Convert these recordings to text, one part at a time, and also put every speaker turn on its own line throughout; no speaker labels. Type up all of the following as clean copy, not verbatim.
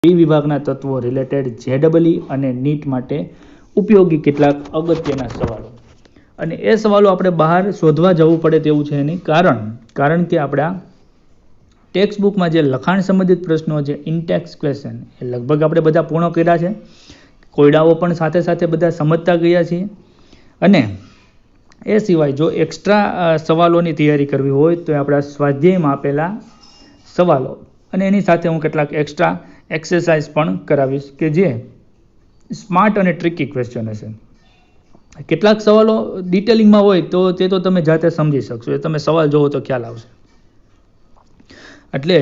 પી વિભાગના તત્વો રિલેટેડ જેડબલઈ અને નીટ માટે ઉપયોગી કેટલાક અગત્યના સવાલો. અને એ સવાલો આપણે બહાર શોધવા જવું પડે તેવું છે નહીં. કારણ કે આપણા ટેક્સ્ટ બુકમાં જે લખાણ સંબંધિત પ્રશ્નો છે, ઇનટેક્સ ક્વેશ્ચન, એ લગભગ આપણે બધા પૂર્ણ કર્યા છે. કોયડાઓ પણ સાથે સાથે બધા સમજતા ગયા છીએ. અને એ સિવાય જો એક્સ્ટ્રા સવાલોની તૈયારી કરવી હોય તો આપણા સ્વાધ્યાયમાં આપેલા સવાલો અને એની સાથે હું કેટલાક એક્સ્ટ્રા એક્સરસાઇઝ પણ કરાવીશ કે જે સ્માર્ટ અને ટ્રિકી ક્વેશ્ચન હશે. કેટલાક સવાલો ડિટેલિંગમાં હોય તો તે તો તમે જાતે સમજી શકશો, એ તમે સવાલ જોવો તો ખ્યાલ આવશે. એટલે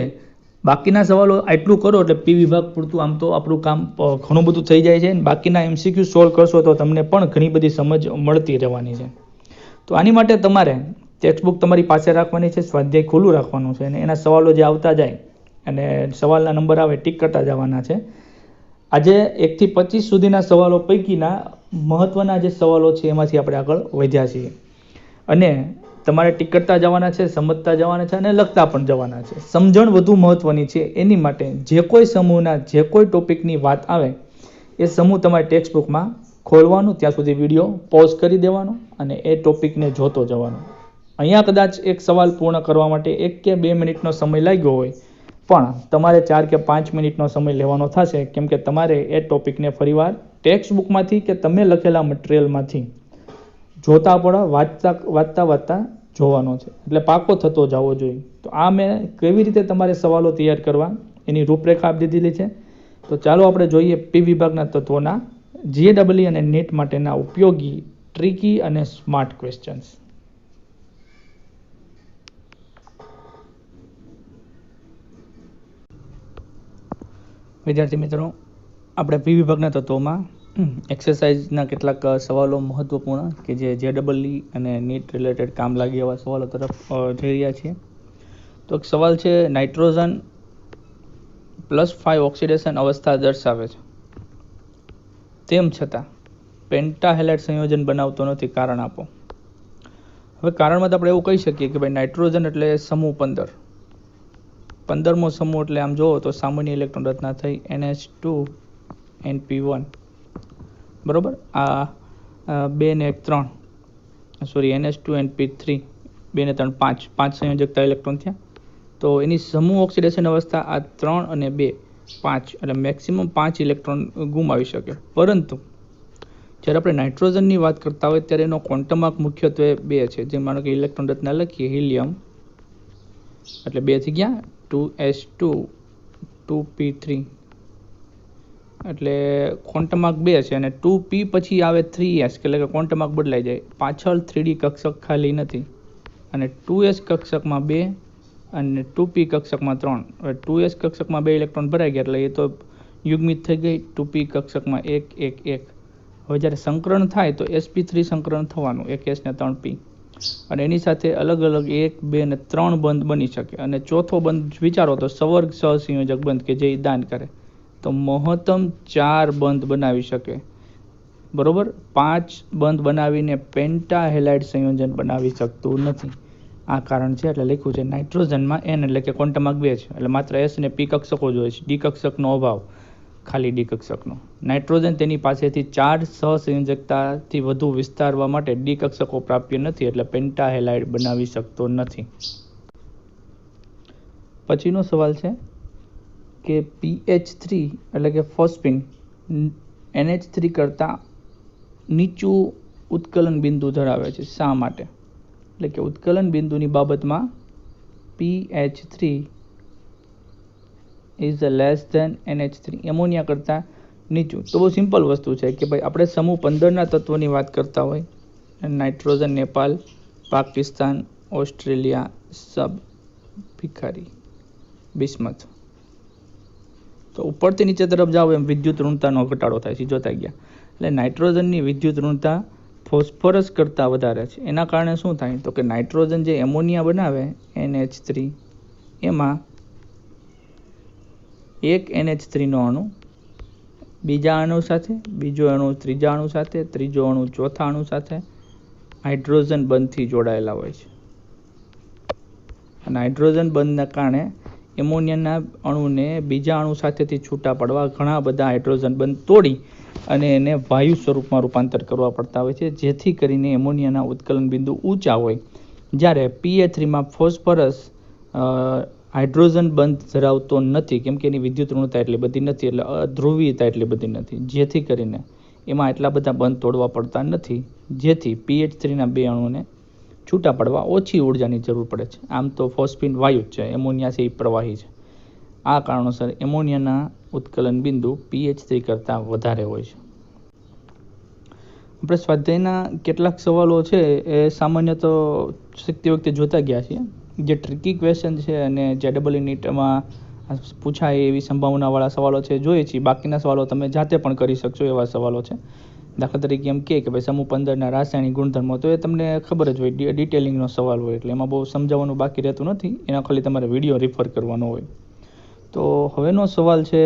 બાકીના સવાલો આટલું કરો એટલે પી વિભાગ પૂરતું આમ તો આપણું કામ ઘણું બધું થઈ જાય છે. બાકીના MCQ સોલ્વ કરશો તો તમને પણ ઘણી બધી સમજ મળતી રહેવાની છે. તો આની માટે તમારે ટેક્સ્ટબુક તમારી પાસે રાખવાની છે, સ્વાધ્યાય ખુલ્લું રાખવાનું છે, અને એના સવાલો જે આવતા જાય અને સવાલના નંબર આવે ટીક કરતા જવાના છે. આજે 1 થી 25 સુધીના સવાલો પૈકીના મહત્વના જે સવાલો છે એમાંથી આપણે આગળ વધ્યા છીએ. અને તમારે ટીક કરતા જવાના છે, સમજતા જવાના છે અને લખતા પણ જવાના છે. સમજણ વધુ મહત્વની છે. એની માટે જે કોઈ સમૂહના જે કોઈ ટોપિકની વાત આવે એ સમૂહ તમારે ટેક્સ્ટબુકમાં ખોલવાનું, ત્યાં સુધી વિડીયો પોઝ કરી દેવાનો અને એ ટોપિકને જોતો જવાનો. અહીંયા કદાચ એક સવાલ પૂર્ણ કરવા માટે 1 કે 2 મિનિટનો સમય લાગ્યો હોય, પણ તમારે 4 કે 5 મિનિટનો સમય લેવાનો થશે, કેમ કે તમારે એ ટોપિકને ફરીવાર ટેક્સ્ટબુકમાંથી કે તમે લખેલા મટીરિયલમાંથી જોતા પણ વાંચતા જોવાનો છે. એટલે પાકો થતો જવો જોઈએ. તો આ મેં કેવી રીતે તમારે સવાલો તૈયાર કરવા એની રૂપરેખા આપી દીધેલી છે. તો ચાલો આપણે જોઈએ પી વિભાગના તત્વોના જેડબલઈ અને નીટ માટેના ઉપયોગી, ટ્રિકી અને સ્માર્ટ ક્વેશ્ચન્સ. વિદ્યાર્થી મિત્રો, આપણે પી વિભાગના તત્વોમાં એક્સરસાઇઝના કેટલાક સવાલો મહત્વપૂર્ણ કે જે જેડબલઈ અને નીટ રિલેટેડ કામ લાગે એવા સવાલો તરફ જઈ રહ્યા છીએ. તો એક સવાલ છે, નાઇટ્રોજન +5 ઓક્સિડેશન અવસ્થા દર્શાવે છે, તેમ છતાં પેન્ટાહેલાઇડ સંયોજન બનાવતો નથી, કારણ આપો. હવે કારણમાં તો આપણે એવું કહી શકીએ કે ભાઈ નાઇટ્રોજન એટલે સમૂહ 15. 15મો સમૂહ એટલે આમ જોવો તો સામાન્ય ઇલેક્ટ્રોન રચના થઈ NH2NP1, બરોબર. આ 2 ને 1 3, સોરી NH2NP3, 2 ને 3 5 સંયોજકતા ઇલેક્ટ્રોન થયા. તો એની સમૂહ ઓક્સિડેશન અવસ્થા આ 3 અને 2 5, એટલે મેક્સિમમ 5 ઇલેક્ટ્રોન ગુમાવી શકે. પરંતુ જ્યારે આપણે નાઇટ્રોજનની વાત કરતા હોય ત્યારે એનો ક્વોન્ટમ આંક મુખ્યત્વે 2 છે. જેમ માનો કે ઇલેક્ટ્રોન રચના લખીએ, હિલિયમ એટલે 2 થી ગયા 2s2 2p3, એટલે ક્વોન્ટમ આંક 2 છે. અને 2p પછી આવે 3s, એટલે કે ક્વોન્ટમ આંક બદલાઈ જાય. પાછળ 3d કક્ષક ખાલી નથી, અને 2s કક્ષકમાં 2 અને 2p કક્ષકમાં 3. હવે 2s કક્ષકમાં 2 ઇલેક્ટ્રોન ભરાઈ ગયા એટલે એ તો યુગ્મિત થઈ ગઈ. 2p કક્ષકમાં 1 1 1. હવે જ્યારે સંકરણ થાય તો sp3 સંકરણ થવાનું, 1s ને 3p, અને એની સાથે અલગ અલગ 1 2 અને 3 બંધ બની શકે. અને ચોથો બંધ વિચારો તો સવર્ગ સહસંયોજક બંધ કે જે દાન કરે, તો મહત્તમ 4 બંધ બનાવી શકે, બરોબર. 5 બંધ બનાવીને પેન્ટાહેલાઇડ સંયોજન બનાવી શકતું નથી. આ કારણ છે. એટલે લખ્યું છે નાઇટ્રોજનમાં n એટલે કે ક્વોન્ટમ આંક 2 છે, એટલે માત્ર s અને p કક્ષકો જોઈએ છે. ડી કક્ષકનો અભાવ, ખાલી ડી કક્ષકનો. નાઇટ્રોજન તેની પાસેથી 4 સહસંયોજકતાથી વધુ વિસ્તારવા માટે ડી કક્ષકો પ્રાપ્ય નથી, એટલે પેન્ટાહેલાઇડ બનાવી શકતો નથી. પછીનો સવાલ છે કે pH3 એટલે કે ફોસ્ફીન NH3 કરતાં નીચું ઉત્કલન બિંદુ ધરાવે છે. શા માટે? એટલે કે ઉત્કલન બિંદુની બાબતમાં pH3 is less than NH3, ammonia કરતાં નીચું. તો બહુ સિમ્પલ વસ્તુ છે કે ભાઈ આપણે સમૂહ 15ના તત્વોની વાત કરતા હોય, નાઇટ્રોજન, નેપાલ, પાકિસ્તાન, ઓસ્ટ્રેલિયા, સબ ભિખારી, બિસ્મથ. તો ઉપરથી નીચે તરફ જાઓ એમ વિદ્યુત ઋણતાનો ઘટાડો થાય છે, જોતા ગયા. એટલે નાઇટ્રોજનની વિદ્યુત ઋણતા ફોસ્ફરસ કરતાં વધારે છે. એના કારણે શું થાય તો કે નાઇટ્રોજન જે એમોનિયા બનાવે NH3, એમાં એક NH3નો અણુ બીજા અણુ સાથે, બીજો અણુ ત્રીજા અણુ સાથે, ત્રીજો અણુ ચોથા અણુ સાથે હાઇડ્રોજન બંધથી જોડાયેલા હોય છે. અને હાઇડ્રોજન બંધના કારણે એમોનિયાના અણુને બીજા અણુ સાથેથી છૂટા પડવા ઘણા બધા હાઇડ્રોજન બંધ તોડી અને એને વાયુ સ્વરૂપમાં રૂપાંતર કરવા પડતા હોય છે, જેથી કરીને એમોનિયાના ઉત્કલન બિંદુ ઊંચા હોય. જ્યારે PA3માં ફોસ્ફરસ હાઇડ્રોજન બંધ ધરાવતો નથી, કેમ કે એની વિદ્યુત ઋણતા એટલી બધી નથી, એટલે અધ્રુવીયતા એટલી બધી નથી, જેથી કરીને એમાં એટલા બધા બંધ તોડવા પડતા નથી, જેથી PH3ના બે અણુને છૂટા પડવા ઓછી ઉર્જાની જરૂર પડે છે. આમ તો ફોસ્ફીન વાયુ જ છે, એમોનિયા છે એ પ્રવાહી છે. આ કારણોસર એમોનિયાના ઉત્કલન બિંદુ PH3 કરતાં વધારે હોય છે. આપણે સ્વાધ્યાયના કેટલાક સવાલો છે એ સામાન્ય તો શીખતી વખતે જોતા ગયા છીએ. જે ટ્રિકી ક્વેશ્ચન છે અને JEE નીટમાં પૂછાય એવી સંભાવનાવાળા સવાલો છે જોઈએ છીએ. બાકીના સવાલો તમે જાતે પણ કરી શકશો એવા સવાલો છે. દાખલા તરીકે એમ કે ભાઈ સમૂહ 15ના રાસાયણિક ગુણધર્મો, તો એ તમને ખબર જ હોય, ડિટેલિંગનો સવાલ હોય, એટલે એમાં બહુ સમજાવવાનું બાકી રહેતું નથી, એના ખાલી તમારે વિડીયો રિફર કરવાનો હોય. તો હવેનો સવાલ છે,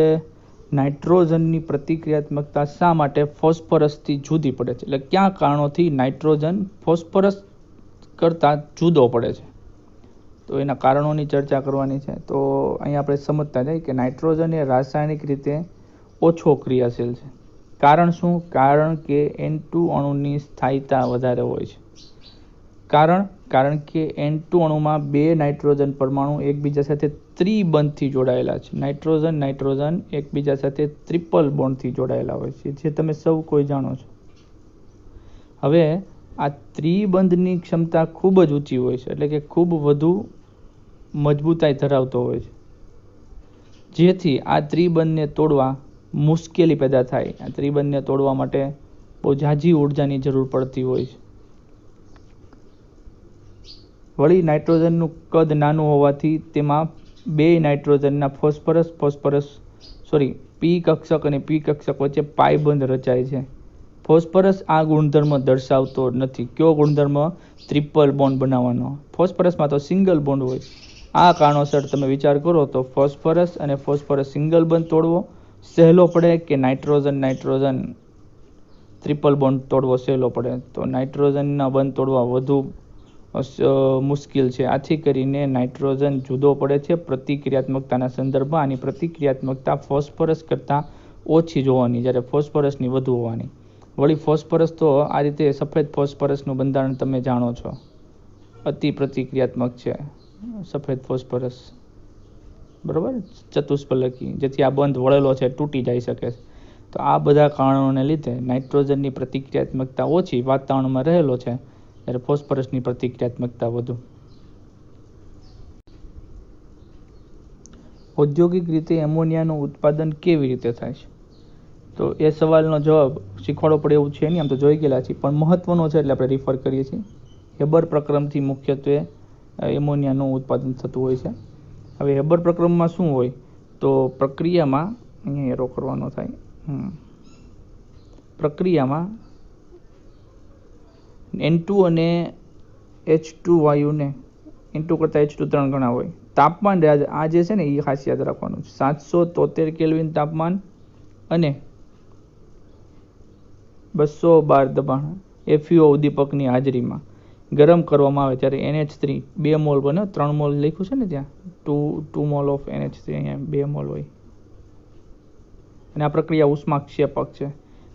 નાઇટ્રોજનની પ્રતિક્રિયાત્મકતા શા માટે ફોસ્ફરસથી જુદી પડે છે? એટલે કયા કારણોથી નાઇટ્રોજન ફોસ્ફરસ કરતાં જુદો પડે છે? તો એના કારણોની ચર્ચા કરવાની છે. તો અહીંયા આપણે સમજતા જાય કે નાઇટ્રોજન એ રાસાયણિક રીતે ઓછો ક્રિયાશીલ છે. કારણ શું? કારણ કે N2 અણુની સ્થાયીતા વધારે હોય છે. કારણ કે N2 અણુમાં બે નાઇટ્રોજન પરમાણુ એકબીજા સાથે ત્રિબંધથી જોડાયેલા છે. નાઇટ્રોજન એકબીજા સાથે ટ્રિપલ બોન્ડથી જોડાયેલા હોય છે, જે તમે સૌ કોઈ જાણો છો. હવે આ ત્રિબંધની ક્ષમતા ખૂબ જ ઊંચી હોય છે, એટલે કે ખૂબ વધુ મજબૂતાઈ ધરાવતો હોય છે, જેથી આ ત્રિબંધને તોડવા મુશ્કેલી પેદા થાય. આ ત્રિબંધને તોડવા માટે બહુ ઝાઝી ઉર્જાની જરૂર પડતી હોય છે. વળી નાઇટ્રોજનનું કદ નાનું હોવાથી તેમાં બે નાઇટ્રોજનના P કક્ષક અને P કક્ષક વચ્ચે પાઇ બંધ રચાય છે. ફોસ્ફરસ આ ગુણધર્મ દર્શાવતો નથી. કયો ગુણધર્મ? ટ્રિપલ બોન્ડ બનાવવાનો. ફોસ્ફરસમાં તો સિંગલ બોન્ડ હોય. આ કારણોસર તમે વિચાર કરો તો ફોસ્ફરસ અને ફોસ્ફરસ સિંગલ બંધ તોડવો સહેલો પડે કે નાઇટ્રોજન ટ્રિપલ બોન્ડ તોડવો સહેલો પડે? તો નાઇટ્રોજનના બંધ તોડવા વધુ મુશ્કેલ છે. આથી કરીને નાઇટ્રોજન જુદો પડે છે. પ્રતિક્રિયાત્મકતાના સંદર્ભમાં આની પ્રતિક્રિયાત્મકતા ફોસ્ફરસ કરતાં ઓછી જોવાની, જ્યારે ફોસ્ફરસની વધુ હોવાની. વળી ફોસ્ફરસ તો આ રીતે સફેદ ફોસ્ફરસનું બંધારણ તમે જાણો છો, અતિ પ્રતિક્રિયાત્મક છે સફેદ ફોસ્ફરસ, બરાબર, ચતુષ્ફલકી, જેથી આ બંધ વળેલો છે તૂટી જઈ શકે છે. તો આ બધા કારણોને લીધે નાઇટ્રોજનની પ્રતિક્રિયાત્મકતા ઓછી વાતાવરણમાં રહેલો છે, જ્યારે ફોસ્ફરસની પ્રતિક્રિયાત્મકતા વધુ. ઔદ્યોગિક રીતે એમોનિયાનું ઉત્પાદન કેવી રીતે થાય છે? તો એ સવાલનો જવાબ શીખવાડવો પડે એવું છે નહીં, આમ તો જોઈ ગયેલા છીએ, પણ મહત્વનો છે એટલે આપણે રિફર કરીએ છીએ. હેબર પ્રક્રમથી મુખ્યત્વે એમોનિયાનું ઉત્પાદન થતું હોય છે. હવે હેબર પ્રક્રમમાં શું હોય? તો પ્રક્રિયામાં અહીંયા એરો કરવાનો થાય. પ્રક્રિયામાં N2 અને H2 વાયુને N2 કરતાં H2 3 ગણા હોય. તાપમાન આ જે છે ને એ ખાસ યાદ રાખવાનું છે. 773 કેલ્વિન તાપમાન અને 212 દબાણ FeO ઉદ્દીપકની હાજરીમાં ગરમ કરવામાં આવે ત્યારે NH3 2 મોલ બને. 3 મોલ લખ્યું છે ને ત્યાં, 2 મોલ ઓફ NH3, અહીંયા 2 મોલ હોય. અને આ પ્રક્રિયા ઉષ્માક્ષેપક છે.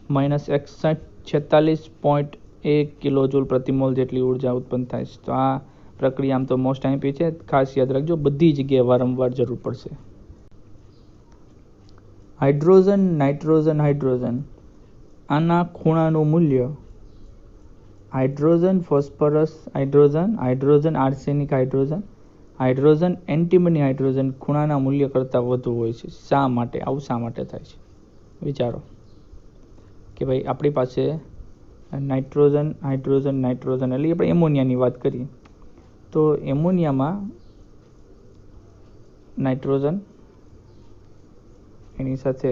-46.1 કિલોજૂલ પ્રતિમોલ જેટલી ઉર્જા ઉત્પન્ન થાય છે. તો આ પ્રક્રિયા આમ તો મોસ્ટ આઈમ્પી છે, ખાસ યાદ રાખજો, બધી જગ્યાએ વારંવાર જરૂર પડશે. હાઇડ્રોજન, નાઇટ્રોજન, આના ખૂણાનું મૂલ્ય hydrogen phosphorus hydrogen arsenic hydrogen antimony hydrogen ખૂણાના મૂલ્ય કરતાં વધુ હોય છે. શા માટે? આવું શા માટે થાય છે? વિચારો કે ભાઈ આપણી પાસે નાઇટ્રોજન એટલે આપણે એમોનિયાની વાત કરીએ તો એમોનિયામાં નાઇટ્રોજન એની સાથે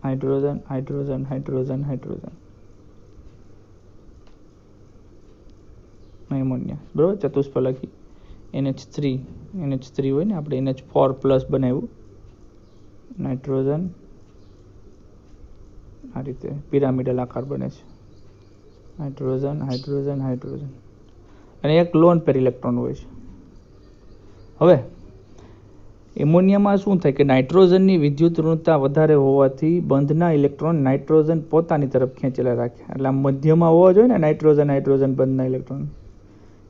હાઇડ્રોજન એમોનિયા, બરાબર, ચતુષ્ફલકી NH3 હોય ને, આપણે NH4 પ્લસ બનાવ્યું, નાઇટ્રોજન આ રીતે પિરામિડલ આકાર બને છે. હાઇડ્રોજન અને એક લોન પેર ઇલેક્ટ્રોન હોય છે. હવે એમોનિયામાં શું થાય કે નાઇટ્રોજનની વિદ્યુત ઋણતા વધારે હોવાથી બંધના ઇલેક્ટ્રોન નાઇટ્રોજન પોતાની તરફ ખેંચેલા રાખે. એટલે આમ મધ્યમાં હોવા જોઈએ ને નાઇટ્રોજન બંધના ઇલેક્ટ્રોન,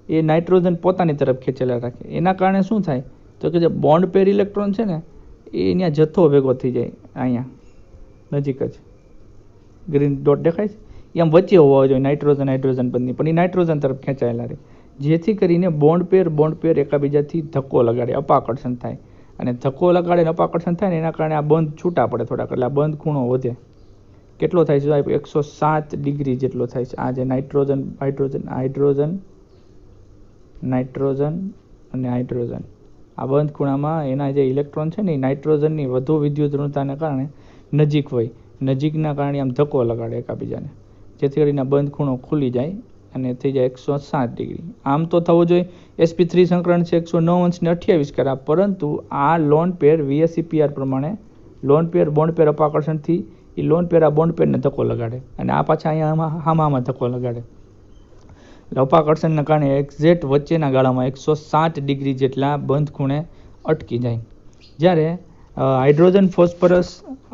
એ નાઇટ્રોજન પોતાની તરફ ખેંચેલા રાખે. એના કારણે શું થાય તો કે જે બોન્ડ પેર ઇલેક્ટ્રોન છે ને એ અહીંયા જથ્થો ભેગો થઈ જાય, અહીંયા નજીક જ ગ્રીન ડોટ દેખાય છે, એ આમ વચ્ચે હોવા જોઈએ નાઇટ્રોજન બંધની, પણ એ નાઇટ્રોજન તરફ ખેંચાયેલા રહે, જેથી કરીને બોન્ડ પેર એકાબીજાથી ધક્કો લગાડે, અપાકર્ષણ થાય. અને ધક્કો લગાડે અપાકર્ષણ થાય ને એના કારણે આ બંધ છૂટા પડે થોડાક, એટલે આ બંધ ખૂણો વધે. કેટલો થાય છે? 107 ડિગ્રી જેટલો થાય છે. આ જે નાઇટ્રોજન અને હાઇડ્રોજન, આ બંધ ખૂણામાં એના જે ઇલેક્ટ્રોન છે ને એ નાઇટ્રોજનની વધુ વિદ્યુત ઋણતાને કારણે નજીક હોય, નજીકના કારણે આમ ધક્કો લગાડે એકાબીજાને, જેથી કરીને બંધ ખૂણો ખુલી જાય અને થઈ જાય 107 ડિગ્રી. આમ તો થવો જોઈએ sp3 સંકરણ છે 109 અંશ ને 28 કરા, પરંતુ આ લોન પેર VSEPR પ્રમાણે લોન પેર બોન્ડ પેર અપાકર્ષણથી એ લોન પેર આ બોન્ડ પેરને ધક્કો લગાડે અને આ પાછા અહીંયા આમાં ધક્કો લગાડે. અપાકર્ષણના કારણે એક્ઝેક્ટ વચ્ચેના ગાળામાં 107 ડિગ્રી જેટલા બંધ ખૂણે અટકી જાય. જ્યારે હાઇડ્રોજન ફોસ્ફરસ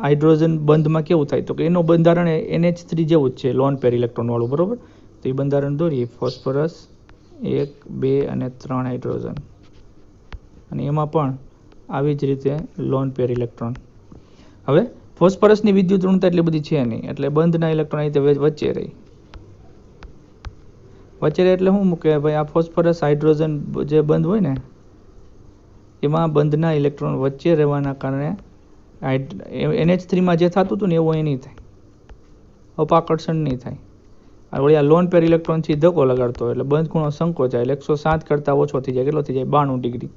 હાઇડ્રોજન બંધમાં કેવું થાય તો કે એનું બંધારણ NH3 જેવું જ છે, લોન પેર ઇલેક્ટ્રોન વાળું, બરોબર. તો એ બંધારણ દોરીએ, ફોસ્ફરસ 1, 2 અને 3 હાઇડ્રોજન, અને એમાં પણ આવી જ રીતે લોન પેર ઇલેક્ટ્રોન. હવે ફોસ્ફરસની વિદ્યુત ઋણતા એટલી બધી છે નહીં, એટલે બંધના ઇલેક્ટ્રોન અહીં વચ્ચે રહી. એટલે શું કે ભાઈ આ ફોસ્ફરસ હાઇડ્રોજન જે બંધ હોય ને એમાં બંધના ઇલેક્ટ્રોન વચ્ચે રહેવાના કારણે NH3માં જે થતું હતું ને એવું અહીં નહીં થાય, અપાકર્ષણ નહીં થાય. વળી આ લોન પેર ઇલેક્ટ્રોન થી ધક્કો લગાડતો હોય એટલે બંધ ખૂણો સંકોચાય, એટલે 107 કરતાં ઓછો થઈ જાય. કેટલો થઈ જાય? 92 ડિગ્રી.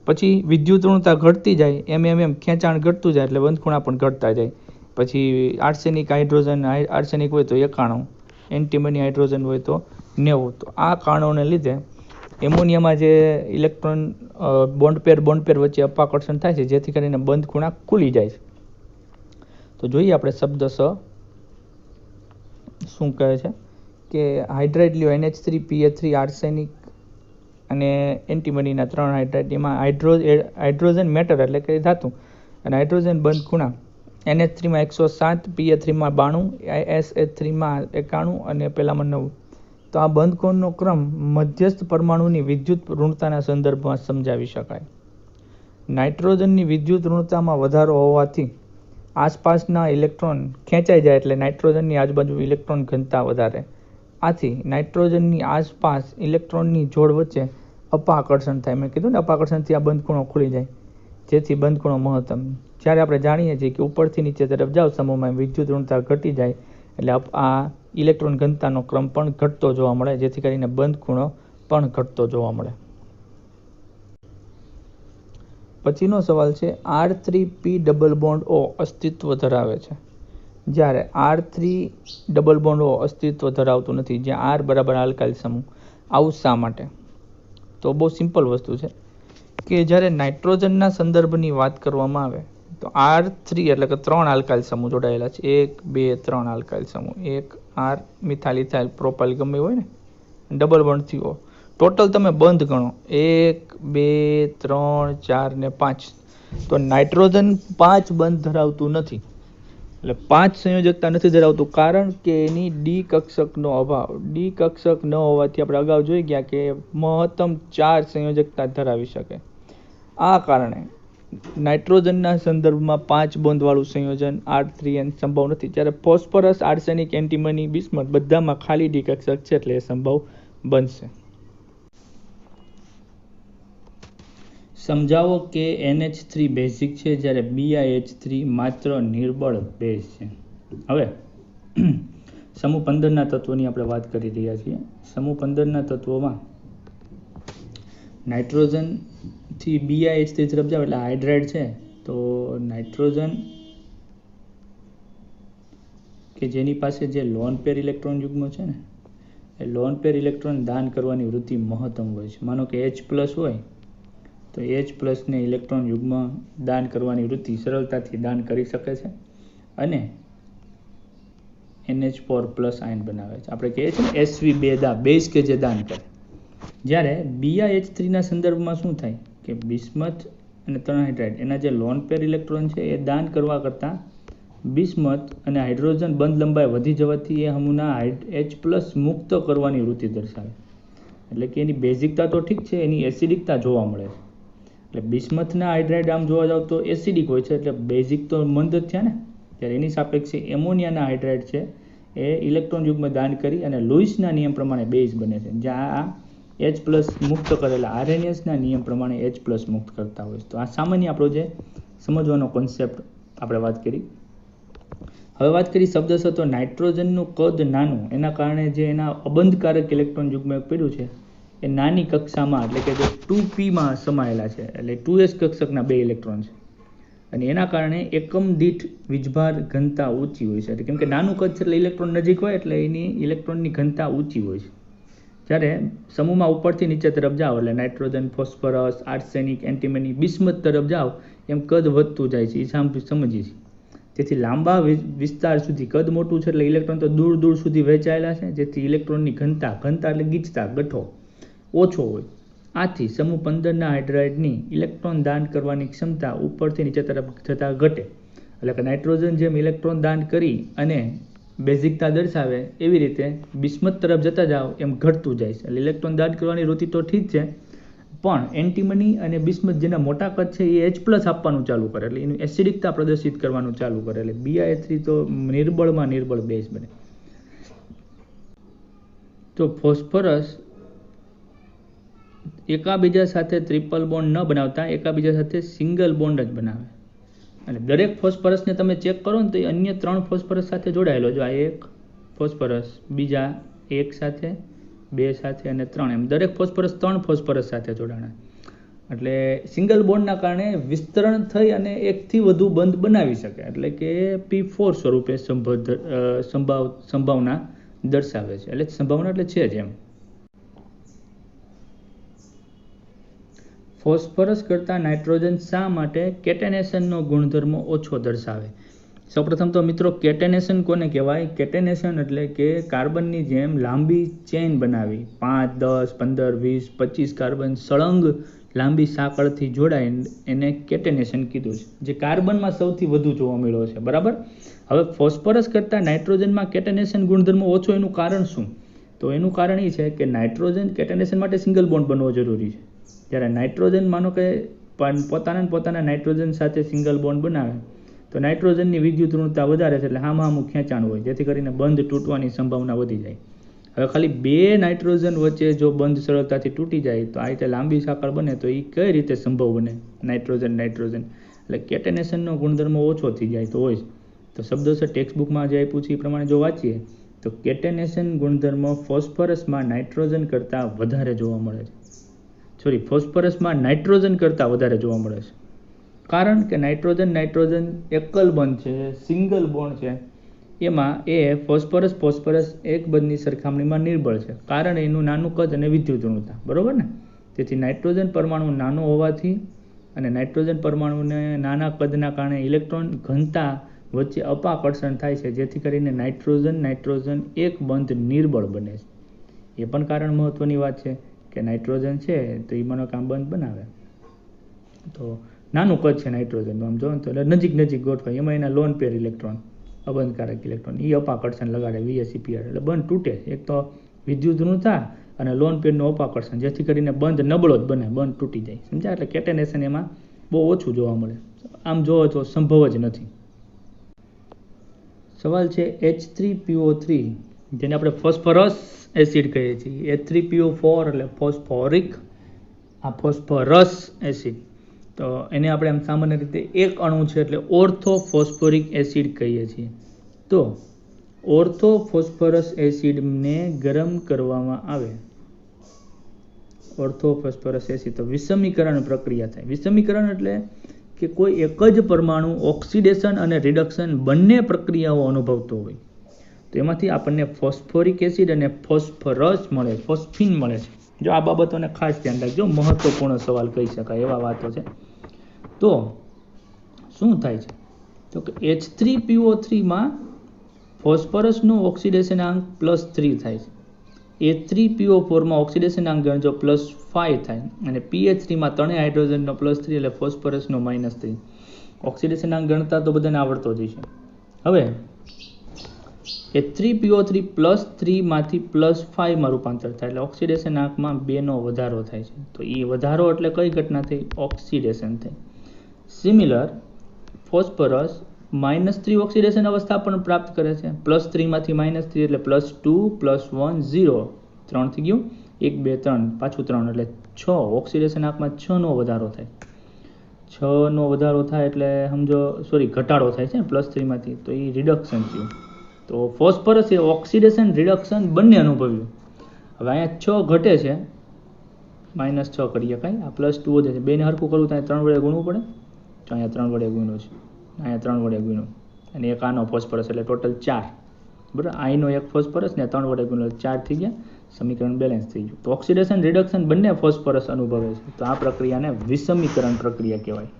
પછી વિદ્યુત ઋણતા ઘટતી જાય, એમ ખેંચાણ ઘટતું જાય એટલે બંધ ખૂણા પણ ઘટતા જાય. પછી આર્સેનિક હાઇડ્રોજન આર્સેનિક હોય તો 91, એન્ટીમની હાઇડ્રોજન હોય તો 90. તો આ કારણોને લીધે એમોનિયામાં જે ઇલેક્ટ્રોન બોન્ડ પેર વચ્ચે અપાકર્ષણ થાય છે, જેથી કરીને બંધ ખૂણા ખુલી જાય છે. તો જોઈએ આપણે શબ્દ શું કહે છે કે હાઇડ્રાઇડ લ્યો, NH3 PA3 આર્સેનિક અને એન્ટીમનીના 3 હાઇડ્રાઇડ, એમાં હાઇડ્રોજન મેટર એટલે કે ધાતુ, અને હાઇડ્રોજન બંધ ખૂણા NH3માં 107, PA3માં 92, SH3માં 91 અને પેલામાં 9. તો આ બંધ ખૂણનો ક્રમ મધ્યસ્થ પરમાણુની વિદ્યુત ઋણતાના સંદર્ભમાં સમજાવી શકાય. નાઇટ્રોજનની વિદ્યુત ઋણતામાં વધારો હોવાથી આસપાસના ઇલેક્ટ્રોન ખેંચાઈ જાય, એટલે નાઇટ્રોજનની આજુબાજુ ઇલેક્ટ્રોન ઘનતા વધારે. આથી નાઇટ્રોજનની આસપાસ ઇલેક્ટ્રોનની જોડ વચ્ચે અપાકર્ષણ થાય. મેં કીધું ને અપાકર્ષણથી આ બંધ ખૂણો ખુલી જાય, જેથી બંધ ખૂણો મહત્તમ. જ્યારે આપણે જાણીએ છીએ કે ઉપરથી નીચે તરફ જાઓ સમૂહમાં વિદ્યુત ઋણતા ઘટી જાય, એટલે આ ઇલેક્ટ્રોન ઘનતાનો ક્રમ પણ ઘટતો જોવા મળે, જેથી કરીને બંધ ખૂણો પણ ઘટતો જોવા મળે. પછીનો સવાલ છે R3P ડબલ બોન્ડ O અસ્તિત્વ ધરાવે છે, જ્યારે R3 ડબલ બોન્ડ O અસ્તિત્વ ધરાવતું નથી, જ્યાં R બરાબર આલ્કાઇલ સમૂહ. આવું શા માટે? તો બહુ સિમ્પલ વસ્તુ છે કે જ્યારે નાઇટ્રોજનના સંદર્ભની વાત કરવામાં આવે તો R3 એટલે કે 3 આલ્કાઇલ સમૂહ જોડાયેલા છે, 1, 2, 3 આલ્કાઇલ સમૂહ, 1 R મિથાઇલ ઇથાઇલ પ્રોપાઇલ ગમે હોય ને, ડબલ બોન્ડ થી O. ટોટલ તમે બંધ ગણો 1, 2, 3, 4 ને 5. તો નાઇટ્રોજન 5 બંધ ધરાવતું નથી, એટલે 5 સંયોજકતા નથી ધરાવતું, કારણ કે એની ડી કક્ષકનો અભાવ. ડી કક્ષક ન હોવાથી આપણે અગાઉ જોઈ ગયા કે મહત્તમ 4 સંયોજકતા ધરાવી શકે. આ કારણે નાઇટ્રોજનના સંદર્ભમાં 5 બોન્ડવાળું સંયોજન R3N સંભવ નથી, જ્યારે ફોસ્ફરસ આર્સેનિક એન્ટીમની બિસ્મથ બધામાં ખાલી ડી કક્ષક છે, એટલે એ સંભવ બનશે. સમજાવો કે NH3 બેઝિક છે, જ્યારે BiH3 માત્ર નિર્બળ બેઝ છે. હવે સમૂહ 15ના તત્વોની આપણે વાત કરી રહ્યા છીએ. સમૂહ 15ના તત્વોમાં નાઇટ્રોજન થી BiH3 તરફ જાવ એટલે હાઇડ્રાઇડ છે, તો નાઇટ્રોજન કે જેની પાસે જે લોન પેર ઇલેક્ટ્રોન યુગ્મ છે ને, એ લોન પેર ઇલેક્ટ્રોન દાન કરવાની વૃત્તિ મહત્તમ હોય છે. માનો કે H+ હોય તો H+ ને ઇલેક્ટ્રોન યુગ્મ દાન કરવાની વૃત્તિ સરળતાથી દાન કરી શકે છે અને NH4+ આયન બનાવે છે. આપણે કહીએ છીએ ને Sv2 બેઝ કે જે દાન કરે. જ્યારે BiH3 ના સંદર્ભમાં શું થાય કે બિસ્મથ અને 3 હાઇડ્રાઇડ એના જે લોન પેર ઇલેક્ટ્રોન છે એ દાન કરવા કરતાં બિસ્મથ અને હાઇડ્રોજન બંધ લંબાઈ વધી જવાથી એ સમૂહના H+ મુક્ત કરવાની વૃત્તિ દર્શાવે. એટલે કે એની બેઝિકતા તો ઠીક છે, એની એસિડિકતા જોવા મળે છે. એટલે બિસ્મથના હાઇડ્રાઇડ આમ જોવા જાવ તો એસિડિક હોય છે, એટલે બેઝિક તો મંદ જ થયા ને. ત્યારે એની સાપેક્ષે એમોનિયાના હાઇડ્રાઇડ છે એ ઇલેક્ટ્રોન યુગ્મ દાન કરી અને લુઈસના નિયમ પ્રમાણે બેઝ બને છે, જ્યાં આ H+ મુક્ત કરેલા આર્હેનિયસના નિયમ પ્રમાણે H+ મુક્ત કરતા હોય છે. તો આ સામાન્ય આપણો જે સમજવાનો કોન્સેપ્ટ આપણે વાત કરી. હવે વાત કરી શબ્દશઃ તો નાઇટ્રોજનનું કદ નાનું, એના કારણે જે એના અબંધકારક ઇલેક્ટ્રોન યુગ્મ પડ્યું છે એ નાની કક્ષામાં એટલે કે જે 2p સમાયેલા છે, એટલે 2s કક્ષકના 2 ઇલેક્ટ્રોન છે, અને એના કારણે એકમ દીઠ વીજભાર ઘનતા ઊંચી હોય છે. કેમ કે નાનું કદ છે એટલે ઇલેક્ટ્રોન નજીક હોય એટલે એની ઇલેક્ટ્રોનની ઘનતા ઊંચી હોય છે. જ્યારે સમૂહમાં ઉપરથી નીચે તરફ જાઓ એટલે nitrogen, phosphorus, arsenic, antimony, bismuth તરફ જાઓ એમ કદ વધતું જાય છે, એ સમજીએ છીએ. તેથી લાંબા વિસ્તાર સુધી કદ મોટું છે એટલે ઇલેક્ટ્રોન તો દૂર દૂર સુધી વહેંચાયેલા છે, જેથી ઇલેક્ટ્રોનની ઘનતા એટલે ગીચતા ગઠ્ઠો ઓછો હોય. આથી સમૂહ 15ના હાઇડ્રાઇડની ઇલેક્ટ્રોન દાન કરવાની ક્ષમતા ઉપરથી નીચે તરફ જતાં ઘટે. એટલે કે નાઇટ્રોજન જેમ ઇલેક્ટ્રોન દાન કરી અને બેઝિકતા દર્શાવે એવી રીતે બિસ્મથ તરફ જતા જાઓ એમ ઘટતું જાય છે. એટલે ઇલેક્ટ્રોન દાન કરવાની વૃત્તિ તો ઠીક છે, પણ એન્ટીમની અને બિસ્મથ જેના મોટા કદ છે એ H+ આપવાનું ચાલુ કરે, એટલે એનું એસિડિકતા પ્રદર્શિત કરવાનું ચાલુ કરે, એટલે BiH3 તો નિર્બળમાં નિર્બળ બેઝ બને. તો ફોસ્ફરસ એકાબીજા સાથે ટ્રિપલ બોન્ડ ન બનાવતા એકાબીજા સાથે સિંગલ બોન્ડ જ બનાવે. અને દરેક ફોસ્ફરસને તમે ચેક કરો ને તો એ અન્ય 3 ફોસ્ફરસ સાથે જોડાયેલો. જો આ એક ફોસ્ફરસ, બીજા 1 સાથે, 2 સાથે અને 3, એમ દરેક ફોસ્ફરસ 3 ફોસ્ફરસ સાથે જોડાણા. એટલે સિંગલ બોન્ડના કારણે વિસ્તરણ થઈ અને એકથી વધુ બંધ બનાવી શકે, એટલે કે P4 સ્વરૂપે સંભાવના દર્શાવે છે. એટલે સંભાવના એટલે છે જ એમ. ફોસ્ફરસ કરતાં નાઇટ્રોજન શા માટે કેટેનેશનનો ગુણધર્મ ઓછો દર્શાવે? સૌપ્રથમ તો મિત્રો કેટેનેશન કોને કહેવાય? કેટેનેશન એટલે કે કાર્બનની જેમ લાંબી ચેઇન બનાવી, 5, 10, 15, 20, 25 કાર્બન સળંગ લાંબી સાંકળથી જોડાય એને કેટેનેશન કીધું છે, જે કાર્બનમાં સૌથી વધુ જોવા મળ્યો છે. બરાબર. હવે ફોસ્ફરસ કરતાં નાઇટ્રોજનમાં કેટેનેશન ગુણધર્મ ઓછો, એનું કારણ શું? તો એનું કારણ એ છે કે નાઇટ્રોજન કેટેનેશન માટે સિંગલ બોન્ડ બનવો જરૂરી છે. જ્યારે નાઇટ્રોજન માનો કે પોતાના નાઇટ્રોજન સાથે સિંગલ બોન્ડ બનાવે તો નાઇટ્રોજનની વિદ્યુત ઋણતા વધારે છે, એટલે હામું ખેંચાણ હોય, જેથી કરીને બંધ તૂટવાની સંભાવના વધી જાય. હવે ખાલી 2 નાઇટ્રોજન વચ્ચે જો બંધ સરળતાથી તૂટી જાય તો આ રીતે લાંબી સાંકળ બને, તો એ કઈ રીતે સંભવ બને? નાઇટ્રોજન એટલે કેટેનેશનનો ગુણધર્મ ઓછો થઈ જાય તો હોય. તો શબ્દોસર ટેક્સ્ટબુકમાં જે આપ્યું છે એ પ્રમાણે જો વાંચીએ તો કેટેનેશન ગુણધર્મ ફોસ્ફરસમાં નાઇટ્રોજન કરતાં વધારે જોવા મળે છે. ફોસ્ફરસમાં નાઇટ્રોજન કરતાં વધારે જોવા મળે છે. કારણ કે નાઇટ્રોજન એકલ બંધ છે, સિંગલ બોન્ડ છે, એમાં એ ફોસ્ફરસ એક બંધની સરખામણીમાં નિર્બળ છે, કારણ એનું નાનું કદ અને વિદ્યુત ઋણતા. બરોબર ને? તેથી નાઇટ્રોજન પરમાણુ નાનો હોવાથી અને નાઇટ્રોજન પરમાણુને નાના કદના કારણે ઇલેક્ટ્રોન ઘનતા વચ્ચે અપાકર્ષણ થાય છે, જેથી કરીને નાઇટ્રોજન એક બંધ નિર્બળ બને છે. એ પણ કારણ મહત્વની વાત છે કે નાઇટ્રોજન છે તો એ મનોકામ બંધ બનાવે. તો નાનું કદ છે નાઇટ્રોજન, આમ જો તો નજીક ગોઠવાય, એમાં એના લોન પેર ઇલેક્ટ્રોન, અબંધકારક ઇલેક્ટ્રોન, એ અપાકર્ષણ લગાડે VSEPR, એટલે બંધ તૂટે. એક તો વિદ્યુત ઋણતા અને લોન પેરનું અપાકર્ષણ, જેથી કરીને બંધ નબળો જ બને, બંધ તૂટી જાય. સમજ્યા? એટલે કેટેનેશન એમાં બહુ ઓછું જોવા મળે. આમ જોવો તો સંભવ જ નથી. સવાલ છે H3PO3, જેને આપણે ફોસ્ફરસ એસિડ કહીએ છીએ. H3PO4 એટલે ફોસ્ફોરિક, આ ફોસ્ફરસ એસિડ. તો એને આપણે આમ સામાન્ય રીતે એક અણુ છે એટલે ઓર્થો ફોસ્ફોરિક એસિડ કહીએ છીએ. તો ઓર્થો ફોસ્ફરસ એસિડને ગરમ કરવામાં આવે, ઓર્થો ફોસ્ફરસ એસિડ, તો વિષમીકરણ પ્રક્રિયા થાય. વિષમીકરણ એટલે કે કોઈ એક જ પરમાણુ ઓક્સિડેશન અને રિડક્શન બંને પ્રક્રિયાઓ અનુભવતો હોય, તો એમાંથી આપણને ફોસ્ફોરિક એસિડ અને ફોસ્ફરસ મળે, ફોસ્ફિન મળે છે. જો આ બાબતોને ખાસ ધ્યાન રાખજો, મહત્વપૂર્ણ સવાલ કહી શકાય એવા વાતો છે. તો શું થાય છે? તો કે H3PO3 માં ફોસ્ફરસનો ઓક્સિડેશન આંક +3 થાય છે, A3PO4 માં ઓક્સિડેશન ગણ જો +5 થાય અને PH3 માં ત્રણેય હાઇડ્રોજનનો +3 એટલે ફોસ્ફરસનો -3. ઓક્સિડેશન ગણતા તો બધાને આવડતો જ છે. હવે A3PO3 +3 માંથી +5 માં રૂપાંતર થાય એટલે ઓક્સિડેશન આંકમાં 2 નો વધારો થાય છે. તો એ વધારો એટલે કઈ ઘટના થઈ? ઓક્સિડેશન થઈ. સિમિલર ફોસ્ફરસ -3 ઓક્સિડેશન અવસ્થા પણ પ્રાપ્ત કરે છે. +3 માંથી -3 એટલે +2 +1 0 3 થઈ ગયું. 1 2 3 પાછું 3 એટલે 6 ઓક્સિડેશન આંકમાં 6 નો વધારો થાય. 6 નો વધારો થાય એટલે સમજો ઘટાડો થાય છે +3 માંથી, તો એ રિડક્શન થયું. તો ફોસ્ફરસ એ ઓક્સિડેશન રિડક્શન બંને અનુભવ્યું. હવે અહીંયા 6 ઘટે છે, -6 કરીએ કાંઈ, આ +2 વધે છે, બેને હરખું કરવું ત્યાં 3 વડે ગુણવું પડે. તો અહીંયા 3 વડે ગુણ્યો છે, અહીંયા 3 વડે ગુણ્યો અને એક આનો ફોસ્ફરસ એટલે ટોટલ 4. બરાબર, આઈનો એક ફોસ્ફરસ ને 3 વડે ગુણ્યો 4 થઈ ગયા, સમીકરણ બેલેન્સ થઈ ગયું. તો ઓક્સિડેશન રિડક્શન બંને ફોસ્ફરસ અનુભવે છે. તો આ પ્રક્રિયાને વિષમીકરણ પ્રક્રિયા કહેવાય.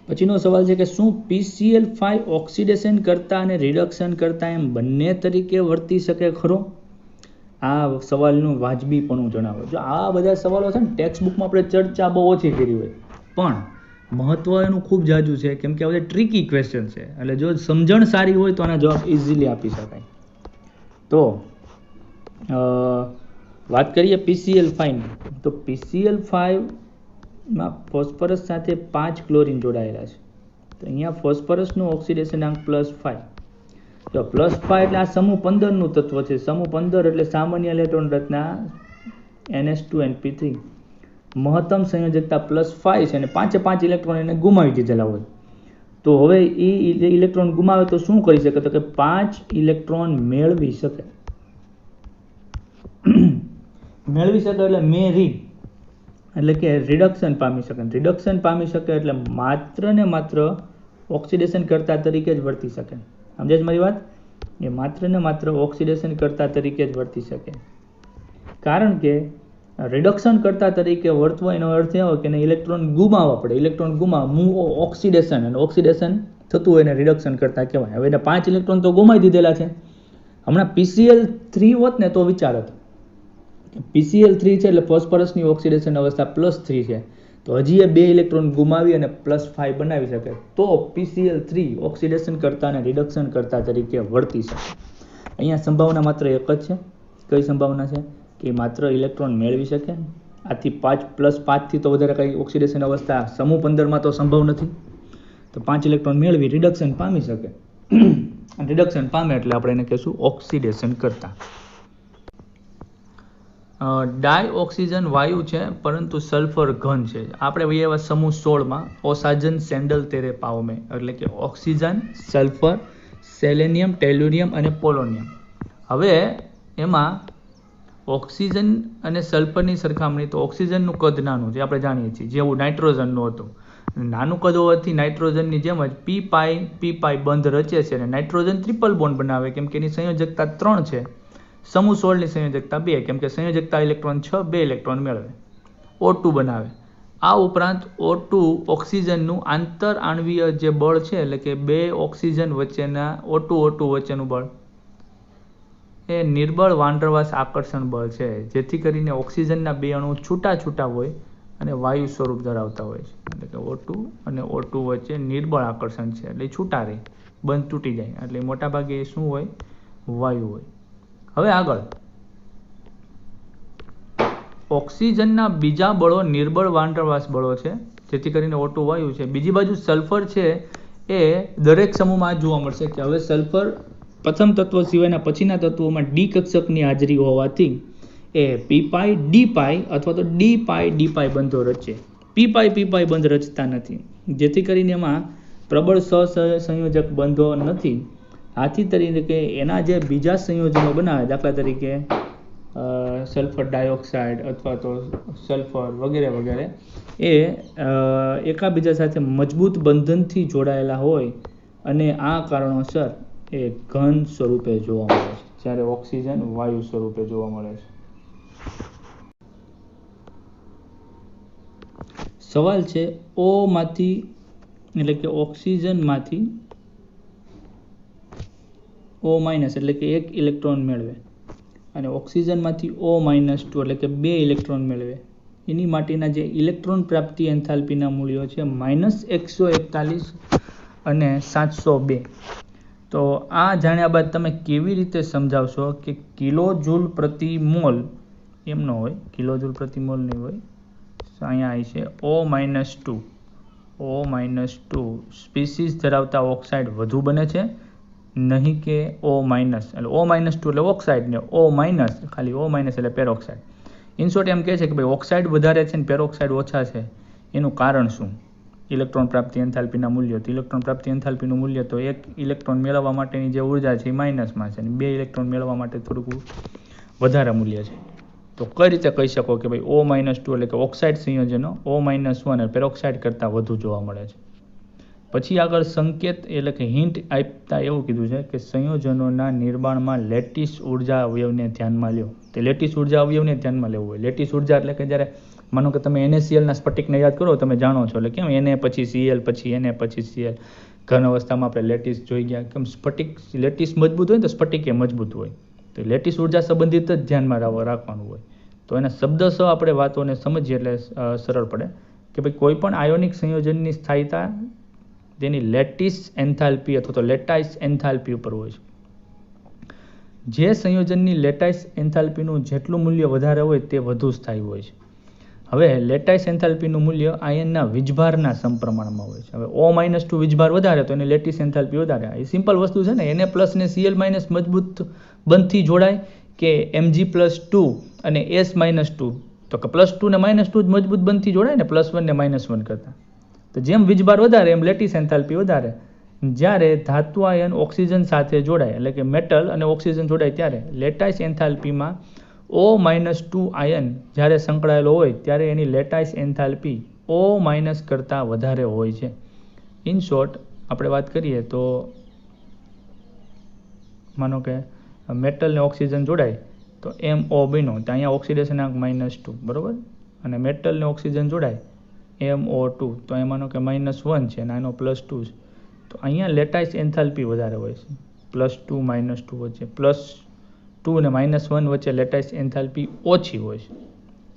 પછીનો સવાલ છે કે શું PCl5 ઓક્સિડેશન કરતા અને રિડક્શન કરતા એમ બંને તરીકે વર્તી શકે ખરો? આ સવાલનું વાજબીપણું જણાવો. જો આ બધા સવાલો છે ને ટેક્સ્ટ બુકમાં આપણે ચર્ચા બહુ ઓછી કરી હોય, પણ મહત્વ એનું ખૂબ જાજુ છે, કેમ કે આ બધા ટ્રિકી ક્વેશ્ચન છે. એટલે જો સમજણ સારી હોય તો આના જવાબ ઇઝીલી આપી શકાય. તો વાત કરીએ PCl5. તો PCl5 માં ફોસ્ફરસ સાથે 5 ક્લોરીન જોડાયેલા છે. તો અહીંયા ફોસ્ફરસનું ઓક્સિડેશન આંક +5. તો +5 એટલે આ સમૂહ 15 નું તત્વ છે. સમૂહ 15 એટલે સામાન્ય ઇલેક્ટ્રોન રચના NH2NP3. મહત્તમ સંયોજકતા +5 છે અને 5 ઇલેક્ટ્રોન એને ગુમાવી દીધેલા હોય. તો હવે એ ઇલેક્ટ્રોન ગુમાવે તો શું કરી શકે? તો કે 5 ઇલેક્ટ્રોન મેળવી શકે. મેળવી શકે એટલે મેરી એટલે કે રિડક્શન પામી શકે. રિડક્શન પામી શકે એટલે માત્ર ને માત્ર ઓક્સિડેશન કરતા તરીકે જ વર્તી શકે. સમજાય છે મારી વાત? એ માત્ર ને માત્ર ઓક્સિડેશન કરતા તરીકે જ વર્તી શકે. કારણ કે રિડક્શન કરતા તરીકે વર્તવો એનો અર્થ એ હોય કે એને ઇલેક્ટ્રોન ગુમાવવા પડે. ઇલેક્ટ્રોન ઓક્સિડેશન, અને ઓક્સિડેશન થતું હોય એને રિડક્શન કરતા કહેવાય. હવે એને 5 ઇલેક્ટ્રોન તો ગુમાવી દીધેલા છે. હમણાં PCl3 હોત ને તો વિચાર હતો, PCl3 છે એટલે ફોસ્ફરસની ઓક્સિડેશન અવસ્થા +3 છે, તો હજી એ 2 ઇલેક્ટ્રોન ગુમાવી અને +5 બનાવી શકે, તો PCl3 ઓક્સિડેશન કરતા અને રિડક્શન કરતા તરીકે વર્તી શકે. અહીંયા સંભાવના માત્ર એક જ છે. કઈ સંભાવના છે? કે માત્ર ઇલેક્ટ્રોન મેળવી શકે. આથી 5 થી તો વધારે કઈ ઓક્સિડેશન અવસ્થા સમૂહ 15 માં તો સંભવ નથી. તો 5 ઇલેક્ટ્રોન મેળવી રિડક્શન પામી શકે. રિડક્શન પામે એટલે આપણે એને કહીશું ઓક્સિડેશન કરતા. ડાયઓક્સિજન વાયુ છે પરંતુ સલ્ફર ઘન છે. આપણે એવા સમૂહ 16માં ઓસાજન સેન્ડલ તેરે પાવમે એટલે કે ઓક્સિજન, સલ્ફર, સેલેનિયમ, ટેલ્યુરિયમ અને પોલોનિયમ. હવે એમાં ઓક્સિજન અને સલ્ફરની સરખામણી તો ઓક્સિજનનું કદ નાનું છે, આપણે જાણીએ છીએ, જેવું નાઇટ્રોજનનું હતું. નાનું કદ હોવાથી નાઇટ્રોજનની જેમ જ પી પાઈ બંધ રચે છે અને નાઇટ્રોજન ટ્રિપલ બોન્ડ બનાવે, કેમ કે એની સંયોજકતા 3 છે. સમૂહ 16ની સંયોજકતા 2, કેમ કે સંયોજકતા ઇલેક્ટ્રોન 6 2 ઇલેક્ટ્રોન મેળવે. O2 બનાવે. આ ઉપરાંત O2 ઓક્સિજનનું આંતર આણ્વીય જે બળ છે, એટલે કે 2 ઓક્સિજન વચ્ચેના O2 વચ્ચેનું બળ, એ નિર્બળ વાંડરવાસ આકર્ષણ બળ છે, જેથી કરીને ઓક્સિજનના 2 અણુ છૂટા હોય અને વાયુ સ્વરૂપ ધરાવતા હોય છે. એટલે કે O2 અને O2 વચ્ચે નિર્બળ આકર્ષણ છે, એટલે છૂટા રહે, બંધ તૂટી જાય, એટલે મોટા ભાગે એ શું હોય? વાયુ હોય. હવે આગળ ઓક્સિજનના બીજા બળો નિર્બળ વાંડરવાસ બળો છે, જેથી કરીને O2 વાયુ છે. બીજી બાજુ સલ્ફર છે એ દરેક સમૂહમાં જોવા મળશે કે હવે સલ્ફર પ્રથમ તત્વ સિવાયના પછીના તત્વોમાં ડી કક્ષકની હાજરી હોવાથી એ પી પાઈ અથવા તો ડી પાઈ બંધો રચે. પી પાઈ બંધ રચતા નથી, જેથી કરીને એમાં પ્રબળ સહસંયોજક બંધો નથી. આથી તરીકે એના જે બીજા સંયોજનો બનાવે, દાખલા તરીકે સલ્ફર ડાયોક્સાઇડ અથવા તો સલ્ફર વગેરે એ એકાબીજા સાથે મજબૂત બંધનથી જોડાયેલા હોય અને આ કારણોસર એ ઘન સ્વરૂપે જોવા મળે છે, જ્યારે ઓક્સિજન વાયુ સ્વરૂપે જોવા મળે છે. સવાલ છે O માંથી એટલે કે ઓક્સિજનમાંથી O- એટલે કે 1 ઇલેક્ટ્રોન મેળવે અને ઓક્સિજનમાંથી O-2 એટલે કે 2 ઇલેક્ટ્રોન મેળવે, એની માટેના જે ઇલેક્ટ્રોન પ્રાપ્તિ એન્થાલ્પીના મૂલ્યો છે -141 અને 702. તો આ જાણ્યા બાદ તમે કેવી રીતે સમજાવશો કે કિલો જૂલ પ્રતિ મોલ એમ ન હોય, કિલો જૂલ પ્રતિ મોલ નહીં હોય, અહીંયા આવી છે O-2 સ્પીસીસ ધરાવતા ઓક્સાઇડ વધુ બને છે, નહીં કે O- એટલે O-2 એટલે ઓક્સાઇડ ને O- ખાલી O- એટલે પેરોક્સાઇડ. ઇન શોર્ટ એમ કહે છે કે ભાઈ ઓક્સાઇડ વધારે છે ને પેરોક્સાઇડ ઓછા છે, એનું કારણ શું? ઇલેક્ટ્રોન પ્રાપ્તિ એન્થાલ્પીના મૂલ્યો. તો ઇલેક્ટ્રોન પ્રાપ્તિ એન્થાલ્પીનું મૂલ્ય તો 1 ઇલેક્ટ્રોન મેળવવા માટેની જે ઉર્જા છે એ માઇનસમાં છે અને 2 ઇલેક્ટ્રોન મેળવવા માટે થોડુંક વધારે મૂલ્ય છે. તો કઈ રીતે કહી શકો કે ભાઈ O-2 એટલે કે ઓક્સાઇડ સંયોજનો O-1 અને પેરોક્સાઇડ કરતાં વધુ જોવા મળે છે? પછી આગળ સંકેત એટલે કે હિન્ટ આપતા એવું કીધું છે કે સંયોજનોના નિર્માણમાં લેટિસ ઉર્જા અવયવને ધ્યાનમાં લ્યો. તે લેટિસ ઉર્જા અવયવને ધ્યાનમાં લેવું હોય. લેટિસ ઉર્જા એટલે કે જ્યારે માનો કે તમે NaCl ના સ્ફટિકને યાદ કરો, તમે જાણો છો એટલે કેમ Na પછી Cl પછી Na પછી Cl, ઘન અવસ્થામાં આપણે લેટિસ જોઈ ગયા, કેમ સ્ફટિક લેટિસ મજબૂત હોય ને તો સ્ફટિક એ મજબૂત હોય. તો લેટિસ ઉર્જા સંબંધિત જ ધ્યાનમાં રાખવાનું હોય. તો એના શબ્દસહ આપણે વાતોને સમજીએ એટલે સરળ પડે કે ભાઈ કોઈ પણ આયોનિક સંયોજનની સ્થાયીતા તેની લેટિસ એન્થાલ્પી અથવા તો લેટાઇસ એન્થાલ્પી ઉપર હોય છે. જે સંયોજનની લેટાઇસ એન્થાલ્પીનું જેટલું મૂલ્ય વધારે હોય તે વધુ સ્થાયી હોય છે. હવે લેટાઇસ એન્થાલ્પીનું મૂલ્ય આયનના વીજભારના સમપ્રમાણમાં હોય છે. હવે O-2 વીજભાર વધારે તો એની લેટિસ એન્થાલ્પી વધારે. એ સિમ્પલ વસ્તુ છે ને. Na+ ને Cl- મજબૂત બંધથી જોડાય કે Mg+2 અને S-2, તો કે +2 ને -2 જ મજબૂત બંધથી જોડાય ને, +1 ને -1 કરતાં. તો જેમ વીજભાર વધારે એમ લેટિસ એન્થાલ્પી વધારે. જ્યારે ધાતુ આયન ઓક્સિજન સાથે જોડાય એટલે કે મેટલ અને ઓક્સિજન જોડાય ત્યારે લેટાઇસ એન્થાલ્પીમાં O-2 આયન જ્યારે સંકળાયેલો હોય ત્યારે એની લેટાઇસ એન્થાલ્પી O- કરતાં વધારે હોય છે. ઇન શોર્ટ આપણે વાત કરીએ તો માનો કે મેટલ ને ઓક્સિજન જોડાય તો MO બન્યો, તો અહીંયા ઓક્સિડેશન આંક -2, બરાબર. અને મેટલ ને ઓક્સિજન જોડાય MO2, તો અહીં માનો કે -1 છે અને આનો +2 છે. તો અહીંયા લેટાઇસ એન્થાલ્પી વધારે હોય છે, +2 -2 વચ્ચે, +2 અને -1 વચ્ચે લેટાઇસ એન્થાલ્પી ઓછી હોય છે.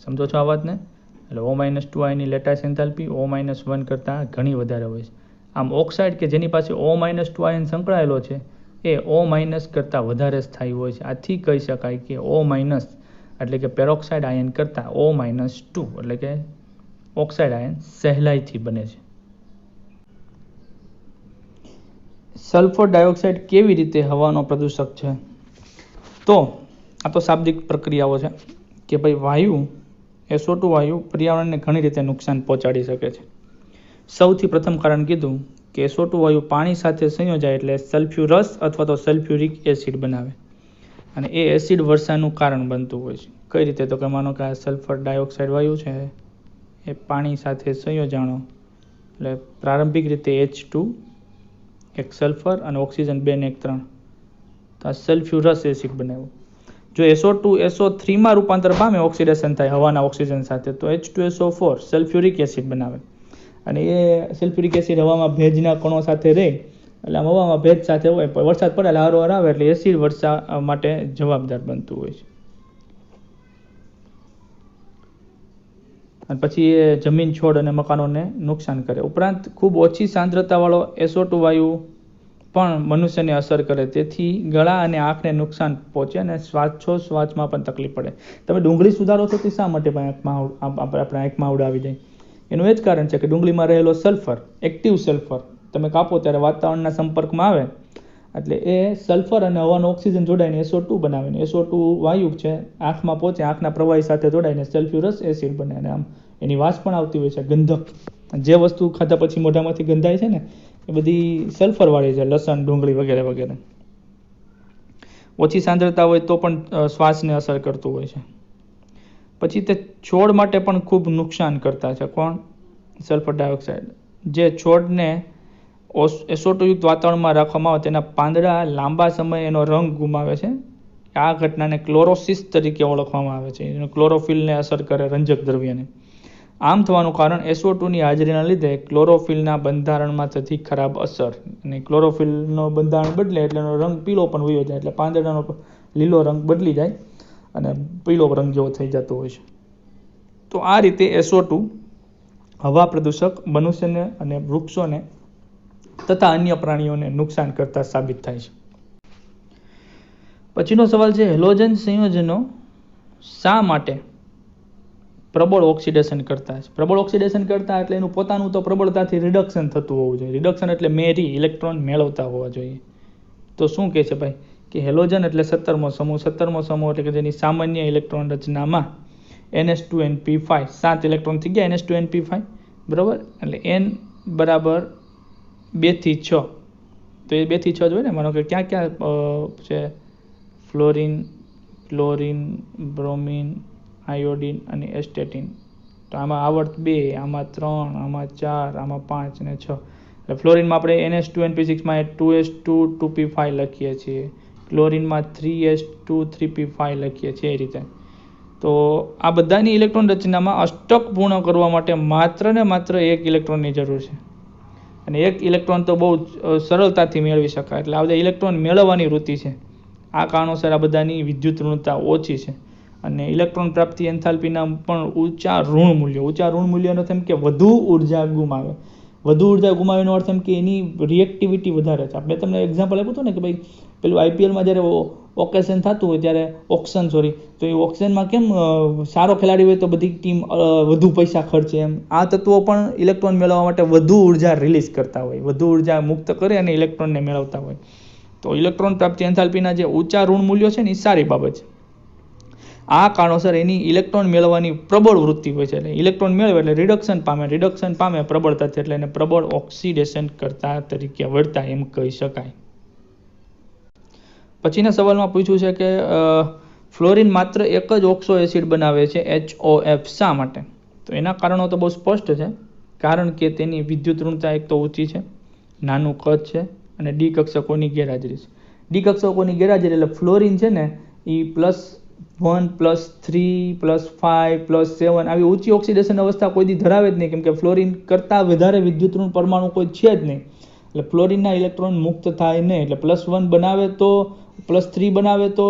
સમજો છો આ વાતને? એટલે O-2 આયનની લેટાઇસ એન્થાલ્પી O-1 કરતાં ઘણી વધારે હોય છે. આમ ઓક્સાઇડ કે જેની પાસે O-2 આયન સંકળાયેલો છે એ O- કરતાં વધારે સ્થાયી હોય છે. આથી કહી શકાય કે O- એટલે કે પેરોક્સાઇડ આયન કરતાં O-2 એટલે કે ઓક્સાઇડ આયન સહેલાઈથી બને છે. સલ્ફર ડાયોક્સાઇડ કેવી રીતે હવાનો પ્રદૂષક છે? તો આ તો શાબ્દિક પ્રક્રિયાઓ છે કે ભાઈ વાયુ SO2 વાયુ પર્યાવરણને ઘણી રીતે નુકસાન પહોંચાડી શકે છે. સૌથી પ્રથમ કારણ કીધું કે SO2 વાયુ પાણી સાથે સંયોજાય એટલે સલ્ફ્યુરસ અથવા તો સલ્ફ્યુરિક એસિડ બનાવે અને એ એસિડ વર્ષાનું કારણ બનતું હોય છે. કઈ રીતે? તો કે માનો કે આ સલ્ફર ડાયોક્સાઇડ વાયુ છે એ પાણી સાથે સંયોજાણો એટલે પ્રારંભિક રીતે H2, એક સલ્ફર અને ઓક્સિજન 2 ને 1 3, તો આ સલ્ફ્યુરસ એસિડ બનાવ્યું. જો SO2 SO3 માં રૂપાંતર પામે, ઓક્સિડેશન થાય હવાના ઓક્સિજન સાથે, તો H2SO4 સલ્ફ્યુરિક એસિડ બનાવે અને એ સલ્ફ્યુરિક એસિડ હવામાં ભેજના કણો સાથે રહે એટલે આમ હવામાં ભેજ સાથે હોય, વરસાદ પડે એટલે હારોહાર આવે એટલે એસિડ વર્ષા માટે જવાબદાર બનતું હોય છે. અને પછી એ જમીન, છોડ અને મકાનોને નુકસાન કરે. ઉપરાંત ખૂબ ઓછી સાંદ્રતાવાળો SO2 વાયુ પણ મનુષ્યને અસર કરે, તેથી ગળા અને આંખને નુકસાન પહોંચે અને શ્વાસમાં પણ તકલીફ પડે. તમે ડુંગળી સુધારો છો તે શા માટે આપણા આંખમાં ઉડાવી જાય? એનું એ જ કારણ છે કે ડુંગળીમાં રહેલો સલ્ફર, એક્ટિવ સલ્ફર તમે કાપો ત્યારે વાતાવરણના સંપર્કમાં આવે એટલે એ સલ્ફર અને હવાનો ઓક્સિજન જોડાઈને SO2 બનાવે ને SO2 વાયુ છે આંખમાં પહોંચે, આંખના પ્રવાહી સાથે જોડાઈને સલ્ફ્યુરસ એસિડ બને અને આમ એની વાસ પણ આવતી હોય છે, ગંધક. જે વસ્તુ ખાધા પછી મોઢામાંથી ગંધાય છે ને એ બધી સલ્ફરવાળી છે, લસણ, ડુંગળી વગેરે વગેરે. ઓછી સાંદ્રતા હોય તો પણ શ્વાસને અસર કરતું હોય છે. પછી તે છોડ માટે પણ ખૂબ નુકસાન કરતા છે. કોણ? Sulphur dioxide. જે છોડને SO2 યુક્ત વાતાવરણમાં રાખવામાં આવે તેના પાંદડા લાંબા સમય એનો રંગ ગુમાવે છે. આ ઘટનાને ક્લોરોસિસ તરીકે ઓળખવામાં આવે છે. એનો ક્લોરોફિલને અસર કરે, રંજક દ્રવ્યને. આમ થવાનું કારણ SO2ની હાજરીના લીધે ક્લોરોફિલના બંધારણમાં થતી ખરાબ અસર. અને ક્લોરોફિલનો બંધારણ બદલે એટલે એનો રંગ પીળો પણ વયો જાય એટલે પાંદડાનો લીલો રંગ બદલી જાય અને પીળો રંગ જેવો થઈ જતો હોય છે. તો આ રીતે SO2 હવા પ્રદૂષક મનુષ્યને અને વૃક્ષોને તથા અન્ય પ્રાણીઓને નુકસાન કરતા સાબિત થાય છે. પછીનો સવાલ છે, હેલોજન સંયોજનો શા માટે પ્રબળ ઓક્સિડેશન કરતા છે? પ્રબળ ઓક્સિડેશન કરતા એટલે એનું પોતાનું તો પ્રબળતાથી રિડક્શન થતું હોવું જોઈએ. રિડક્શન એટલે મેરી ઇલેક્ટ્રોન મેળવતા હોવા જોઈએ. તો શું કહે છે ભાઈ કે હેલોજન એટલે 17મો સમૂહ. 17મો સમૂહ એટલે કે જેની સામાન્ય ઇલેક્ટ્રોન રચનામાં NH2NP5 7 ઇલેક્ટ્રોન થઈ ગયા NH2NP5 બરાબર. એટલે N બરાબર 2 થી 6. તો એ 2 થી 6 જ હોય ને. માનો કે ક્યાં ક્યાં છે? ફ્લોરિન, ક્લોરિન, બ્રોમિન, આયોડિન અને એસ્ટેટિન. તો આમાં આવર્ત 2, આમાં 3, આમાં 4, આમાં 5 અને 6. એટલે ફ્લોરિનમાં આપણે NH2NP6માં 2s2 2p5 લખીએ છીએ. ક્લોરિનમાં 3s2 3p5 લખીએ છીએ. એ રીતે તો આ બધાની ઇલેક્ટ્રોન રચનામાં અષ્ટક પૂર્ણ કરવા માટે માત્ર ને માત્ર એક ઇલેક્ટ્રોનની જરૂર છે. અને એક ઇલેક્ટ્રોન તો બહુ સરળતાથી મેળવી શકાય. એટલે આ બધા ઇલેક્ટ્રોન મેળવવાની વૃત્તિ છે. આ કારણોસર આ બધાની વિદ્યુત ઋણતા ઓછી છે. અને ઇલેક્ટ્રોન પ્રાપ્તિ એન્થાલ્પીના પણ ઊંચા ઋણ મૂલ્યો. ઊંચા ઋણ મૂલ્યનો અર્થ એમ કે વધુ ઉર્જા ગુમાવે. વધુ ઉર્જા ગુમાવેનો અર્થ એમ કે એની રિએક્ટિવિટી વધારે છે. આપણે તમને એક્ઝામ્પલ આપ્યું હતું ને કે ભાઈ પેલું IPLમાં જ્યારે ઓકેશન થતું હોય ત્યારે તો એ ઓક્શનમાં કેમ સારો ખેલાડી હોય તો બધી ટીમ વધુ પૈસા ખર્ચે એમ. આ તત્વો પણ ઇલેક્ટ્રોન મેળવવા માટે વધુ ઉર્જા રિલીઝ કરતા હોય, વધુ ઉર્જા મુક્ત કરે અને ઇલેક્ટ્રોનને મેળવતા હોય. તો ઇલેક્ટ્રોન પ્રાપ્તિ એન્થાલ્પીના જે ઊંચા ઋણ મૂલ્યો છે ને એ સારી બાબત છે. આ કારણોસર એની ઇલેક્ટ્રોન મેળવવાની પ્રબળ વૃત્તિ હોય છે. એટલે ઇલેક્ટ્રોન મેળવે એટલે રિડક્શન પામે પ્રબળતાથી, એટલે એને પ્રબળ ઓક્સિડેશન કરતા તરીકે વર્તા એમ કહી શકાય. પછીના સવાલમાં પૂછ્યું છે કે ફ્લોરિન માત્ર એક જ ઓક્સો એસિડ બનાવે છે HOF શા માટે? તો એના કારણો તો બહુ સ્પષ્ટ છે. કારણ કે તેની વિદ્યુત ઋણતા એક તો ઊંચી છે, નાનું કદ છે અને ડી કક્ષકોની ગેરહાજરી છે. ડી કક્ષકોની ગેરહાજરી એટલે ફ્લોરિન છે ને એ +1 +3 +5 +7 આવી ઊંચી ઓક્સિડેશન અવસ્થા કોઈ દી ધરાવે જ નહીં. કેમ કે ફ્લોરિન કરતાં વધારે વિદ્યુત ઋણ પરમાણુ કોઈ છે જ નહીં. એટલે ફ્લોરિનના ઇલેક્ટ્રોન મુક્ત થાય નહીં. એટલે +1 બનાવે તો +3 બનાવે તો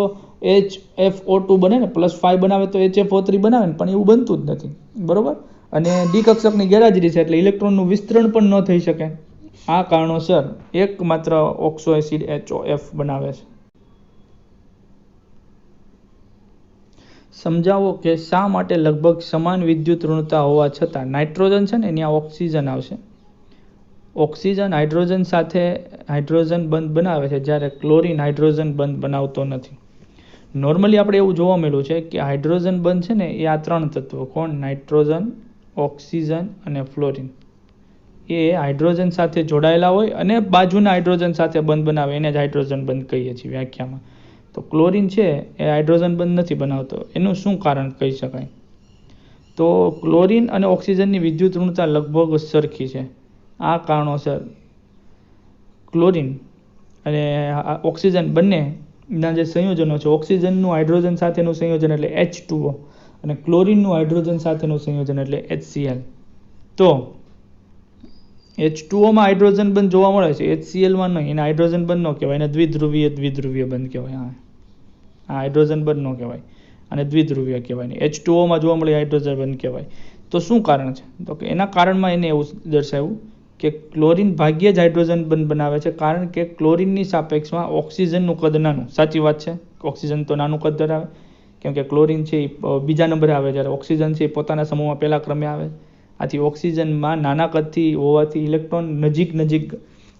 HFO2 બને ને, +5 બનાવે તો HFO3 બનાવે ને, પણ એવું બનતું જ નથી. બરોબર. અને ડી કક્ષકની ગેરહાજરી છે એટલે ઇલેક્ટ્રોનનું વિસ્તરણ પણ ન થઈ શકે. આ કારણોસર એકમાત્ર ઓક્સો એસિડ HOF બનાવે છે. સમજાવો કે શા માટે લગભગ સમાન વિદ્યુત ઋણતા હોવા છતાં નાઇટ્રોજન છે ને ત્યાં ઓક્સિજન આવશે. ઓક્સિજન હાઇડ્રોજન સાથે હાઇડ્રોજન બંધ બનાવે છે, જ્યારે ક્લોરિન હાઇડ્રોજન બંધ બનાવતો નથી. નોર્મલી આપણે એવું જોવા મળ્યું છે કે હાઇડ્રોજન બંધ છે ને એ આ 3 તત્વો કોણ? નાઇટ્રોજન, ઓક્સિજન અને ફ્લોરિન એ હાઇડ્રોજન સાથે જોડાયેલા હોય અને બાજુના હાઇડ્રોજન સાથે બંધ બનાવે એને જ હાઇડ્રોજન બંધ કહીએ છીએ વ્યાખ્યામાં. તો ક્લોરિન છે એ હાઇડ્રોજન બંધ નથી બનાવતો. એનું શું કારણ કહી શકાય? તો ક્લોરિન અને ઓક્સિજનની વિદ્યુત ઋણતા લગભગ સરખી છે. આ કારણોસર ક્લોરિન અને ઓક્સિજન બંનેના જે સંયોજનો છે, ઓક્સિજનનું હાઇડ્રોજન સાથેનું સંયોજન એટલે H2O અને ક્લોરિનનું હાઇડ્રોજન સાથેનું સંયોજન એટલે HCl. તો H2Oમાં હાઇડ્રોજન બંધ જોવા મળે છે, HClમાં નહીં. એને હાઇડ્રોજન બંધ ન કહેવાય, એને દ્વિધ્રુવીય બંધ કહેવાય. આ હાઇડ્રોજન બંધ ન કહેવાય અને દ્વિધ્રુવીય કહેવાય. H2Oમાં જોવા મળે હાઇડ્રોજન બંધ કહેવાય. તો શું કારણ છે? તો કે એના કારણમાં એને એવું દર્શાવ્યું કે ક્લોરિન ભાગ્યે જ હાઇડ્રોજન બંધ બનાવે છે, કારણ કે ક્લોરિનની સાપેક્ષમાં ઓક્સિજનનું કદ નાનું. સાચી વાત છે, ઓક્સિજન તો નાનું કદ ધરાવે, કેમ કે ક્લોરિન છે એ બીજા નંબરે આવે, જ્યારે ઓક્સિજન છે એ પોતાના સમૂહમાં પહેલા ક્રમે આવે. આથી ઓક્સિજનમાં નાના કદથી હોવાથી ઇલેક્ટ્રોન નજીક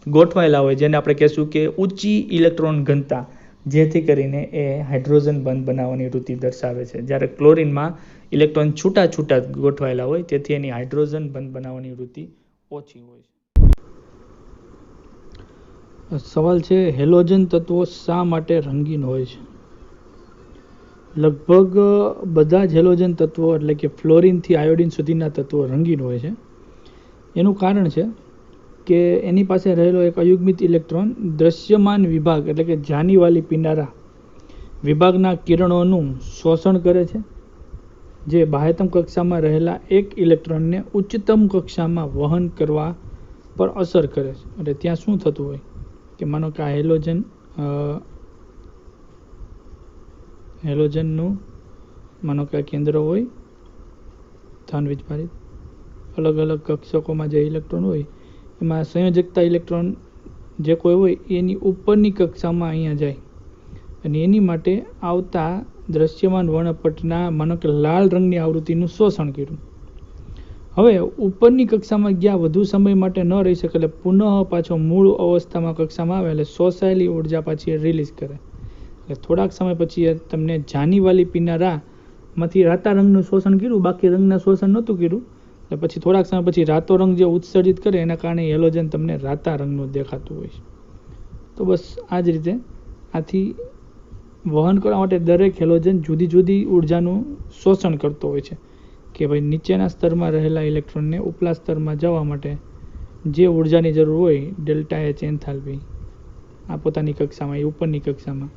ગોઠવાયેલા હોય, જેને આપણે કહેશું કે ઊંચી ઇલેક્ટ્રોન ઘનતા, જેથી કરીને એ હાઇડ્રોજન બંધ બનાવવાની વૃત્તિ દર્શાવે છે. જ્યારે ક્લોરિનમાં ઇલેક્ટ્રોન છૂટા ગોઠવાયેલા હોય, તેથી એની હાઇડ્રોજન બંધ બનાવવાની વૃત્તિ ઓછી હોય છે. સવાલ છે, હેલોજન તત્વો શા માટે રંગીન હોય છે? લગભગ બધા જ હેલોજન તત્વો એટલે કે ફ્લોરિનથી આયોડિન સુધીના તત્વો રંગીન હોય છે. એનું કારણ છે કે એની પાસે રહેલો એક અયુગ્મિત ઇલેક્ટ્રોન દ્રશ્યમાન વિભાગ એટલે કે જાનીવાલી પીનારા વિભાગના કિરણોનું શોષણ કરે છે, જે બાહ્યતમ કક્ષામાં રહેલા એક ઇલેક્ટ્રોનને ઉચ્ચતમ કક્ષામાં વહન કરવા પર અસર કરે છે. એટલે ત્યાં શું થતું હોય કે માનો કે આ હેલોજનનું માનો કે આ કેન્દ્ર હોય ધન વીજભારિત, અલગ અલગ કક્ષકોમાં જે ઇલેક્ટ્રોન હોય એમાં સંયોજકતા ઇલેક્ટ્રોન જે કોઈ હોય એની ઉપરની કક્ષામાં અહીંયા જાય અને એની માટે આવતા દ્રશ્યમાન વર્ણપટના માનો કે લાલ રંગની આવૃત્તિનું શોષણ કર્યું. હવે ઉપરની કક્ષામાં ગયા વધુ સમય માટે ન રહી શકે એટલે પુનઃ પાછો મૂળ અવસ્થામાં કક્ષામાં આવે એટલે શોષાયેલી ઉર્જા પાછી રિલીઝ કરે. એટલે થોડાક સમય પછી તમને જાનીવાલી પીનારામાંથી રાતા રંગનું શોષણ કર્યું, બાકી રંગના શોષણ નહોતું કર્યું. એટલે પછી થોડાક સમય પછી રાતો રંગ જે ઉત્સર્જિત કરે એના કારણે હેલોજન તમને રાતા રંગનું દેખાતું હોય છે. તો બસ આ જ રીતે આથી વહન કરવા માટે દરેક હેલોજન જુદી જુદી ઉર્જાનું શોષણ કરતો હોય છે કે ભાઈ નીચેના સ્તરમાં રહેલા ઇલેક્ટ્રોનને ઉપલા સ્તરમાં જવા માટે જે ઉર્જાની જરૂર હોય ડેલ્ટા એચ એન્થાલ્પી આ પોતાની કક્ષામાં એ ઉપરની કક્ષામાં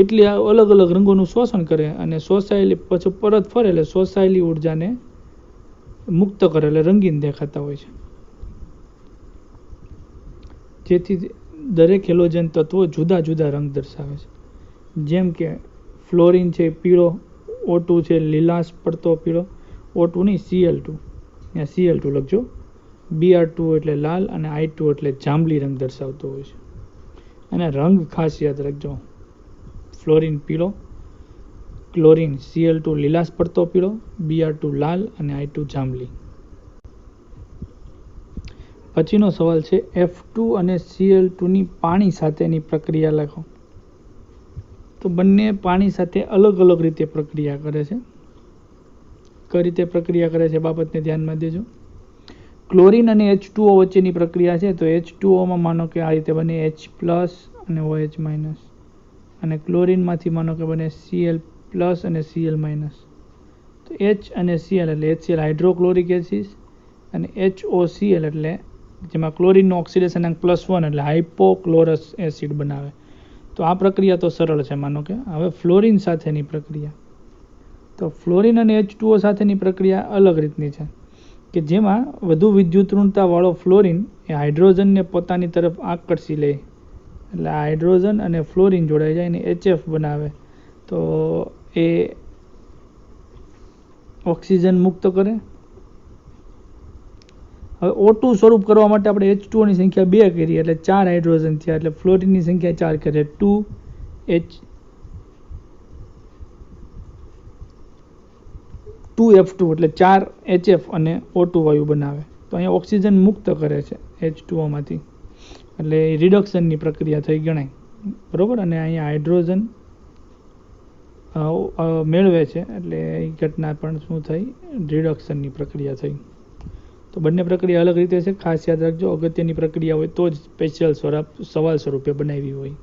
એટલી અલગ અલગ રંગોનું શોષણ કરે અને શોષાયેલી પછી પરત ફરે એટલે શોષાયેલી ઉર્જાને મુક્ત કરે એટલે રંગીન દેખાતા હોય છે. જેથી દરેક હેલોજન તત્વો જુદા જુદા રંગ દર્શાવે છે. જેમ કે ફ્લોરિન છે પીળો, O2 છે લીલાશ પડતો પીળો, O2 નહીં Cl2, ત્યાં Cl2 લખજો, Br2 એટલે લાલ અને I2 એટલે જાંબલી રંગ દર્શાવતો હોય છે. અને રંગ ખાસ યાદ રાખજો, ફ્લોરિન પીળો, ક્લોરિન Cl2 લીલાશ પડતો પીળો, Br2 લાલ અને I2 જાંબલી. પછીનો સવાલ છે F2 અને Cl2 ની પાણી સાથેની પ્રક્રિયા લખો. તો બંને પાણી સાથે અલગ અલગ રીતે પ્રક્રિયા કરે છે. કઈ રીતે પ્રક્રિયા કરે છે બાબતને ધ્યાનમાં દેજો. ક્લોરિન અને H2O વચ્ચેની પ્રક્રિયા છે તો H2Oમાં માનો કે આ રીતે બને H+ અને OH-, અને ક્લોરિનમાંથી માનો કે બને Cl+ અને Cl-. તો H અને Cl એટલે HCl હાઇડ્રોક્લોરિક એસિડ અને HOCl એટલે જેમાં ક્લોરિનનો ઓક્સિડેશન અંક +1 એટલે હાઇપોક્લોરસ એસિડ બનાવે. તો આ પ્રક્રિયા તો સરળ છે માનો કે. હવે ફ્લોરિન સાથેની પ્રક્રિયા, તો ફ્લોરિન અને H2O સાથેની પ્રક્રિયા અલગ રીતની છે કે જેમાં વધુ વિદ્યુત ઋણતાવાળો ફ્લોરિન એ હાઇડ્રોજનને પોતાની તરફ આકર્ષી લે એટલે હાઇડ્રોજન અને ફ્લોરિન જોડાઈ જાય અને HF બનાવે તો એ ઓક્સિજન મુક્ત કરે. હવે O2 સ્વરૂપ કરવા માટે આપણે H2O ની સંખ્યા 2 કરી એટલે 4 હાઇડ્રોજન થયા એટલે ફ્લોરિનની સંખ્યા 4 કરીએ 2F2 એટલે 4 HF અને O2 વાયુ બનાવે. તો અહીંયા ઓક્સિજન મુક્ત કરે છે H2O માંથી એટલે રિડક્શનની પ્રક્રિયા થઈ ગણાય, બરોબર. અને અહીંયા હાઇડ્રોજન મેળવે છે એટલે એ ઘટના પણ શું થઈ, રિડક્શનની પ્રક્રિયા થઈ. તો બંને પ્રક્રિયા અલગ રીતે છે, ખાસ યાદ રાખજો. અગત્યની પ્રક્રિયા હોય તો જ સ્પેશિયલ સવાલ સ્વરૂપે બનાવી હોય.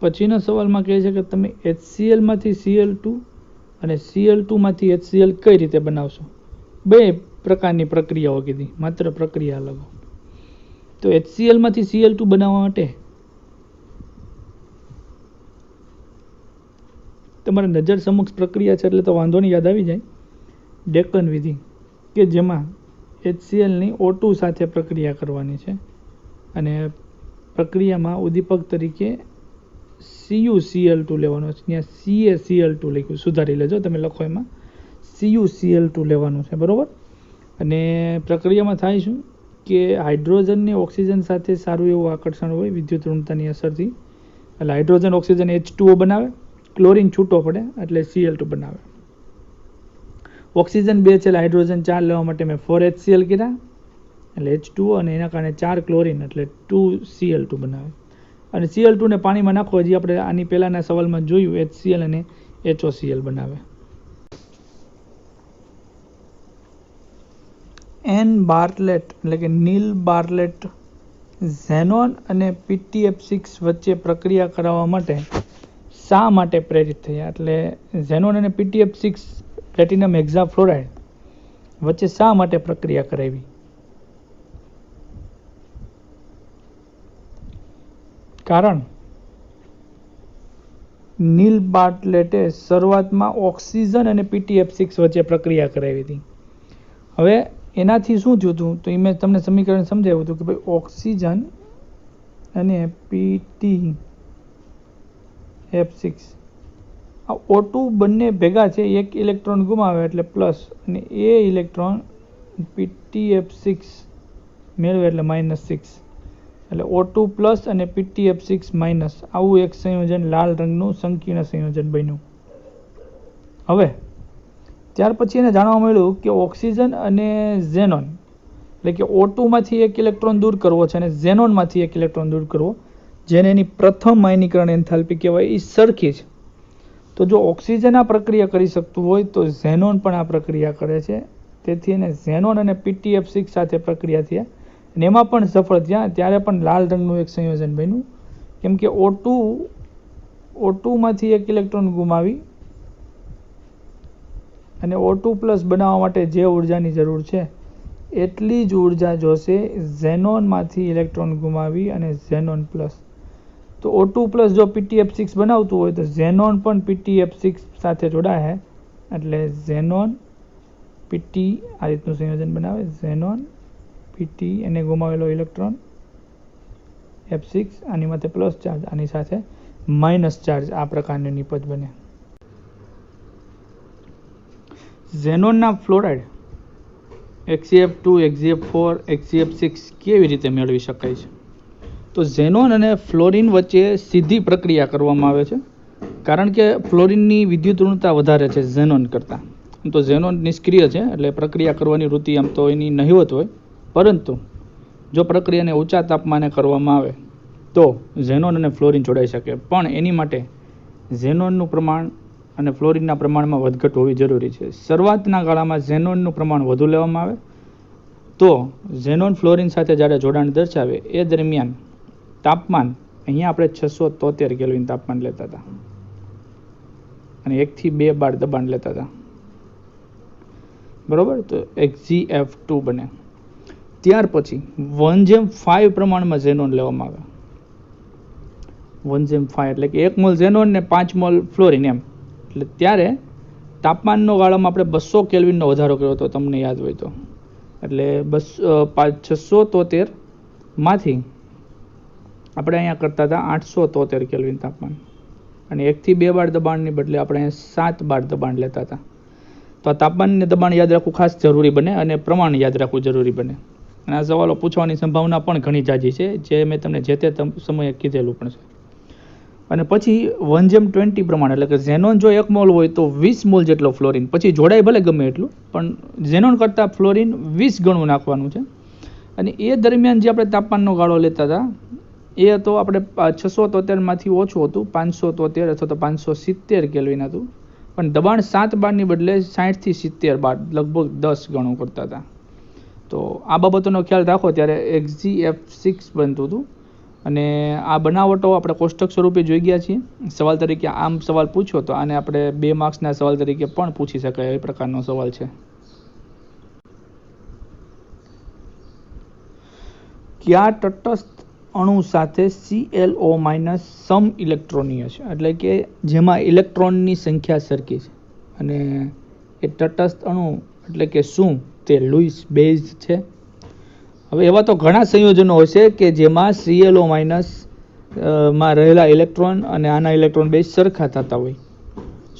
પછીના સવાલમાં કહે છે કે તમે HCl માંથી Cl2 અને Cl2 માંથી HCl કઈ રીતે બનાવશો. બે પ્રકારની પ્રક્રિયાઓ કીધી, માત્ર પ્રક્રિયા અલગ. તો HCl માંથી Cl2 બનાવવા માટે તમારે નજર સમક્ષ પ્રક્રિયા છે એટલે તો વાંધો નહીં, યાદ આવી જાય. ડેકન વિધિ કે જેમાં HClની O2 સાથે પ્રક્રિયા કરવાની છે અને પ્રક્રિયામાં ઉદ્દીપક તરીકે CuCl2 લેવાનો છે. ત્યાં CaCl2 લખ્યું, સુધારી લેજો તમે લખો, એમાં CuCl2 લેવાનું છે, બરોબર. અને પ્રક્રિયામાં થાય શું કે હાઇડ્રોજનને ઓક્સિજન સાથે સારું એવું આકર્ષણ હોય વિદ્યુત ઋણતાની અસરથી એટલે હાઇડ્રોજન ઓક્સિજન H2O બનાવે, ક્લોરિન છૂટો પડે એટલે Cl2 બનાવે. ઓક્સિજન 2 છે એટલે હાઇડ્રોજન 4 લેવા માટે મેં 4HCl કર્યા એટલે H2O અને એના કારણે 4 ક્લોરિન એટલે 2Cl2 બનાવે. અને Cl2 ને પાણીમાં નાખો, હજી આપણે આની પહેલાના સવાલમાં જોયું HCl અને HOCl બનાવે. એન બાર્ટલેટ એટલે કે નીલ બાર્ટલેટ ઝેનોન અને PtF6 વચ્ચે પ્રક્રિયા કરાવવા માટે શા માટે પ્રેરિત થયા. એટલે ઝેનોન અને PtF6 પ્લેટિનમ હેક્ઝાફ્લોરાઇડ વચ્ચે શા માટે પ્રક્રિયા કરાવી. કારણ નીલ બાર્ટલેટે શરૂઆતમાં ઓક્સિજન અને PtF6 વચ્ચે પ્રક્રિયા કરાવી હતી. હવે એનાથી શું થયું હતું તો એ મેં તમને સમીકરણ સમજાવ્યું હતું કે ભાઈ ઓક્સિજન અને PtF6 આ O2 બંને ભેગા છે, એક ઇલેક્ટ્રોન ગુમાવે એટલે પ્લસ, અને એ ઇલેક્ટ્રોન PtF6 મેળવે એટલે -6, એટલે O2 પ્લસ અને PtF6 માઇનસ, આવું એક સંયોજન લાલ રંગનું સંકીર્ણ સંયોજન બન્યું. હવે ત્યાર પછી એને જાણવા મળ્યું કે ઓક્સિજન અને ઝેનોન, એટલે કે O2 માંથી એક ઇલેક્ટ્રોન દૂર કરવો છે અને ઝેનોનમાંથી એક ઇલેક્ટ્રોન દૂર કરવો, જેને એની પ્રથમ આયનીકરણ એન્થાલ્પી કહેવાય, એ સરખી છે. તો જો ઓક્સિજન આ પ્રક્રિયા કરી શકતું હોય તો ઝેનોન પણ આ પ્રક્રિયા કરે છે. તેથી એને ઝેનોન અને PtF6 સાથે પ્રક્રિયા થયા અને એમાં પણ સફળ થયા. ત્યારે પણ લાલ રંગનું એક સંયોજન બન્યું, કેમ કે O2 માંથી એક ઇલેક્ટ્રોન ગુમાવી અને O2 પ્લસ બનાવવા માટે જે ઉર્જાની જરૂર છે એટલી જ ઉર્જા જોશે ઝેનોનમાંથી ઇલેક્ટ્રોન ગુમાવી અને ઝેનોન પ્લસ. તો O2 પ્લસ જો PtF6 બનાવતું હોય તો ઝેનોન પણ PtF6 સાથે જોડાય, એટલે ઝેનોન PT આ રીતનું સંયોજન બનાવે, ઝેનોન PT એને ગુમાવેલો ઇલેક્ટ્રોન F6, આની માથે પ્લસ ચાર્જ, આની સાથે માઇનસ ચાર્જ, આ પ્રકારની નિપજ બને. ઝેનોનના ફ્લોરાઇડ HCF2, HCF4, HCF6 કેવી રીતે મેળવી શકાય છે? તો ઝેનોન અને ફ્લોરિન વચ્ચે સીધી પ્રક્રિયા કરવામાં આવે છે, કારણ કે ફ્લોરિનની વિદ્યુત ઋણતા વધારે છે ઝેનોન કરતાં. તો ઝેનોન નિષ્ક્રિય છે, એટલે પ્રક્રિયા કરવાની વૃત્તિ આમ તો એની નહિવત હોય, પરંતુ જો પ્રક્રિયાને ઊંચા તાપમાને કરવામાં આવે તો ઝેનોન અને ફ્લોરિન જોડાઈ શકે. પણ એની માટે ઝેનોનનું પ્રમાણ અને ફ્લોરિનના પ્રમાણમાં વધઘટ હોવી જરૂરી છે. શરૂઆતના ગાળામાં ઝેનોનનું પ્રમાણ વધુ લેવામાં આવે તો ઝેનોન ફ્લોરિન સાથે જ્યારે જોડાણ દર્શાવે એ દરમિયાન તાપમાન, અહીંયા આપણે 673 કેલ્વિન તાપમાન લેતા હતા અને 1 થી 2 બાર દબાણ લેતા હતા, બરોબર? તો HgF2 બને. ત્યાર પછી 1:5 પ્રમાણમાં ઝેનોન લેવામાં આવે. 1:5 એટલે કે 1 મોલ ઝેનોન ને 5 મોલ ફ્લોરિન એમ. એટલે ત્યારે તાપમાનનો ગાળામાં આપણે 200 કેલ્વિનનો વધારો કર્યો હતો, તમને યાદ હોય તો. એટલે 673 માંથી આપણે અહીંયા કરતા હતા 873 કેલ્વિન તાપમાન, અને 1 થી 2 બાર દબાણની બદલે આપણે અહીંયા 7 બાર દબાણ લેતા હતા. તો આ તાપમાનને દબાણ યાદ રાખવું ખાસ જરૂરી બને અને પ્રમાણ યાદ રાખવું જરૂરી બને. અને આ સવાલો પૂછવાની સંભાવના પણ ઘણી જાજી છે, જે મેં તમને જે તે સમયે કીધેલું પણ છે. અને પછી 1:20 પ્રમાણે, એટલે કે ઝેનોન જો 1 મોલ હોય તો 20 મોલ જેટલો ફ્લોરિન, પછી જોડાય ભલે ગમે એટલું, પણ ઝેનોન કરતાં ફ્લોરિન 20 ગણું નાખવાનું છે. અને એ દરમિયાન જે આપણે તાપમાનનો ગાળો લેતા હતા એ હતો આપણે 673 માંથી ઓછું હતું, 573 અથવા તો 570 કેલ્વિન હતું, પણ દબાણ 7 બારની બદલે 60 થી 70 બાર, લગભગ 10 ગણું કરતા હતા. તો આ બાબતોનો ખ્યાલ રાખો ત્યારે HgF6 બનતું હતું. અને આ બનાવટો આપણે કોષ્ટક સ્વરૂપે જોઈ ગયા છીએ. સવાલ તરીકે આમ સવાલ પૂછ્યો તો આને આપણે 2 માર્ક્સના સવાલ તરીકે પણ પૂછી શકાય એ પ્રકારનો સવાલ છે. કયા તટસ્થ અણુ સાથે ClO- સમ ઇલેક્ટ્રોનીય છે, એટલે કે જેમાં ઇલેક્ટ્રોનની સંખ્યા સરખી છે, અને એ તટસ્થ અણુ એટલે કે શું તે લુઈસ બેઝ છે. હવે એવા તો ઘણા સંયોજનો હશે કે જેમાં ClO- માં રહેલા ઇલેક્ટ્રોન અને આના ઇલેક્ટ્રોન બેઝ સરખા થતા હોય.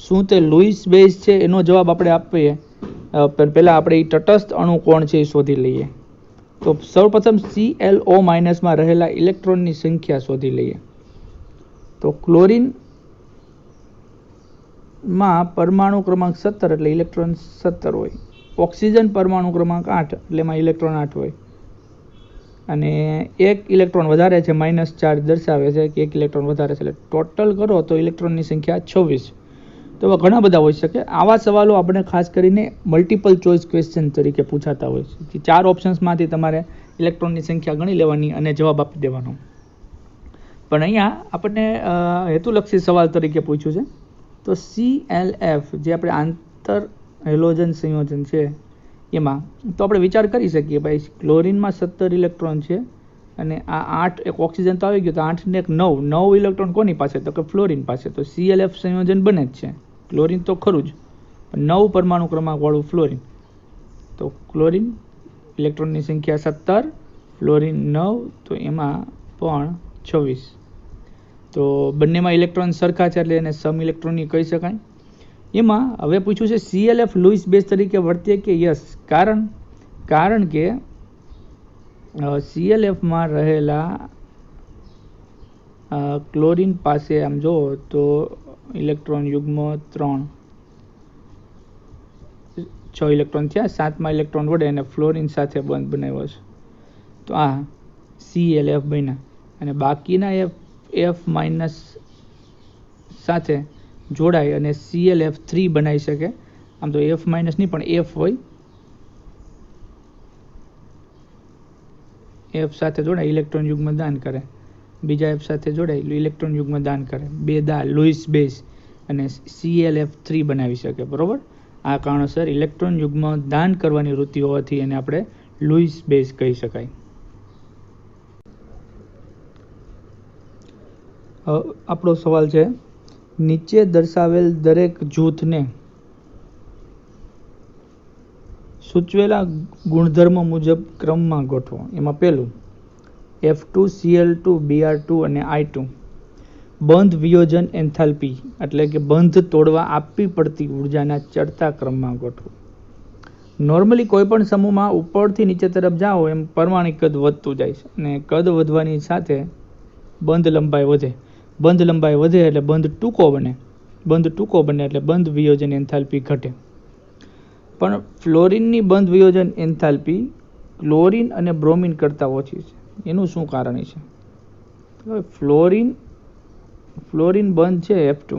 શું તે લુઈસ બેઝ છે? એનો જવાબ આપણે આપીએ પહેલાં આપણે એ તટસ્થ અણુ કોણ છે એ શોધી લઈએ. તો સૌપ્રથમ ClO- માં રહેલા ઇલેક્ટ્રોનની સંખ્યા શોધી લઈએ. તો ક્લોરીનમાં પરમાણુ ક્રમાંક 17 એટલે ઇલેક્ટ્રોન 17 હોય. ઓક્સિજન પરમાણુ ક્રમાંક 8 એટલે એમાં ઇલેક્ટ્રોન 8 હોય. અને એક ઇલેક્ટ્રોન વધારે છે, માઇનસ ચાર્જ દર્શાવે છે કે એક ઇલેક્ટ્રોન વધારે છે, એટલે ટોટલ કરો તો ઇલેક્ટ્રોનની સંખ્યા 26. તો એવા ઘણા બધા હોઈ શકે. આવા સવાલો આપણે ખાસ કરીને મલ્ટિપલ ચોઇસ ક્વેશ્ચન તરીકે પૂછાતા હોય છે. 4 ઓપ્શન્સમાંથી તમારે ઇલેક્ટ્રોનની સંખ્યા ગણી લેવાની અને જવાબ આપી દેવાનો. પણ અહીંયા આપણને હેતુલક્ષી સવાલ તરીકે પૂછ્યું છે. તો ClF જે આપણે આંતર હેલોજન સંયોજન છે એમાં તો આપણે વિચાર કરી શકીએ ભાઈ, ક્લોરીનમાં 17 ઇલેક્ટ્રોન છે અને આ 8, એક ઓક્સિજન તો આવી ગયો, તો 8 ને 9 ઇલેક્ટ્રોન કોની પાસે? તો કે ફ્લોરિન પાસે. તો ClF સંયોજન બને જ છે. ક્લોરીન તો ખરું જ, પણ 9 પરમાણુ ક્રમાંક વાળું ફ્લોરિન. તો ક્લોરીન ઇલેક્ટ્રોનની સંખ્યા 17, ફ્લોરિન 9, તો એમાં પણ 26. તો બંનેમાં ઇલેક્ટ્રોન સરખા છે એટલે એને સમ ઇલેક્ટ્રોનિક કહી શકાય. એમાં હવે પૂછ્યું છે ClF લુઈસ બેઝ તરીકે વર્તે કે યસ. કારણ કે ClFમાં રહેલા ક્લોરીન પાસે આમ જો તો ઇલેક્ટ્રોન યુગ્મ 6 ઇલેક્ટ્રોન થયા, 7મા ઇલેક્ટ્રોન વડે અને ફ્લોરીન સાથે બંધ બનાવ્યો છે. તો આ ClF બન્યા અને બાકીના F માઇનસ સાથે જોડાય અને ClF3 બનાવી શકે. આમ તો F માઇનસ નહીં પણ F હોય, F સાથે જોડાય ઇલેક્ટ્રોન યુગ્મ દાન કરે, બીજા F સાથે જોડાય ઇલેક્ટ્રોન યુગ્મ દાન કરે, બે દા લુઈસ બેઝ અને ClF3 બનાવી શકે. બરોબર. આ કારણોસર ઇલેક્ટ્રોન યુગ્મ દાન કરવાની વૃત્તિ હોવાથી એને આપણે લુઈસ બેઝ કહી શકાય. આપણો સવાલ છે, નીચે દર્શાવેલ દરેક જૂથને સૂચવેલા ગુણધર્મ મુજબ ક્રમમાં ગોઠવો. એમાં પહેલું F2Cl2 Br2 અને I2 બંધ વિયોજન એન્થાલ્પી એટલે કે બંધ તોડવા આપવી પડતી ઉર્જાના ચડતા ક્રમમાં ગોઠવો. નોર્મલી કોઈ પણ સમૂહમાં ઉપરથી નીચે તરફ જાઓ એમ પરમાણિક કદ વધતું જાય છે અને કદ વધવાની સાથે બંધ લંબાઈ વધે. બંધ લંબાઈ વધે એટલે બંધ ટૂંકો બને, બંધ ટૂંકો બને એટલે બંધ વિયોજન એન્થાલ્પી ઘટે. પણ ફ્લોરિનની બંધ વિયોજન એન્થાલ્પી ક્લોરીન અને બ્રોમિન કરતાં ઓછી છે. એનું શું કારણ છે? ફ્લોરિન બંધ છે F2,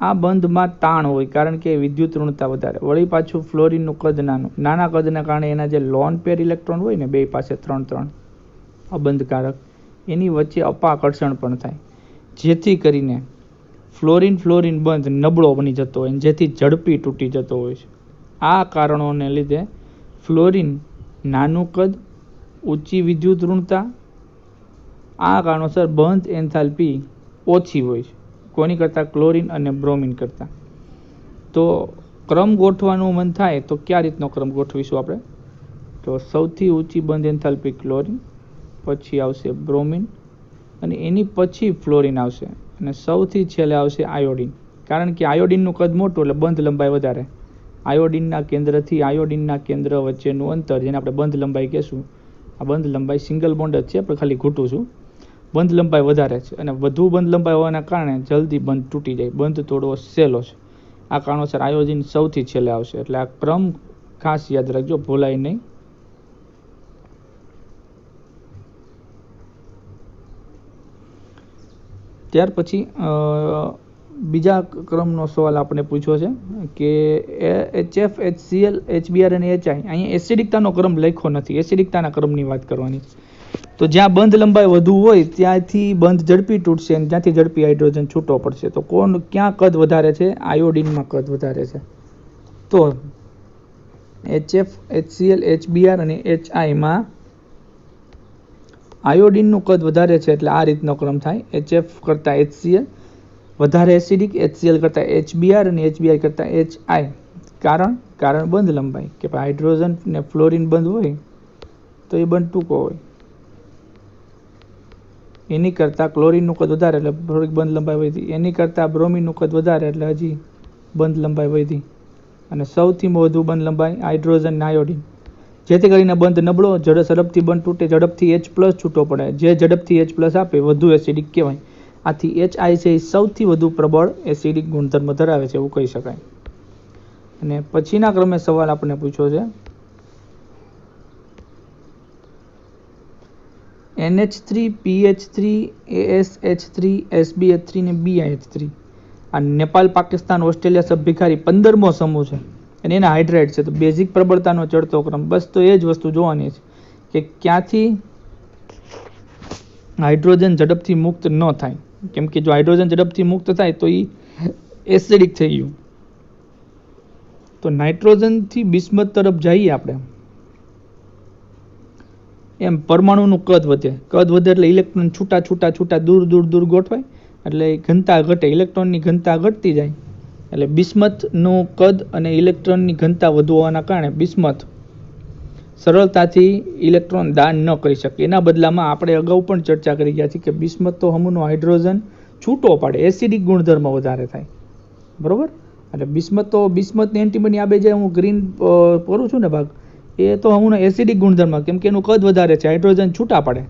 આ બંધમાં તાણ હોય કારણ કે વિદ્યુત ઋણતા વધારે. વળી પાછું ફ્લોરિનનું કદ નાના કદના કારણે એના જે લોન પેર ઇલેક્ટ્રોન હોય ને બે પાસે 3 અબંધકારક, એની વચ્ચે અપાકર્ષણ પણ થાય, જેથી કરીને ફ્લોરિન બંધ નબળો બની જતો હોય, જેથી ઝડપી તૂટી જતો હોય છે. આ કારણોને લીધે ફ્લોરિન નાનું કદ, ઊંચી વિદ્યુત ઋણતા, આ કારણોસર બંધ એન્થાલ્પી ઓછી હોય છે કોની કરતાં? ક્લોરીન અને બ્રોમિન કરતાં. તો ક્રમ ગોઠવાનું મન થાય તો કયા રીતનો ક્રમ ગોઠવીશું આપણે? તો સૌથી ઊંચી બંધ એન્થાલ્પી ક્લોરીન, પછી આવશે બ્રોમિન અને એની પછી ફ્લોરિન આવશે અને સૌથી છેલ્લે આવશે આયોડિન. કારણ કે આયોડિનનું કદ મોટું એટલે બંધ લંબાઈ વધારે. આયોડિનના કેન્દ્રથી આયોડિનના કેન્દ્ર વચ્ચેનું અંતર જેને આપણે બંધ લંબાઈ કહેશું, આ બંધ લંબાઈ સિંગલ બોન્ડ જ છે, આપણે ખાલી ઘૂંટું છું. બંધ લંબાઈ વધારે છે અને વધુ બંધ લંબાઈ હોવાના કારણે જલ્દી બંધ તૂટી જાય, બંધ તોડવો સહેલો છે. આ કારણોસર આયોડિન સૌથી છેલ્લે આવશે. એટલે આ ક્રમ ખાસ યાદ રાખજો, ભૂલાય નહીં. ત્યાર પછી બીજા ક્રમનો સવાલ આપણે પૂછ્યો છે કે HF, HCl, HBr અને HI. અહીંયા એસિડિકતાનો ક્રમ લખ્યો નથી, એસિડિકતાના ક્રમની વાત કરવાની. તો જ્યાં બંધ લંબાઈ વધુ હોય ત્યાંથી બંધ ઝડપી તૂટશે અને જ્યાંથી ઝડપી હાઇડ્રોજન છૂટો પડશે. તો ક્યાં કદ વધારે છે? આયોડિનમાં કદ વધારે છે. તો HF, HCl, HBr અને HI માં આયોડિનનું કદ વધારે છે એટલે આ રીતનો ક્રમ થાય. HF કરતાં HCl વધારે એસિડિક, HCl કરતાં HBr અને HBr કરતાં HI. કારણ બંધ લંબાઈ કે હાઇડ્રોજન ને ફ્લોરિન બંધ હોય તો એ બંધ ટૂંકો હોય, એની કરતાં ક્લોરીનનું કદ વધારે એટલે થોડીક બંધ લંબાઈ વધી, એની કરતાં બ્રોમિનનું કદ વધારે એટલે હજી બંધ લંબાઈ વધી અને સૌથી વધુ બંધ લંબાઈ હાઇડ્રોજન અને આયોડિન. જેથી કરીને બંધ નબળો, ઝડપથી બંધ તૂટે, ઝડપથી H+ છૂટો પડે. જે ઝડપથી H+ આપે વધુ એસિડિક કહેવાય. આથી HI છે એ સૌથી વધુ પ્રબળ એસિડિક ગુણધર્મ ધરાવે છે એવું કહી શકાય. અને પછીના ક્રમે સવાલ આપણે પૂછ્યો છે NH3, PH3, ASH3, SbH3 ને BiH3. આ નેપાલ, પાકિસ્તાન, ઓસ્ટ્રેલિયા, સભ્યખારી 15મો સમૂહ છે અને એના હાઇડ્રેટ છે. તો બેઝિક પ્રબળતાનો ચડતો ક્રમ, બસ તો એ જ વસ્તુ જોવાની છે કે ક્યાંથી હાઇડ્રોજન ઝડપથી મુક્ત ન થાય. કેમ કે જો હાઇડ્રોજન ઝડપથી મુક્ત થાય તો એ એસિડિક થઈ ગયું. તો નાઇટ્રોજનથી બિસ્મથ તરફ જઈએ આપણે એમ પરમાણુનું કદ વધે એટલે ઇલેક્ટ્રોન છૂટા દૂર ગોઠવાય એટલે ઘનતા ઘટે, ઇલેક્ટ્રોનની ઘનતા ઘટતી જાય એટલે બિસ્મથનું કદ અને ઇલેક્ટ્રોનની ઘનતા વધુ હોવાના કારણે બિસ્મથ સરળતાથી ઇલેક્ટ્રોન દાન ન કરી શકે. એના બદલામાં આપણે અગાઉ પણ ચર્ચા કરી ગયા છીએ કે બિસ્મથ સમૂહનો હાઇડ્રોજન છૂટો પાડે, એસિડિક ગુણધર્મ વધારે થાય, બરોબર. એટલે બિસ્મથ ને એન્ટીમની આ બે જે હું ગ્રીન કરું છું ને ભાગ, એ તો સમૂહનો એસિડિક ગુણધર્મ, કેમ કે એનું કદ વધારે છે, હાઇડ્રોજન છૂટા પડે.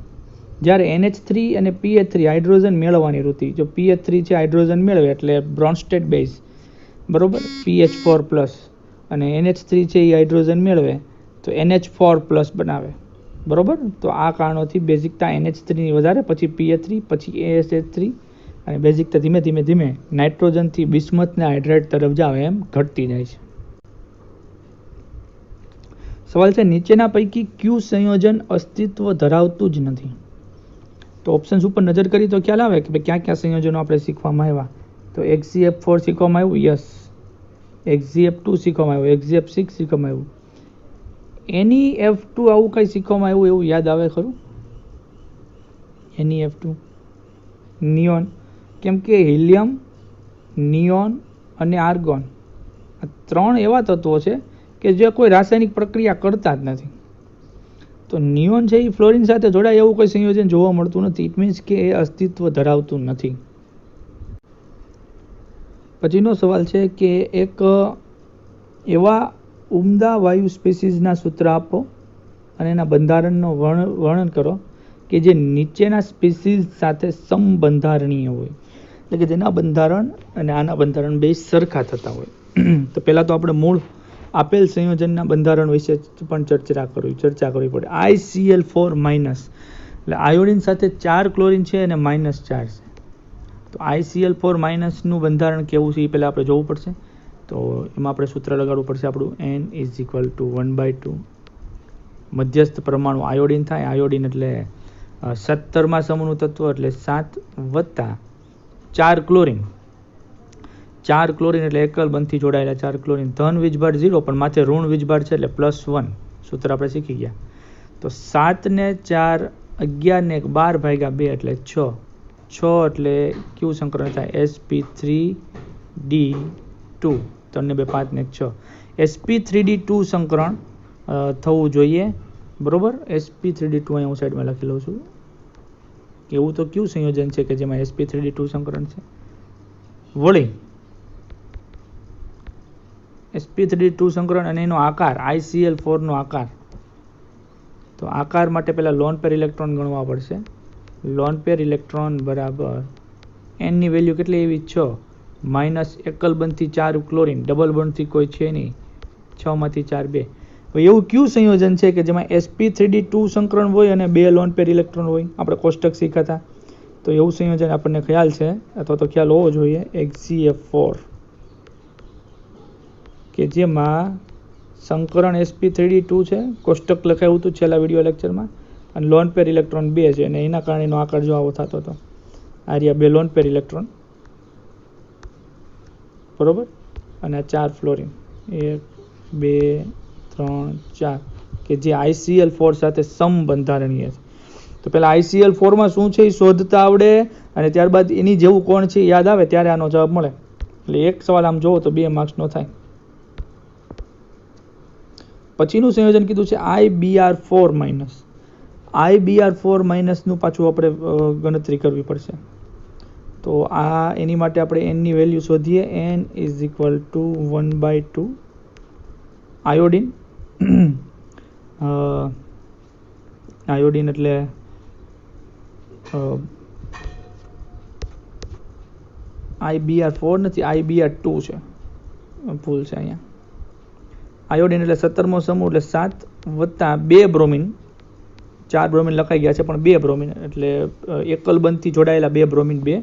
જ્યારે NH3 અને PH3 હાઇડ્રોજન મેળવવાની વૃત્તિ, જો PH3 છે હાઇડ્રોજન મેળવે એટલે બ્રોન્સ્ટેડ બેઝ, બરોબર, PH4+, અને NH3 છે એ હાઇડ્રોજન મેળવે તો NH4+ બનાવે, બરોબર. તો આ કારણોથી બેઝિકતા NH3 ની વધારે, પછી PH3, પછી ASH3, અને બેઝિકતા ધીમે ધીમે ધીમે નાઇટ્રોજનથી બિસ્મથના હાઇડ્રેટ તરફ જાવે એમ ઘટતી જાય છે. સવાલ છે, નીચેના પૈકી ક્યુ સંયોજન અસ્તિત્વ ધરાવતું જ નથી? તો ઓપ્શન્સ ઉપર નજર કરી તો ખ્યાલ આવે કે ક્યાં ક્યાં સંયોજનો આપણે શીખવામાં આવ્યા. તો XCF4 શીખવામાં આવ્યું, યસ. XCF2 શીખવામાં આવ્યું, XCF6 શીખવામાં આવ્યું. NeF2 આવું કંઈ શીખવામાં આવ્યું એવું યાદ આવે ખરું? NeF2 નિયોન, કેમ કે હિલિયમ, નિયોન અને આર્ગોન આ ત્રણ એવા તત્વો છે કે જે કોઈ રાસાયણિક પ્રક્રિયા કરતા જ નથી. તો નિયોન છે એ ફ્લોરિન સાથે જોડાય એવું કોઈ સંયોજન જોવા મળતું નથી. ઇટ મીન્સ કે એ અસ્તિત્વ ધરાવતું નથી. પછીનો સવાલ છે કે એક એવા ઉમદા વાયુ સ્પીસીઝના સૂત્ર આપો અને એના બંધારણનો વર્ણન કરો કે જે નીચેના સ્પીસીઝ સાથે સમબંધારણીય હોય, એટલે કે જેના બંધારણ અને આના બંધારણ બે સરખા થતા હોય. તો પહેલાં તો આપણે મૂળ આપેલ સંયોજનના બંધારણ વિશે પણ ચર્ચા કરવી પડે. ICl4- એટલે આયોડિન સાથે 4 ક્લોરિન છે અને -4 છે. તો ICl4- નું બંધારણ કેવું છે એ પહેલાં આપણે જોવું પડશે. તો એમાં આપણે સૂત્ર લગાડવું પડશે આપણું N=1/2. મધ્યસ્થ પરમાણુ આયોડિન થાય. આયોડિન એટલે 17મા સમૂહનું તત્વ, એટલે 7 + 4 ક્લોરિન. 4 ક્લોરિન એટલે એકલ બંધથી જોડાયેલા 4 ક્લોરિન. ધન વીજભાર 0 પણ માથે ઋણ વીજભાર છે એટલે +1. સૂત્ર આપણે શીખી ગયા. તો 7 ને 4 11 ને 12/2 એટલે 6. 6 એટલે કયું સંકરણ થાય? sp3d2. 3 ને 2 5 ને 6 sp3d2 સંકરણ થવું જોઈએ, બરોબર. sp3d2 અહીં હું સાઈડમાં લખી લઉં છું. એવું તો કયું સંયોજન છે કે જેમાં sp3d2 સંકરણ છે? વળી sp3d2 સંકરણ અને એનો આકાર ICl4 નો આકાર. તો આકાર માટે પહેલા લોન પેર ઇલેક્ટ્રોન ગણવા પડશે. લોન પેર ઇલેક્ટ્રોન બરાબર n ની વેલ્યુ કેટલી એવી? 6 માઇનસ એકલ બંધથી 4 ક્લોરિન, ડબલ બંધથી કોઈ છે નહીં, 6 માંથી 4 2. એવું કયું સંયોજન છે કે જેમાં sp3d2 સંકરણ હોય અને 2 લોન પેર ઇલેક્ટ્રોન હોય? આપણે કોષ્ટક શીખ્યા હતા. તો એવું સંયોજન આપણને ખ્યાલ છે અથવા તો ખ્યાલ હોવો જોઈએ, XCF4, કે જેમાં સંકરણ sp3d2 છે, કોષ્ટક લખાયું હતું છેલ્લા વિડીયો લેક્ચરમાં, અને લોન પેર ઇલેક્ટ્રોન 2 છે, અને એના કારણે એનો આકાર જો આવો થતો હતો. આ રહ્યા 2 લોન પેર ઇલેક્ટ્રોન, બરોબર, અને 4 ફ્લોરિન, 1 2 3 4, કે જે ICl4 સાથે સમબંધારણીય છે. તો પહેલાં ICl4માં શું છે એ શોધતા આવડે, અને ત્યારબાદ એની જેવું કોણ છે યાદ આવે ત્યારે આનો જવાબ મળે. એટલે એક સવાલ આમ જોવો તો 2 માર્ક્સનો થાય. પછીનું સંયોજન કીધું છે IBr4-. IBr4- નું પાછું આપણે ગણતરી કરવી પડશે. તો આ એની માટે આપણે n ની વેલ્યુ શોધીએ. N=1/2 iodine. આયોડિન એટલે IBr4 નથી, IBr2 છે, ભૂલ છે અહીંયા. આયોડિન એટલે 17મો સમૂહ, એટલે 7 + 2 બ્રોમિન. 4 બ્રોમિન લખાઈ ગયા છે પણ 2 બ્રોમિન, એટલે એકલ બંધથી જોડાયેલા 2 બ્રોમિન 2.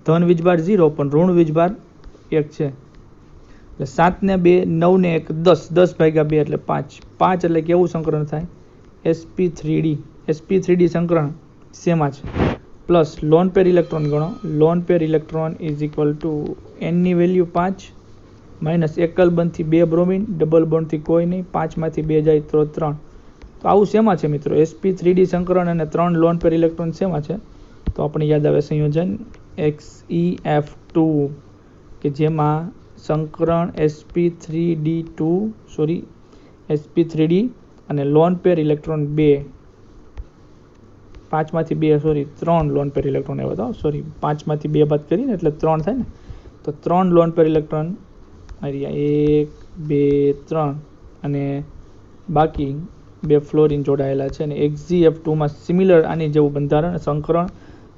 ધન વીજભાર 0 પણ ઋણ વીજભાર 1 છે. એટલે 7 ને 2 9 ને 1 10, 10/2 એટલે 5. 5 એટલે કેવું સંકરણ થાય? sp3d. sp3d સંકરણ શેમાં છે? પ્લસ લોન પેર ઇલેક્ટ્રોન ગણો. લોન પેર ઇલેક્ટ્રોન n ની વેલ્યુ 5 માઇનસ એકલ બંધથી 2 બ્રોમિન, ડબલ બોન્ડથી કોઈ નહીં, 5 માંથી 2 જાય તો 3. તો આવું શેમાં છે મિત્રો? sp3d સંકરણ અને 3 લોન પેર ઇલેક્ટ્રોન શેમાં છે? તો આપણે યાદ આવે સંયોજન XeF2, કે જેમાં સંકરણ sp3d અને lone pair electron 2, 5માંથી 2 sorry 3 lone pair electron આવ્યા હતા સોરી 5માંથી 2 બાદ કરીને એટલે 3 થાય ને, તો 3 લોન પેર ઇલેક્ટ્રોન 1 2 3 અને બાકી 2 ફ્લોરિન જોડાયેલા છે. અને XgF2માં સિમિલર આની જેવું બંધારણ સંકરણ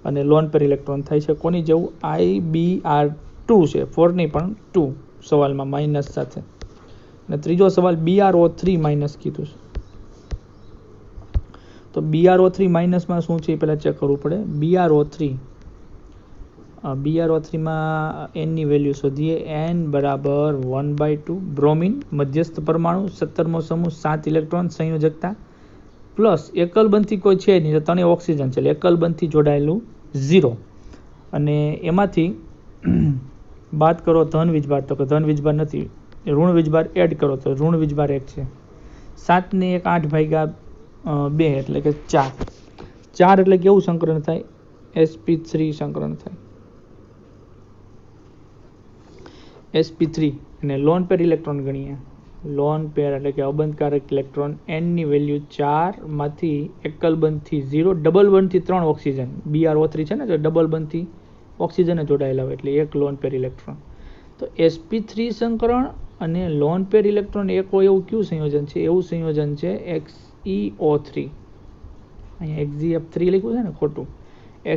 અને લોન પેર ઇલેક્ટ્રોન થાય છે કોની જેવું, IBr2 છે, 4 નહીં પણ 2 સવાલમાં માઇનસ સાથે. અને ત્રીજો સવાલ BrO3 માઇનસ કીધું છે, તો BrO3 માઇનસમાં શું છે એ પહેલાં ચેક કરવું પડે. BrO3માં એનની વેલ્યુ શોધીએ. n બરાબર 1/2. બ્રોમિન મધ્યસ્થ પરમાણુ 17મો સમૂહ 7 ઇલેક્ટ્રોન સંયોજકતા પ્લસ એકલ બંધથી કોઈ છે નહીં, તો 3 ઓક્સિજન છે એટલે એકલ બંધથી જોડાયેલું 0. અને એમાંથી બાદ કરો ધન વીજભાર, તો કે ધન વીજભાર નથી, ઋણ વીજભાર એડ કરો તો ઋણ વીજભાર 1 છે. 7 ને 1 8/2 એટલે કે 4. 4 એટલે કેવું સંકરણ થાય, sp3 સંકરણ થાય, sp3. અને લોન પેર ઇલેક્ટ્રોન ગણીએ, લોન પેર એટલે કે અબંધકારક ઇલેક્ટ્રોન n ની વેલ્યુ 4માંથી એકલ બંધથી 0, ડબલ બંધથી 3 ઓક્સિજન, BrO3 છે ને તો ડબલ બંધથી ઓક્સિજન જોડાયેલા હોય એટલે 1 લોન પેર ઇલેક્ટ્રોન. તો sp3 સંકરણ અને લોન પેર ઇલેક્ટ્રોન એક હોય એવું કયું સંયોજન છે, એવું સંયોજન છે XeO3. અહીંયા XgF3 લખ્યું છે ને ખોટું,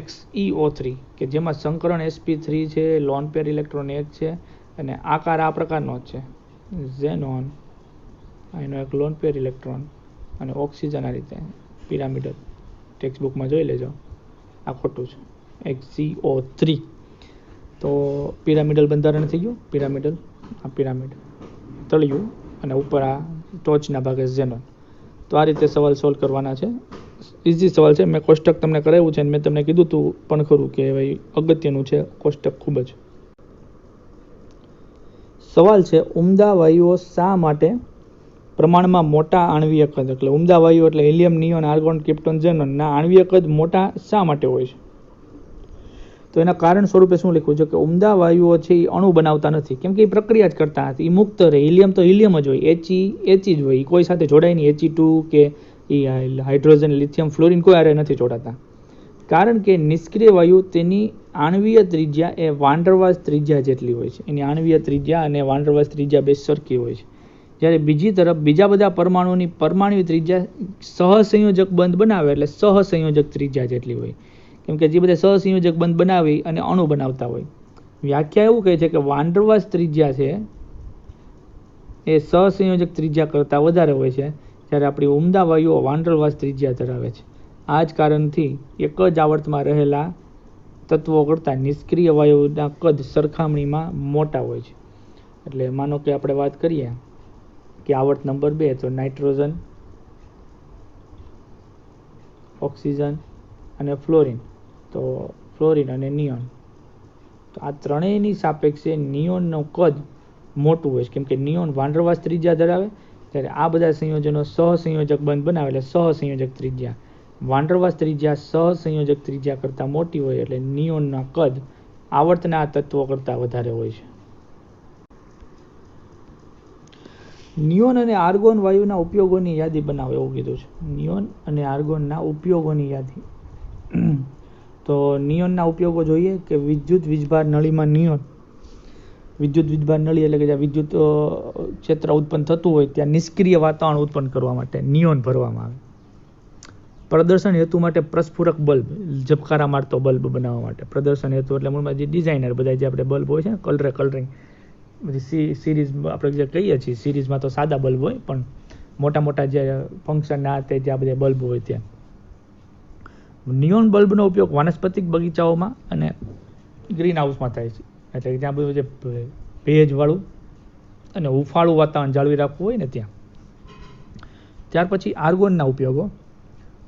XeO3 કે જેમાં સંકરણ sp3 છે, લોન પેર ઇલેક્ટ્રોન 1 છે અને આકાર આ પ્રકારનો જ છે, ઝેનોન, એનો એક લોન પેર ઇલેક્ટ્રોન અને ઓક્સિજન આ રીતે પિરામિડલ, ટેક્સ્ટ બુકમાં જોઈ લેજો, આ ખોટું છે XeO3. તો પિરામિડલ બંધારણ થઈ ગયું, પિરામિડલ, આ પિરામિડ તળિયું અને ઉપર આ ટોચના ભાગે ઝેનોન. તો આ રીતે સવાલ સોલ્વ કરવાના છે, ઇઝી સવાલ છે. મેં કોષ્ટક તમને કરાવ્યું છે અને મેં તમને કીધું હતું પણ ખરું કે ભાઈ અગત્યનું છે કોષ્ટક ખૂબ જ. સવાલ છે ઉમદા વાયુઓ શા માટે પ્રમાણમાં મોટા આણ્વીય કદ, એટલે ઉમદા વાયુઓ એટલે helium, neon, argon, krypton, xenon ના આણ્વીય કદ મોટા શા માટે હોય છે? તો એના કારણ સ્વરૂપે શું લખ્યું છે કે ઉમદા વાયુઓ છે એ અણુ બનાવતા નથી, કેમ કે એ પ્રક્રિયા જ કરતા નથી, એ મુક્ત રહે. હિલિયમ તો હિલિયમ જ હોય, He જ હોય, કોઈ સાથે જોડાય નહીં, He2 કે એ હાઇડ્રોજન, લિથિયમ, ફ્લોરિન કોઈ આરે નથી જોડાતા. કારણ કે નિષ્ક્રિય વાયુ તેની આણ્વીય ત્રિજ્યા એ વાન્ડરવાલ્સ ત્રિજ્યા જેટલી હોય છે, એની આણ્વીય ત્રિજ્યા અને વાન્ડરવાલ્સ ત્રિજ્યા બે સરખી હોય છે. જ્યારે બીજી તરફ બીજા બધા પરમાણુની પરમાણુ ત્રિજ્યા સહસંયોજક બંધ બનાવે એટલે સહસંયોજક ત્રિજ્યા જેટલી હોય, કેમ કે જે બધા સહસંયોજક બંધ બનાવી અને અણુ બનાવતા હોય. વ્યાખ્યા એવું કહે છે કે વાન્ડરવાલ્સ ત્રિજ્યા છે એ સહસંયોજક ત્રિજ્યા કરતાં વધારે હોય છે, જ્યારે આપણી ઉમદા વાયુઓ વાન્ડરવાલ્સ ત્રિજ્યા ધરાવે છે. આ જ કારણથી એક જ આવર્તમાં રહેલા તત્વો કરતાં નિષ્ક્રિય વાયુઓના કદ સરખામણીમાં મોટા હોય છે. એટલે માનો કે આપણે વાત કરીએ કે આવર્ત નંબર 2 તો નાઇટ્રોજન, ઓક્સિજન અને ફ્લોરિન, તો ફ્લોરિન અને નિયોન, તો આ ત્રણેયની સાપેક્ષે નિયોનનું કદ મોટું હોય છે, કેમ કે નિયોન વાન્ડરવાલ્સ ત્રિજ્યા ધરાવે, ત્યારે આ બધા સંયોજનો સહસંયોજક બંધ બનાવે એટલે સહસંયોજક ત્રિજ્યા. વાન્ડરવાલ્સ ત્રિજ્યા સહસંયોજક ત્રિજ્યા કરતાં મોટી હોય એટલે નિયોનના કદ આવર્તના તત્વો કરતાં વધારે હોય છે. નિયોન અને આર્ગોન વાયુના ઉપયોગોની યાદી બનાવો એવું કીધું છે. નિયોન અને આર્ગોનના ઉપયોગોની યાદી. તો નિયોનના ઉપયોગો જોઈએ કે વિદ્યુત વીજભાર નળીમાં નિયોન, વિદ્યુત વીજભાર નળી એટલે કે જ્યાં વિદ્યુત ક્ષેત્ર ઉત્પન્ન થતું હોય ત્યાં નિષ્ક્રિય વાતાવરણ ઉત્પન્ન કરવા માટે નિયોન ભરવામાં આવે. પ્રદર્શન હેતુ માટે પ્રસ્ફુરક બલ્બ, ઝબકારા મારતો બલ્બ બનાવવા માટે પ્રદર્શન હેતુ, એટલે મૂળમાં જે ડિઝાઇનર બધા જે આપણે બલ્બ હોય છે ને કલરિંગ બધી સિરીઝ આપણે જે કહીએ છીએ, સિરીઝમાં તો સાદા બલ્બ હોય પણ મોટા મોટા જે ફંક્શન ના તે જ્યાં બધા બલ્બ હોય ત્યાં. નિયોન બલ્બનો ઉપયોગ વાનસ્પતિક બગીચાઓમાં અને ગ્રીન હાઉસમાં થાય છે, એટલે જ્યાં બધું જે ભેજવાળું અને હુંફાળું વાતાવરણ જાળવી રાખવું હોય ને ત્યાં. ત્યાર પછી આર્ગોનના ઉપયોગો,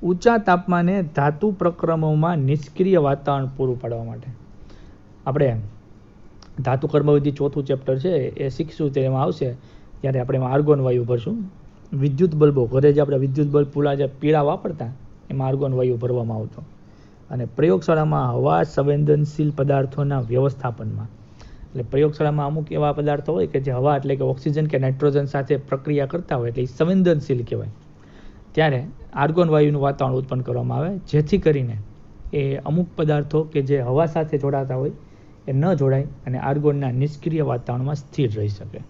ઊંચા તાપમાને ધાતુ પ્રક્રમોમાં નિષ્ક્રિય વાતાવરણ પૂરું પાડવા માટે. આપણે ધાતુ કર્મવિધિ ચોથું ચેપ્ટર છે એ શીખશું, તેમાં આવશે ત્યારે આપણે એમાં આર્ગોન વાયુ ભરશું. વિદ્યુત બલ્બો, ઘરે જે આપણે વિદ્યુત બલ્બ પૂરા જે પીળા વાપરતા એમાં આર્ગોન વાયુ ભરવામાં આવતો. અને પ્રયોગશાળામાં હવા સંવેદનશીલ પદાર્થોના વ્યવસ્થાપનમાં, એટલે પ્રયોગશાળામાં અમુક એવા પદાર્થો હોય કે જે હવા એટલે કે ઓક્સિજન કે નાઇટ્રોજન સાથે પ્રક્રિયા કરતા હોય એટલે એ સંવેદનશીલ કહેવાય. ત્યારે આર્ગોન વાયુનું વાતાવરણ ઉત્પન્ન કરવામાં આવે, જેથી કરીને એ અમુક પદાર્થો કે જે હવા સાથે જોડાતા હોય એ ન જોડાય અને આર્ગોનના નિષ્ક્રિય વાતાવરણમાં સ્થિર રહી શકે.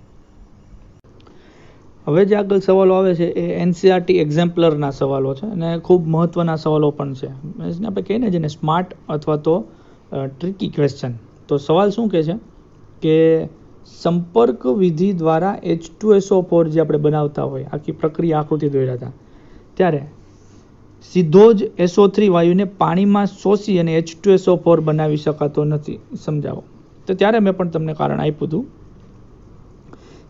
હવે જે આગળ સવાલો આવે છે એ એનસીઆરટી એક્ઝામ્પલરના સવાલો છે અને ખૂબ મહત્ત્વના સવાલો પણ છે. આપણે કહીએ ને જેને સ્માર્ટ અથવા તો ટ્રિકી ક્વેશ્ચન. તો સવાલ શું કહે છે કે સંપર્ક વિધિ દ્વારા H2SO4 જે આપણે બનાવતા હોય, આખી પ્રક્રિયા આકૃતિ દોર્યા હતા, ત્યારે સીધો જ SO3 વાયુને પાણીમાં શોષી અને H2SO4 બનાવી શકાતો નથી. સમજાવો. તો ત્યારે મેં પણ તમને કારણ આપ્યું હતું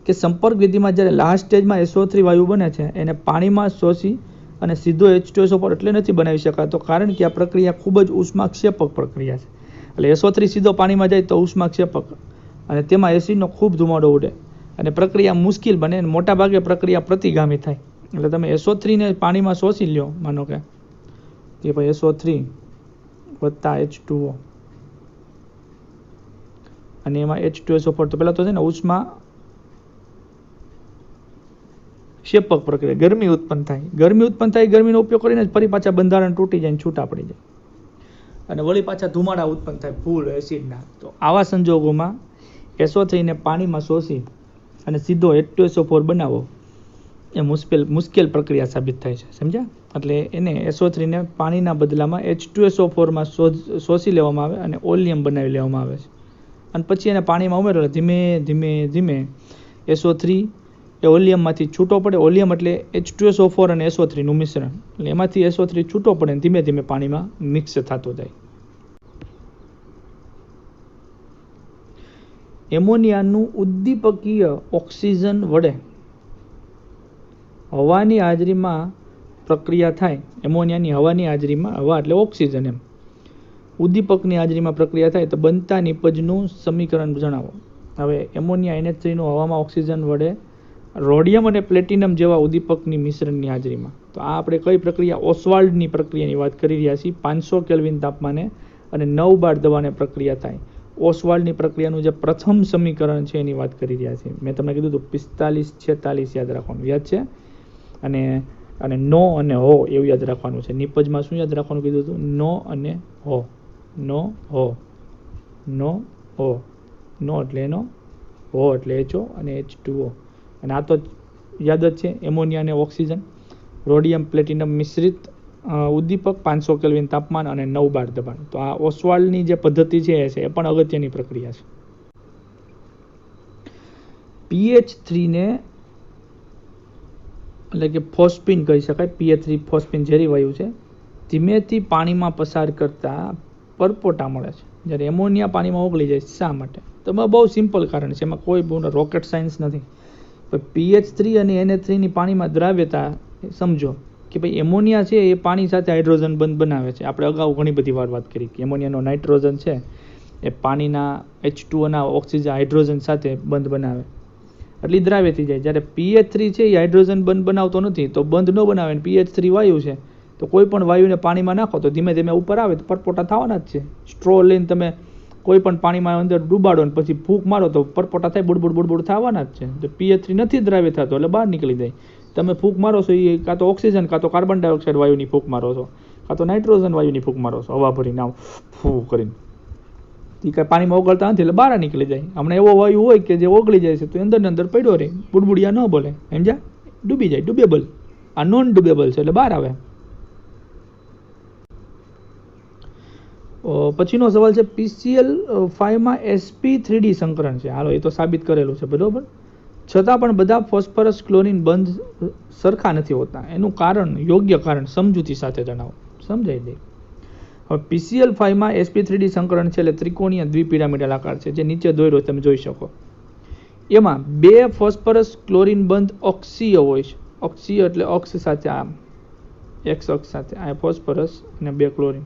કે સંપર્ક વિધિમાં જ્યારે લાસ્ટ સ્ટેજમાં SO3 વાયુ બને છે એને પાણીમાં શોષી અને સીધો H2SO4 એટલે નથી બનાવી શકાતો કારણ કે આ પ્રક્રિયા ખૂબ જ ઉષ્માક્ષેપક પ્રક્રિયા છે. એટલે SO3 સીધો પાણીમાં જાય તો ઉષ્માક્ષેપક અને તેમાં એસિડનો ખૂબ ધુમાડો ઉડે અને પ્રક્રિયા મુશ્કેલ બને અને મોટાભાગે પ્રક્રિયા પ્રતિગામી થાય. એટલે તમે SO3 ને પાણીમાં શોષી લ્યો, માનો કે ભાઈ SO3 વત્તા H2O અને એમાં H2SO4, તો પહેલાં તો છે ને ઉષ્મા ક્ષેપક પ્રક્રિયા, ગરમી ઉત્પન્ન થાય. ગરમીનો ઉપયોગ કરીને ફરી પાછા બંધારણ તૂટી જાય, છૂટા પડી જાય અને વળી પાછા ધુમાડા ઉત્પન્ન થાય ફૂલ એસિડના. તો આવા સંજોગોમાં SO3 ને પાણીમાં શોષી અને સીધો H2SO4 બનાવો એ મુશ્કેલ પ્રક્રિયા સાબિત થાય છે. સમજ્યા? એટલે એને SO3 ને પાણીના બદલામાં H2SO4માં શોષી લેવામાં આવે અને ઓલિયમ બનાવી લેવામાં આવે છે અને પછી એને પાણીમાં ઉમેરો. ધીમે ધીમે SO3 એ ઓલિયમમાંથી છૂટો પડે. ઓલિયમ એટલે H2SO4 અને SO3 નું મિશ્રણ. એટલે એમાંથી SO3 છૂટો પડે ધીમે ધીમે પાણીમાં મિક્સ થતો જાય. એમોનિયાનું ઉદ્દીપકીય ઓક્સિજન વડે હવાની હાજરીમાં પ્રક્રિયા થાય. એમોનિયાની હવાની હાજરીમાં, હવા એટલે ઓક્સિજન, એમ ઉદ્દીપકની હાજરીમાં પ્રક્રિયા થાય તો બનતા નિપજનું સમીકરણ જણાવો. હવે એમોનિયા NH3 નું હવામાં ઓક્સિજન વડે રોડિયમ અને પ્લેટિનમ જેવા ઉદ્દીપકની મિશ્રણની હાજરીમાં. તો આ આપણે કઈ પ્રક્રિયા? ઓસ્વાલ્ડની પ્રક્રિયાની વાત કરી રહ્યા છીએ. 500 કેલ્વિન તાપમાને અને 9 બાર દબાણે પ્રક્રિયા થાય. ઓસ્વાલ્ડની પ્રક્રિયાનું જે પ્રથમ સમીકરણ છે એની વાત કરી રહ્યા છીએ. મેં તમને કીધું હતું 45-46 યાદ રાખવાનું. યાદ છે? અને નો અને હો એવું યાદ રાખવાનું છે. નિપજમાં શું યાદ રાખવાનું કીધું હતું? નો અને હો. નો હો. નો એટલે એનો, હો એટલે HO અને H2O. અને આ તો યાદ જ છે, એમોનિયા અને ઓક્સિજન, રોડિયમ પ્લેટિનમ મિશ્રિત ઉદ્દીપક, 500 કેલ્વિન તાપમાન અને 9 બાર દબાણ. તો આ ઓસ્વાલ્ડની જે પદ્ધતિ છે એ પણ અગત્યની પ્રક્રિયા છે. PH3 ને એટલે કે ફોસ્ફીન કહી શકાય. PH3 ફોસ્ફીન ઝેરી વાયુ છે. ધીમેથી પાણીમાં પસાર કરતા પરપોટા મળે છે જ્યારે એમોનિયા પાણીમાં ઓગળી જાય. શા માટે? તો બહુ સિમ્પલ કારણ છે, એમાં કોઈ બહુ રોકેટ સાયન્સ નથી. PH3 અને NH3 ની પાણીમાં દ્રાવ્યતા સમજો કે ભાઈ એમોનિયા છે એ પાણી સાથે હાઇડ્રોજન બંધ બનાવે છે. આપણે અગાઉ ઘણી બધી વાર વાત કરી કે એમોનિયાનો નાઇટ્રોજન છે એ પાણીના H2O ના ઓક્સિજન હાઇડ્રોજન સાથે બંધ બનાવે એટલે દ્રાવ્ય થઈ જાય. જ્યારે PH3 છે એ હાઇડ્રોજન બંધ બનાવતો નથી, તો બંધ ન બનાવે. PH3 વાયુ છે તો કોઈ પણ વાયુને પાણીમાં નાખો તો ધીમે ધીમે ઉપર આવે તો પરપોટા થવાના જ છે. સ્ટ્રો લઈને તમે કોઈ પણ પાણીમાં અંદર ડૂબાડો ને પછી ફૂંક મારો તો પરપોટા થાય, બુડબુડ થવાના જ છે. તો PH3 નથી દ્રાવ્ય થતો એટલે બહાર નીકળી જાય. તમે ફૂંક મારો છો એ કાં તો ઓક્સિજન કાં તો કાર્બન ડાયોક્સાઇડ વાયુની ફૂંક મારો છો, કાં તો નાઇટ્રોજન વાયુની ફૂંક મારો છો, હવા ભરીને આવ ફૂ કરીને. એ કાંઈ પાણીમાં ઓગળતા નથી એટલે બહાર નીકળી જાય. હમણાં એવો વાયુ હોય કે જે ઓગળી જાય છે તો અંદર ને અંદર પડ્યો રહે, બુડબુડિયા ન બોલે, સમજ્યા? ડૂબી જાય, ડુબેબલ. આ નોન ડુબેબલ છે એટલે બહાર આવે. પછીનો સવાલ છે PCl5માં sp3d સંકરણ છે. હાલો, એ તો સાબિત કરેલું છે, બરોબર. છતાં પણ બધા ફોસ્ફરસ ક્લોરીન બંધ સરખા નથી હોતા. એનું કારણ, યોગ્ય કારણ સમજૂતી સાથે જણાવો. સમજાઈ દે. હવે PCl5માં sp3d સંકરણ છે એટલે ત્રિકોણીય દ્વિપિરામિડલ આકાર છે, જે નીચે દોર્યો તમે જોઈ શકો. એમાં 2 ફોસ્ફરસ ક્લોરીન બંધ અક્ષીય હોય છે. અક્ષીય એટલે અક્ષ સાથે, આમ x અક્ષ સાથે આ ફોસ્ફરસ અને 2 ક્લોરીન,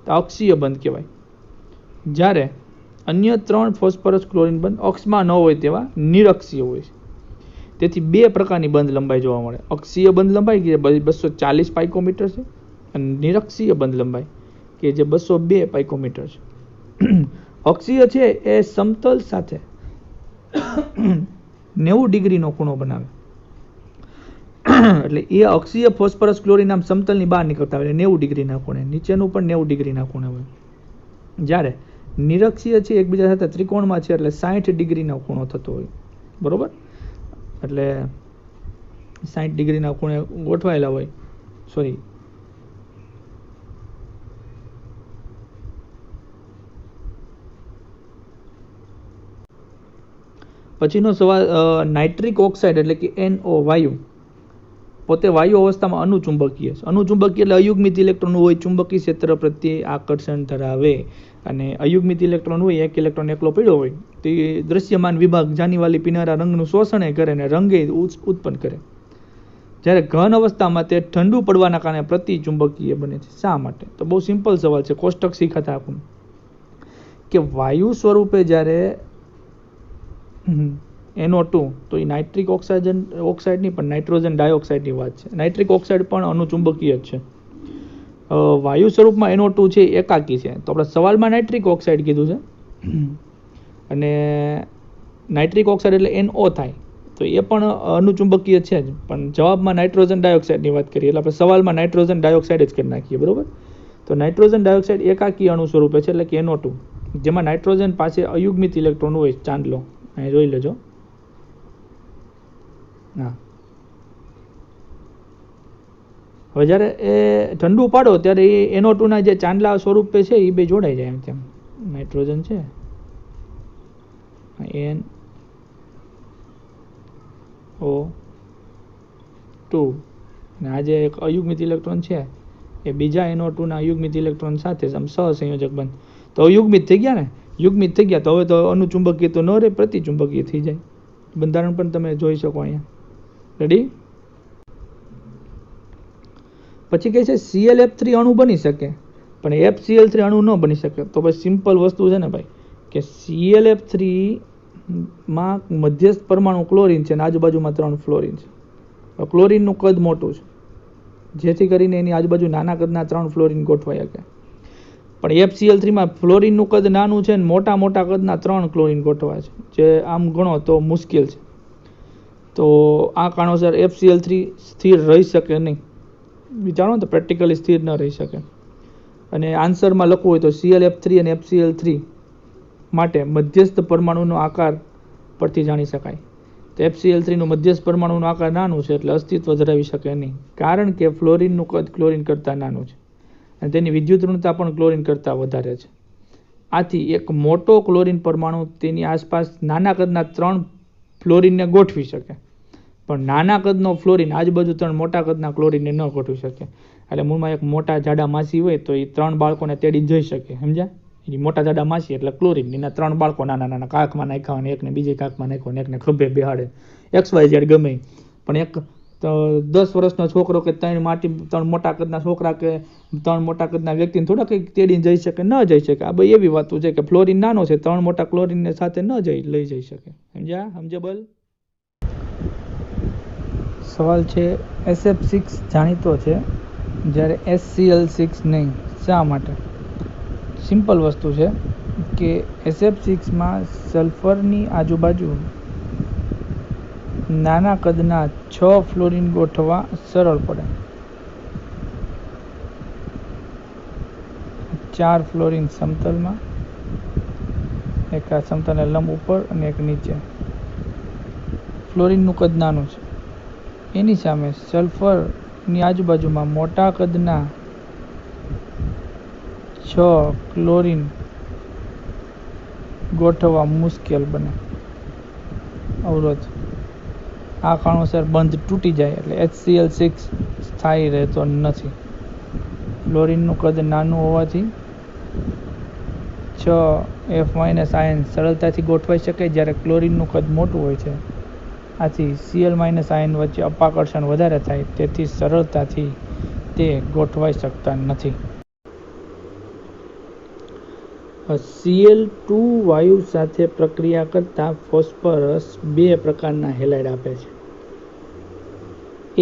અક્ષીય બંધ કહેવાય. જ્યારે અન્ય 3 ફોસ્ફરસ ક્લોરીન બંધ અક્ષમાં ન હોય તેવા નિરક્ષીય હોય છે. તેથી 2 પ્રકારની બંધ લંબાઈ જોવા મળે. અક્ષીય બંધ લંબાઈ કે 240 પાઇકોમીટર છે અને નિરક્ષીય બંધ લંબાઈ કે જે 202 પાઇકોમીટર છે. અક્ષીય છે એ સમતલ સાથે 90 ડિગ્રીનો ખૂણો બનાવે એટલે એ અક્ષીય ફોસ્ફરસ ક્લોરીન આમ સમતલની બહાર નીકળતા હોય 90 ડિગ્રીના ખૂણે, નીચેનું પણ 90 ડિગ્રીના ખૂણે હોય. જ્યારે નિરક્ષીય છે એકબીજા સાથે ત્રિકોણમાં છે એટલે 60 ડિગ્રીનો ખૂણો થતો હોય. બરોબર, એટલે 60 ડિગ્રીના ખૂણે ગોઠવાયેલા હોય. સોરી, પછીનો સવાલ, નાઇટ્રિક ઓક્સાઇડ એટલે કે NO વાયુ પોતે વાયુ અવસ્થામાં અનુચુંબકીય છે. અનુચુંબકીય એટલે અયુગ્મિત ઇલેક્ટ્રોન હોય, ચુંબકીય ક્ષેત્ર પ્રત્યે આકર્ષણ ધરાવે. અને અયુગ્મિત ઇલેક્ટ્રોન હોય, એક ઇલેક્ટ્રોન એકલો પડ્યો હોય તો એ દ્રશ્યમાન વિભાગ જાનીવાલી પીનારા રંગનું શોષણ કરે અને રંગે ઉત્પન્ન કરે. જ્યારે ઘન અવસ્થામાં તે ઠંડુ પડવાના કારણે પ્રતિચુંબકીય બને છે. શા માટે? તો બહુ સિમ્પલ સવાલ છે, કોષ્ટક શીખાતા આપણને કે વાયુ સ્વરૂપે જ્યારે NO2, તો એ નાઇટ્રિક ઓક્સાઇડની પણ નાઇટ્રોજન ડાયોક્સાઇડની વાત છે. નાઇટ્રિક ઓક્સાઇડ પણ અનુચુંબકીય જ છે. વાયુ સ્વરૂપમાં NO2 છે એકાકી છે. તો આપણે સવાલમાં નાઇટ્રિક ઓક્સાઇડ કીધું છે અને નાઇટ્રિક ઓક્સાઇડ એટલે NO થાય, તો એ પણ અનુચુંબકીય છે જ, પણ જવાબમાં નાઇટ્રોજન ડાયોક્સાઇડની વાત કરીએ એટલે આપણે સવાલમાં નાઇટ્રોજન ડાયોક્સાઇડ જ કરી નાખીએ. બરોબર, તો નાઇટ્રોજન ડાયોક્સાઇડ એકાકી અણુ સ્વરૂપે છે એટલે કે NO2, જેમાં નાઇટ્રોજન પાસે અયુગ્મિત ઇલેક્ટ્રોન હોય. ચાંદલો અહીં જોઈ લેજો. હા, હવે જ્યારે એ ઠંડુ પાડો ત્યારે એ NO2 ના જે ચાંદલા સ્વરૂપે છે એ બે જોડાઈ જાય. એમ તેમ નાઇટ્રોજન છે NO2 અને આ જે એક અયુગ્મિત ઇલેક્ટ્રોન છે એ બીજા NO2 ના અયુગ્મિત ઇલેક્ટ્રોન સાથે સહસંયોજક બને તો અયુગ્મિત થઈ ગયા ને, યુગ્મિત થઈ ગયા તો હવે તો અનુચુંબકીય તો ન રહે, પ્રતિચુંબકીય થઈ જાય. બંધારણ પણ તમે જોઈ શકો અહીંયા. રેડી? પછી કહે છે ClF3 અણુ બની શકે પણ FCl3 અણુ ન બની શકે. તો ભાઈ સિમ્પલ વસ્તુ છે ને ભાઈ કે ClF3 માં મધ્યસ્થ પરમાણુ ક્લોરીન છે અને આજુબાજુમાં 3 ફ્લોરીન છે. ક્લોરીનનું કદ મોટું છે જેથી કરીને એની આજુબાજુ નાના કદના 3 ફ્લોરીન ગોઠવાઈ શકે. પણ FCl3 માં ફ્લોરીનનું કદ નાનું છે અને મોટા મોટા કદના 3 ક્લોરીન ગોઠવાય છે, જે આમ ગણો તો મુશ્કેલ છે. તો આ કારણોસર FCl3 સ્થિર રહી શકે નહીં. વિચારો તો પ્રેક્ટિકલી સ્થિર ન રહી શકે. અને આન્સરમાં લખવું હોય તો ClF3 અને FCl3 માટે મધ્યસ્થ પરમાણુનો આકાર પરથી જાણી શકાય. તો FCl3 નું મધ્યસ્થ પરમાણુનો આકાર નાનું છે એટલે અસ્તિત્વ ધરાવી શકે નહીં, કારણ કે ફ્લોરીનનું કદ ક્લોરીન કરતાં નાનું છે અને તેની વિદ્યુત ઋણતા પણ ક્લોરીન કરતાં વધારે છે. આથી એક મોટો ક્લોરીન પરમાણુ તેની આસપાસ નાના કદના 3 ફ્લોરીનને ગોઠવી શકે, પણ નાના કદનો ફ્લોરીન આજુબાજુ 3 મોટા કદના ક્લોરીનને ન ગોઠવી શકે. એટલે મૂળમાં એક મોટા જાડા માસી હોય તો એ 3 બાળકોને તેડી જઈ શકે. સમજ્યા? એ મોટા જાડા માસી એટલે ક્લોરીન, એના 3 બાળકો નાના નાના કાખમાં નાખ્યા અને એકને બીજી કાખમાં નાખ્યો અને એકને ખભે બેહાડે, XYZ ગમે. પણ એક 10 વર્ષનો છોકરો કે 3 મોટા કદના છોકરા કે 3 મોટા કદના વ્યક્તિને થોડા કંઈક તેડીને જઈ શકે? ન જઈ શકે. આ બધી એવી વાતો છે કે ફ્લોરીન નાનો છે, 3 મોટા ક્લોરીનને સાથે ન લઈ જઈ શકે. સમજ્યા? સમજેબલ? સવાલ છે SF6 જાણીતો છે જ્યારે HCl6 નહીં. શા માટે? સિમ્પલ વસ્તુ છે કે SF6માં સલ્ફરની આજુબાજુ નાના કદના 6 ફ્લોરીન ગોઠવવા સરળ પડે. 4 ફ્લોરીન સમતલમાં, એક આ સમતલને લંબ ઉપર અને એક નીચે. ફ્લોરીનનું કદ નાનું છે, એની સામે સલ્ફરની આજુબાજુમાં મોટા કદના 6 ક્લોરીન ગોઠવવા મુશ્કેલ બને. અવરોધ આ કારણોસર બંધ તૂટી જાય એટલે HCl6 સ્થાયી રહેતો નથી. ફ્લોરીનનું કદ નાનું હોવાથી 6F- આયન સરળતાથી ગોઠવાઈ શકે, જ્યારે ક્લોરીનનું કદ મોટું હોય છે. આથી Cl- આયન વચ્ચે અપાકર્ષણ વધારે થાય, તેથી સરળતાથી તે ગોઠવાઈ શકતા નથી. Cl2 વાયુ સાથે પ્રક્રિયા કરતા ફોસ્ફરસ 2 પ્રકારના હેલાઇડ આપે છે,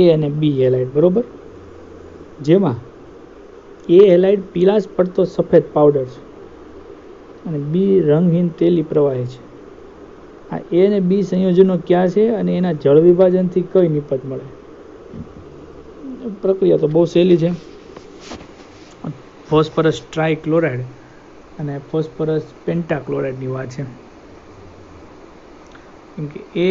A અને B હેલાઇડ. બરોબર, જેમાં A હેલાઇડ પીળાશ પડતો સફેદ પાવડર છે અને B રંગહીન તેલી પ્રવાહી છે. આ A અને B સંયોજનો ક્યાં છે અને એના જળ વિભાજનથી કઈ નિપજ મળે? પ્રક્રિયા તો બહુ સહેલી છે. ફોસ્ફરસ ટ્રાયક્લોરાઇડ અને ફોસ્ફરસ પેન્ટાક્લોરાઇડની વાત છે. કેમ કે એ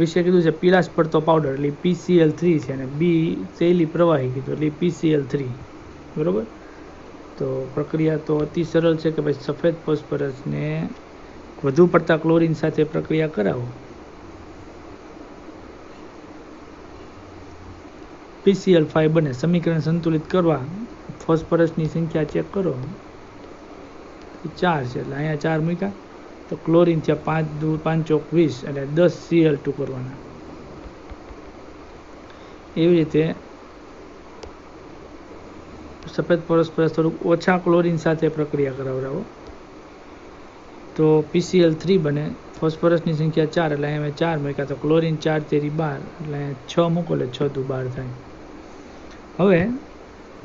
વિશે કીધું છે પીળાશ પડતો પાવડર એટલે PCl3 છે, અને બી સહેલી પ્રવાહી કીધું એટલે PCl3. બરાબર. તો પ્રક્રિયા તો અતિ સરળ છે કે ભાઈ સફેદ ફોસ્ફરસને વધુ પડતા ક્લોરીન સાથે પ્રક્રિયા કરાવો, PCl5 બને. સમીકરણ સંતુલિત કરવા ફોસ્ફરસની સંખ્યા ચેક કરો, 4 છે એટલે અહીંયા 4 મૂક્યા તો ક્લોરીન થયા 5 દુ 5 ચોક 20 એટલે 10 Cl2 કરવાના. એવી રીતે સફેદ ફોસ્ફરસ થોડુંક ઓછા ક્લોરીન સાથે પ્રક્રિયા કરાવડાવો તો PCl3 બને. ફોસ્ફરસની સંખ્યા 4 એટલે અહીંયા 4 મૂક્યા તો ક્લોરીન 4 તેરી 12 એટલે 6 મૂકો એટલે 6 દુ 12 થાય. હવે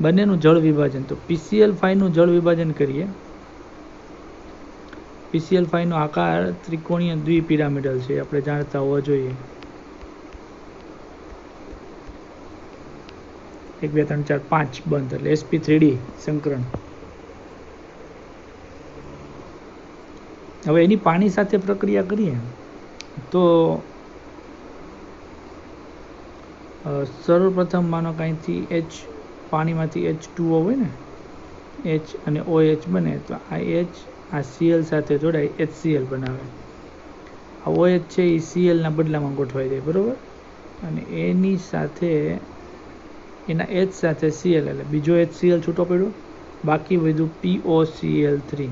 બંનેનું જળ વિભાજન, તો PCl5નું જળ વિભાજન કરીએ. PCl5નો આકાર ત્રિકોણીય દ્વિપિરામિડલ છે, આપણે જાણતા હોવા જોઈએ. 1 2 3 4 5 બંધ એટલે sp3d સંકરણ. હવે એની પાણી સાથે પ્રક્રિયા કરીએ તો સર્વપ્રથમ માનો કાંઈથી H પાણીમાંથી H2O હોય ને, H અને OH બને તો આ H આ Cl સાથે જોડાય HCl બનાવે. આ OH છે એ Clના બદલામાં ગોઠવાઈ જાય. બરાબર. અને એની સાથે એના H સાથે Cl એટલે બીજો HCl છૂટો પડ્યો, બાકી વધ્યું POCl3.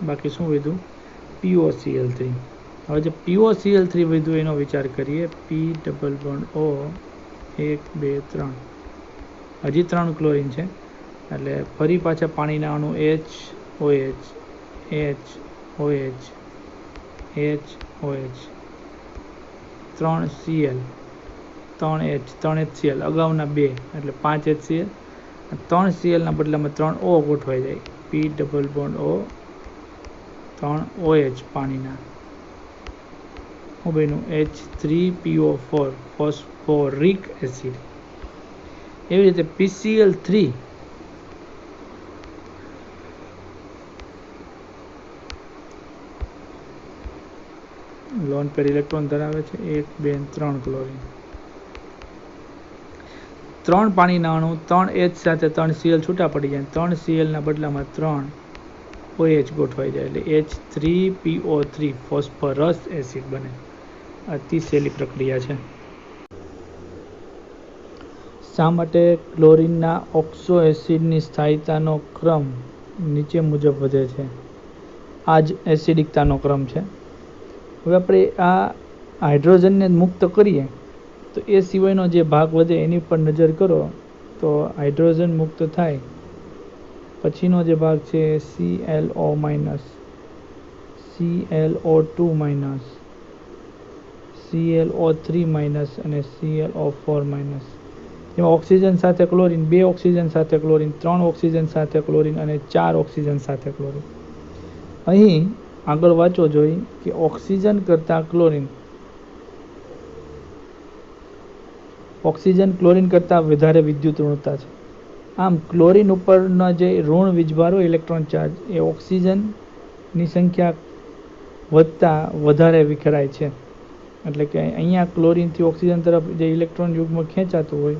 બાકી શું વધ્યું? POCl3. હવે જે POCl3 વધ્યું એનો વિચાર કરીએ. P ડબલ બોન્ડ O 1 2 3, હજી 3 ક્લોરીન છે એટલે ફરી પાછા પાણીના અણુ H OH H OH H OH 3 Cl 3 H 3 HCl, અગાઉના 2 એટલે 5 HCl. 3 Clના બદલામાં 3 O ગોઠવાઈ જાય. P double bond O 3 OH પાણીના હું બન્યું H3PO4 ફોસ્ફોરિક એસિડ. એવી રીતે PCl3 લોન પેર ઇલેક્ટ્રોન ધરાવે છે. 1 2 3 ક્લોરીન. 3 પાણીના અણુ 3 H સાથે 3 Cl છૂટા પડી જાય. 3 Clના બદલામાં 3 OH ગોઠવાઈ જાય એટલે H3PO3 ફોસ્ફરસ એસિડ બને. અતિ સહેલી પ્રક્રિયા છે. શા માટે ક્લોરીનના ઓક્સો એસિડની સ્થાયીતાનો ક્રમ નીચે મુજબ વધે છે? આ જ એસિડિકતાનો ક્રમ છે. હવે આપણે આ હાઇડ્રોજનને મુક્ત કરીએ તો એ સિવાયનો જે ભાગ વધે એની પર નજર કરો તો હાઇડ્રોજન મુક્ત થાય પછીનો જે ભાગ છે ClO minus, ClO2 minus, ClO3 minus અને ClO4 માઇનસ. એમાં ઓક્સિજન સાથે ક્લોરીન, 2 ઓક્સિજન સાથે ક્લોરીન, 3 ઓક્સિજન સાથે ક્લોરીન અને 4 ઓક્સિજન સાથે ક્લોરીન. અહીં આગળ વાંચો જોઈએ કે ઓક્સિજન કરતાં ક્લોરીન કરતાં વધારે વિદ્યુત ઋણતા છે. આમ ક્લોરીન ઉપરના જે ઋણ વીજભારો ઇલેક્ટ્રોન ચાર્જ એ ઓક્સિજનની સંખ્યા વધતા વધારે વિખરાય છે. એટલે કે અહીંયા ક્લોરીનથી ઓક્સિજન તરફ જે ઇલેક્ટ્રોન યુગ્મ ખેંચાતું હોય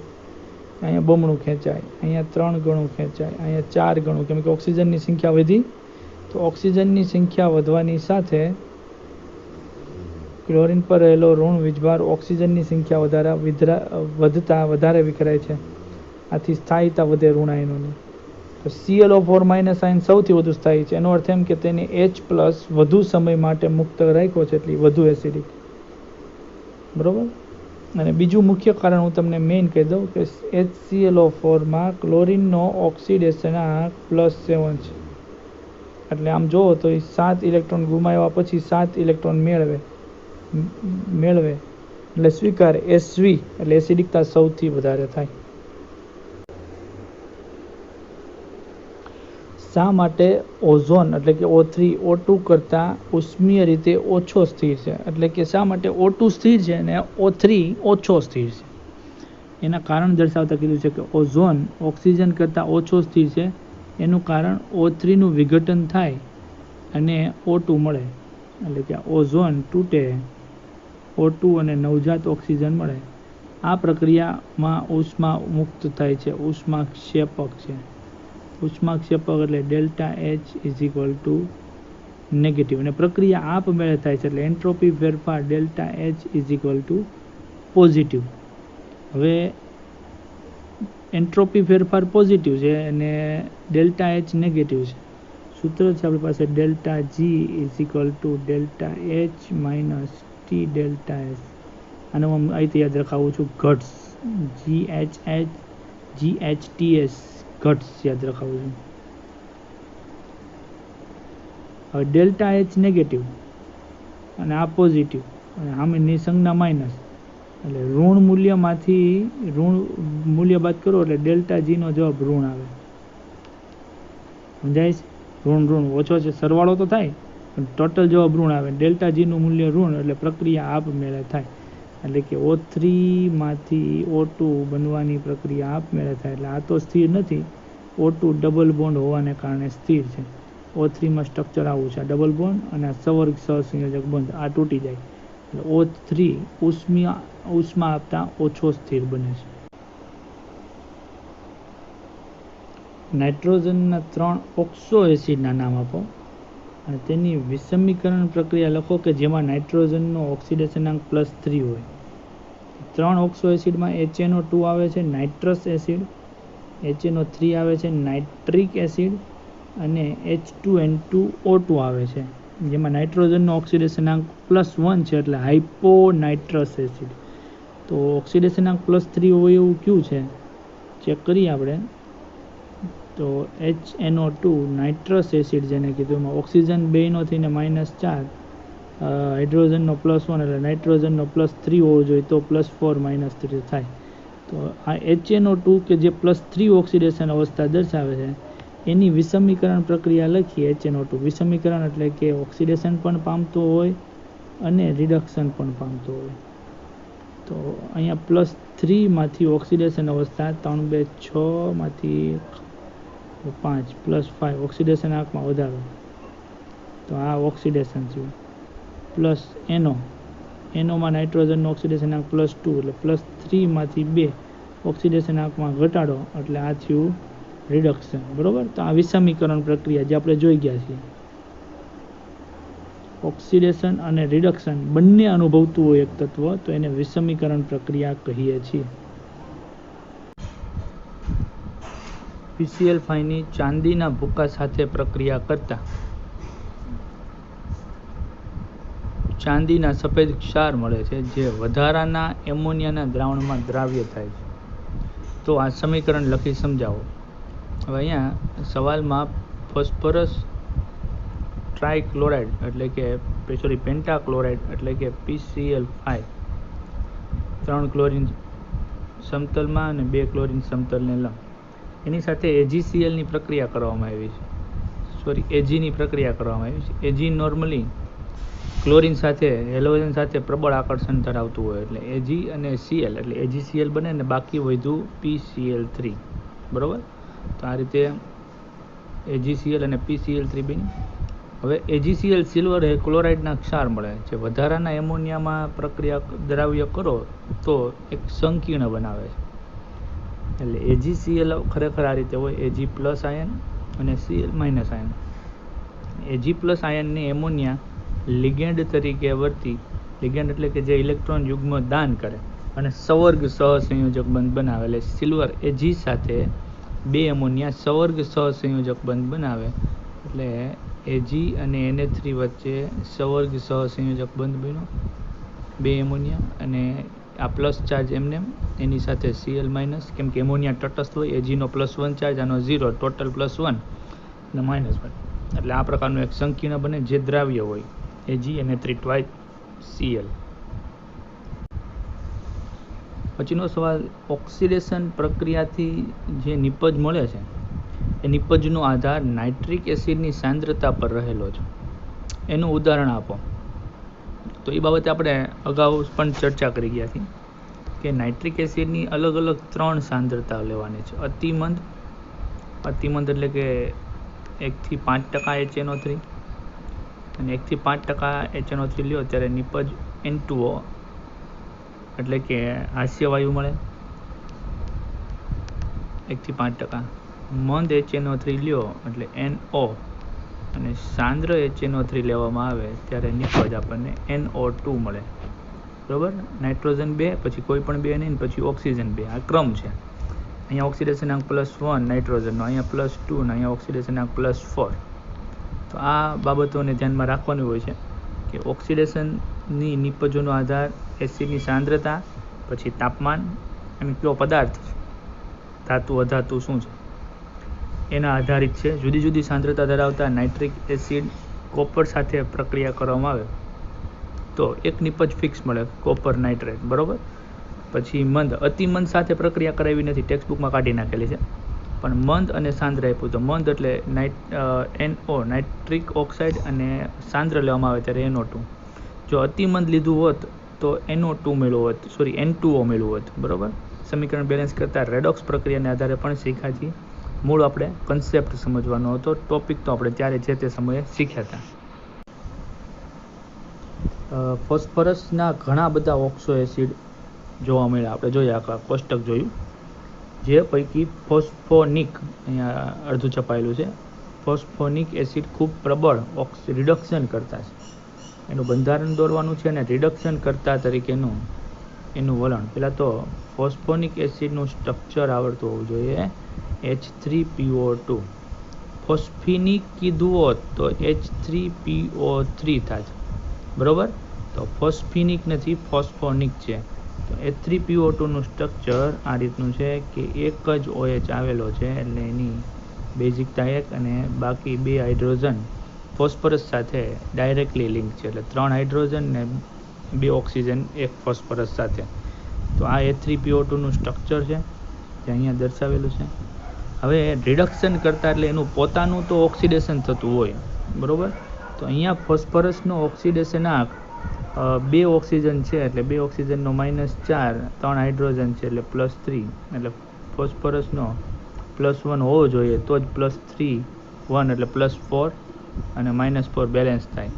અહીંયા બમણું ખેંચાય, અહીંયા 3 ગણું ખેંચાય, અહીંયા 4 ગણું. કેમ કે ઓક્સિજનની સંખ્યા વધી તો ઓક્સિજનની સંખ્યા વધવાની સાથે ક્લોરીન પર રહેલો ઋણ વીજભાર ઓક્સિજનની સંખ્યા વધતા વધારે વિખરાય છે. આથી સ્થાયીતા વધે ઋણ આયનોની. તો ClO4 માઇનસ આયન સૌથી વધુ સ્થાયી છે. એનો અર્થ એમ કે તેને H પ્લસ વધુ સમય માટે મુક્ત રાખ્યો છે એટલે વધુ એસિડિક. બરાબર. અને બીજું મુખ્ય કારણ હું તમને મેઇન કહી દઉં કે HClO4માં ક્લોરીનનો ઓક્સિડેશનાંક +7 છે. એટલે આમ જુઓ તો એ 7 ઇલેક્ટ્રોન ગુમાવ્યા પછી 7 ઇલેક્ટ્રોન મેળવે એટલે સ્વીકાર SV એટલે એસિડિકતા સૌથી વધારે થાય. શા માટે ઓઝોન એટલે કે O3 O2 કરતાં ઉષ્મીય રીતે ઓછો સ્થિર છે? એટલે કે શા માટે O2 સ્થિર છે અને O3 ઓછો સ્થિર છે? એના કારણ દર્શાવતા કીધું છે કે ઓઝોન ઓક્સિજન કરતાં ઓછો સ્થિર છે. એનું કારણ O3 નું વિઘટન થાય અને O2 મળે, એટલે કે ઓઝોન તૂટે, O2 અને નવજાત ઓક્સિજન મળે. આ પ્રક્રિયામાં ઉષ્મા મુક્ત થાય છે, ઉષ્માક્ષેપક છે. ઉષ્માક્ષેપક એટલે delta H is equal to negative, અને પ્રક્રિયા આપમેળે થાય છે એટલે એન્ટ્રોપી ફેરફાર delta H is equal to positive. હવે એન્ટ્રોપી ફેરફાર પોઝિટિવ છે અને ડેલ્ટા H નેગેટિવ છે. સૂત્ર છે આપણી પાસે delta G is equal to delta H minus T delta S. અને હું અહીંથી યાદ રખાવું છું ઘટ્સ, GHTS ઘટ્સ યાદ રખાવું છું. હવે ડેલ્ટા H નેગેટિવ અને આ પોઝિટિવ અને આમની સંજ્ઞા માઇનસ, એટલે ઋણ મૂલ્યમાંથી ઋણ મૂલ્ય બાદ કરો એટલે ડેલ્ટા G નો જવાબ ઋણ આવે. સમજાય છે? ઋણ ઓછો છે, સરવાળો તો થાય પણ ટોટલ જવાબ ઋણ આવે. ડેલ્ટા G નું મૂલ્ય ઋણ એટલે પ્રક્રિયા આપમેળે થાય, એટલે કે O3 માંથી O2 બનવાની પ્રક્રિયા આપમેળે થાય. એટલે આ તો સ્થિર નથી, O2 ડબલ બોન્ડ હોવાને કારણે સ્થિર છે. O3 માં સ્ટ્રક્ચર આવું છે, આ ડબલ બોન્ડ અને આ સવર્ગ સહસંયોજક બંધ આ તૂટી જાય એટલે O3 ઉષ્મા આપતા ઓછો સ્થિર બને છે. નાઇટ્રોજનના 3 ઓક્સો એસિડના નામ આપો અને તેની વિષમીકરણ પ્રક્રિયા લખો કે જેમાં નાઇટ્રોજનનો ઓક્સિડેશનાંક +3 હોય. 3 ઓક્સો એસિડમાં HNO2 આવે છે, નાઇટ્રસ એસિડ, HNO3 આવે છે, નાઇટ્રિક એસિડ અને H2N2O2 આવે છે, જેમાં નાઇટ્રોજનનો ઓક્સિડેશનાંક +1 છે એટલે હાઇપોનાઇટ્રસ એસિડ. તો ઓક્સિડેશનાંક +3 હોય એવું કયું છે ચેક કરીએ આપણે. તો HNO2 નાઇટ્રસ એસિડ જેને કીધું, એમાં ઓક્સિજન 2 નો થઈને -4, હાઇડ્રોજનનો +1 એટલે નાઇટ્રોજનનો +3 હોવો જોઈએ તો +4 -3 થાય. તો આ HNO2 કે જે +3 ઓક્સિડેશન અવસ્થા દર્શાવે છે એની વિષમીકરણ પ્રક્રિયા લખીએ. HNO2 વિષમીકરણ એટલે કે ઓક્સિડેશન પણ પામતો હોય અને રિડક્શન પણ પામતો હોય. તો અહીંયા +3 માંથી ઓક્સિડેશન અવસ્થા 3, 2, 6 માંથી 5 +5 ઓક્સિડેશન આંકમાં વધારો, તો આ ઓક્સિડેશન થયું. પ્લસ NOમાં નાઇટ્રોજનનો ઓક્સિડેશન આંક +2 એટલે +3 માંથી 2 ઓક્સિડેશન આંકમાં ઘટાડો એટલે આ થયું રિડક્શન. બરોબર, તો આ વિષમીકરણ પ્રક્રિયા જે આપણે જોઈ ગયા છીએ. ઓક્સિડેશન અને રિડક્શન બંને અનુભવતું હોય એક તત્વ તો એને વિષમીકરણ પ્રક્રિયા કહીએ છીએ. PCl5 ની ચાંદીના ભૂકા સાથે પ્રક્રિયા કરતા ચાંદીના સફેદ ક્ષાર મળે છે જે વધારાના એમોનિયાના દ્રાવણમાં દ્રાવ્ય થાય છે. તો આ સમીકરણ લખી સમજાવો. હવે અહીંયા સવાલમાં ફોસ્ફરસ ટ્રાયક્લોરાઇડ એટલે કે પેન્ટાક્લોરાઇડ એટલે કે PCl5 3 ક્લોરીન સમતલમાં અને 2 ક્લોરીન સમતલને લંબ, એની સાથે AgCl ની પ્રક્રિયા કરવામાં આવી છે, Ag ની પ્રક્રિયા કરવામાં આવી છે. Ag નોર્મલી ક્લોરીન સાથે હેલોજન સાથે પ્રબળ આકર્ષણ ધરાવતું હોય એટલે Ag અને Cl એટલે AgCl બને ને બાકી વધ્યું PCl3. બરોબર, તો આ રીતે AgCl અને PCl3 બની. હવે AgCl સિલ્વર ક્લોરાઇડના ક્ષાર મળે છે, વધારાના એમોનિયામાં પ્રક્રિયા દ્રાવ્ય કરો તો એક સંકીર્ણ બનાવે છે. એટલે AgCl ખરેખર આ રીતે હોય, Ag+ આયન અને Cl- આયન. Ag+ આયનને એમોનિયા લિગેન્ડ તરીકે વર્તી, લિગેન્ડ એટલે કે જે ઇલેક્ટ્રોન યુગ્મ દાન કરે અને સવર્ગ સહસંયોજક બંધ બનાવે. એટલે સિલ્વર Ag સાથે 2 એમોનિયા સવર્ગ સહસંયોજક બંધ બનાવે એટલે Ag અને Na3 વચ્ચે સવર્ગ સહસંયોજક બંધ બન્યો, 2 એમોનિયા અને આ પ્લસ ચાર્જ એમને એની સાથે Cl- કેમ કે એમોનિયા તટસ્થ હોય, Ag નો +1 ચાર્જ, આનો 0, ટોટલ +1 અને -1 એટલે આ પ્રકારનું એક સંકીર્ણ બને જે દ્રાવ્ય હોય, Ag અને 3 Cl. પછીનો સવાલ, ઓક્સિડેશન પ્રક્રિયાથી જે નિપજ મળે છે એ નિપજનો આધાર નાઇટ્રિક એસિડની સાંદ્રતા પર રહેલો છે. એનું ઉદાહરણ આપો. તો એ બાબતે આપણે અગાઉ પણ ચર્ચા કરી ગયા હતી કે નાઇટ્રિક એસિડની અલગ અલગ 3 સાંદ્રતા લેવાની છે. અતિમંદ એટલે કે 1 થી 5% HNO3 અને 1 થી 5% HNO3 લ્યો ત્યારે નિપજ N2O એટલે કે હાસ્યવાયુ મળે 1 થી 5%. મંદ HNO3 લ્યો એટલે NO અને સાંદ્ર HNO3 લેવામાં આવે ત્યારે નિપજ આપણને NO2 મળે. બરાબર. નાઇટ્રોજન 2 પછી કોઈ પણ 2 નહીં, પછી ઓક્સિજન 2. આ ક્રમ છે. અહીંયા ઓક્સિડેશન આંક +1 નાઇટ્રોજનનો, અહીંયા +2 ને અહીંયા ઓક્સિડેશન આંક +4. તો આ બાબતોને ધ્યાનમાં રાખવાની હોય છે કે ઓક્સિડેશનની નિપજોનો આધાર એસિડની સાંદ્રતા, પછી તાપમાન અને કયો પદાર્થ છે, ધાતુ અધાતુ શું છે, એના આધારિત છે. જુદી જુદી સાંદ્રતા ધરાવતા નાઇટ્રિક એસિડ કોપર સાથે પ્રક્રિયા કરવામાં આવે તો એક નિપજ ફિક્સ મળે, કોપર નાઇટ્રેટ. બરાબર. પછી મંદ, અતિમંદ સાથે પ્રક્રિયા કરાવી નથી, ટેક્સ્ટ બુકમાં કાઢી નાખેલી છે, પણ મંદ અને સાંદ્ર આપ્યું. તો મંદ એટલે NO નાઇટ્રિક ઓક્સાઇડ અને સાંદ્ર લેવામાં આવે ત્યારે NO2. જો અતિમંદ લીધું હોત તો NO2 મેળવું હોત, N2O મેળવું હોત. બરાબર. સમીકરણ બેલેન્સ કરતાં રેડોક્સ પ્રક્રિયાને આધારે પણ શીખ્યા છીએ. મૂળ આપણે કન્સેપ્ટ સમજવાનો હતો, ટોપિક તો આપણે ત્યારે જે તે સમયે શીખ્યા હતા. ફોસ્ફરસના ઘણા બધા ઓક્સો એસિડ જોવા મળ્યા. આપણે જોઈએ, આખા કોષ્ટક જોયું, જે પૈકી ફોસ્ફોનિક, અહીંયા અડધું છપાયેલું છે, ફોસ્ફોનિક એસિડ ખૂબ પ્રબળ રિડક્શન કરતા છે. એનું બંધારણ દોરવાનું છે અને રિડક્શન કરતા તરીકેનું એનું વલણ. પહેલાં તો ફોસ્ફોનિક એસિડનું સ્ટ્રક્ચર આવડતું હોવું જોઈએ. H3PO2. ફોસ્ફિનિક કીધું હોત તો H3PO3 થાય. બરાબર. તો ફોસ્ફિનિક નથી, ફોસ્ફોનિક છે. તો H3PO2 નું સ્ટ્રક્ચર આ રીતનું છે કે એક જ OH આવેલો છે, એટલે એની બેઝિકતા 1 અને બાકી 2 હાઇડ્રોજન ફોસ્ફરસ સાથે ડાયરેક્ટલી લિંક છે, એટલે 3 હાઇડ્રોજન ને 2 ઓક્સિજન 1 ફોસ્ફરસ સાથે. તો આ H3PO2 નું સ્ટ્રક્ચર છે, જે અહીંયા દર્શાવેલું છે. હવે રિડક્શન કરતાં એટલે એનું પોતાનું તો ઓક્સિડેશન થતું હોય. બરાબર. તો અહીંયા ફોસ્ફરસનો ઓક્સિડેશન આંક 2 ઓક્સિજન છે એટલે 2 ઓક્સિજનનો -4, 3 હાઇડ્રોજન છે એટલે +3, એટલે ફોસ્ફરસનો +1 હોવો જોઈએ તો જ +3 1 એટલે +4 અને -4 બેલેન્સ થાય.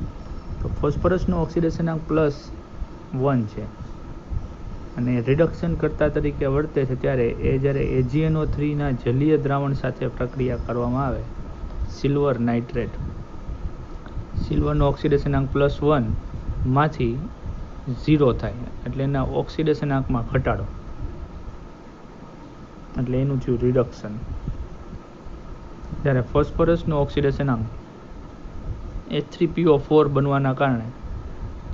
તો ફોસ્ફરસનો ઓક્સિડેશન આંક +1 છે અને રિડક્શન કરતા તરીકે વર્તે છે ત્યારે જ્યારે AgNO3ના જલીય દ્રાવણ સાથે પ્રક્રિયા કરવામાં આવે, સિલ્વર નાઇટ્રેટ, સિલ્વરનો ઓક્સિડેશન આંક +1 માંથી 0 થાય, એટલે એના ઓક્સિડેશન આંકમાં ઘટાડો, એટલે એનું થયું રિડક્શન. જ્યારે ફોસ્ફરસનો ઓક્સિડેશન આંક H3PO4 બનવાના કારણે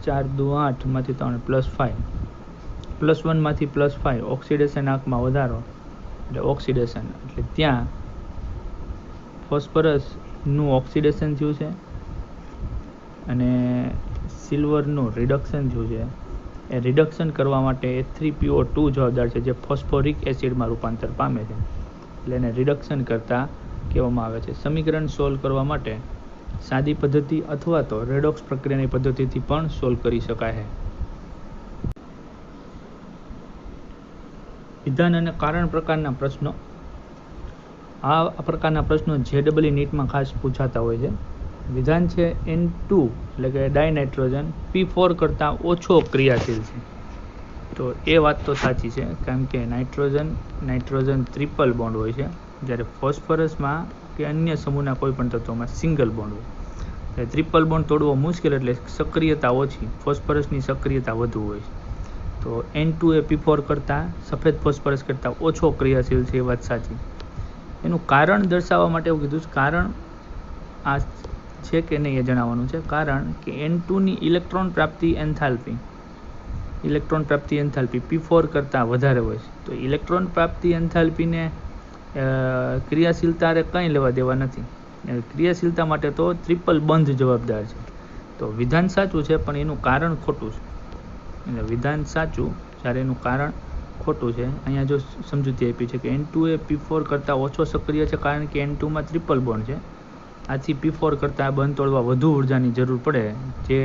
4 દુ 8 માંથી 3 +5, +1 માંથી +5 ઓક્સિડેશન આંકમાં વધારો, એટલે ઓક્સિડેશન, એટલે ત્યાં ફોસ્ફરસનું ઓક્સિડેશન થયું છે અને સિલ્વરનું રિડક્શન થયું છે. એ રિડક્શન કરવા માટે H3PO2 જવાબદાર છે, જે ફોસ્ફોરિક એસિડમાં રૂપાંતર પામે છે, એટલે એને રિડક્શન કરતા કહેવામાં આવે છે. સમીકરણ સોલ્વ કરવા માટે સાદી પદ્ધતિ અથવા તો રેડોક્સ પ્રક્રિયાની પદ્ધતિથી પણ સોલ્વ કરી શકાય છે. વિધાન અને કારણ પ્રકારના પ્રશ્નો. આ પ્રકારના પ્રશ્નો JEE નીટમાં ખાસ પૂછાતા હોય છે. વિધાન છે N2 એટલે કે ડાયનાઇટ્રોજન P4 કરતાં ઓછો ક્રિયાશીલ છે. તો એ વાત તો સાચી છે, કારણ કે નાઇટ્રોજન ટ્રિપલ બોન્ડ હોય છે, જ્યારે ફોસ્ફરસમાં કે અન્ય સમૂહના કોઈ પણ તત્વોમાં સિંગલ બોન્ડ હોય. એટલે ટ્રિપલ બોન્ડ તોડવો મુશ્કેલ, એટલે સક્રિયતા ઓછી, ફોસ્ફરસની સક્રિયતા વધુ હોય છે. તો N2 એ P4 કરતાં, સફેદ ફોસ્ફરસ કરતાં ઓછો ક્રિયાશીલ છે, એ વાત સાચી. એનું કારણ દર્શાવવા માટે એવું કીધું છે. કારણ આ છે કે નહીં એ જણાવવાનું છે. કારણ કે N2ની ઇલેક્ટ્રોન પ્રાપ્તિ એન્થાલ્પી P4 કરતાં વધારે હોય છે. તો ઇલેક્ટ્રોન પ્રાપ્તિ એન્થાલ્પીને ક્રિયાશીલતા કંઈ લેવા દેવા નથી. ક્રિયાશીલતા માટે તો ટ્રિપલ બંધ જવાબદાર છે. તો વિધાન સાચું છે, પણ એનું કારણ ખોટું છે. એટલે વિધાન સાચું જ્યારે એનું કારણ ખોટું છે. અહીંયા જો સમજૂતી આપી છે કે N2 એ P4 કરતાં ઓછો સક્રિય છે, કારણ કે N2માં ટ્રિપલ બોન્ડ છે. આથી P4 કરતાં આ બંધ તોડવા વધુ ઉર્જાની જરૂર પડે, જે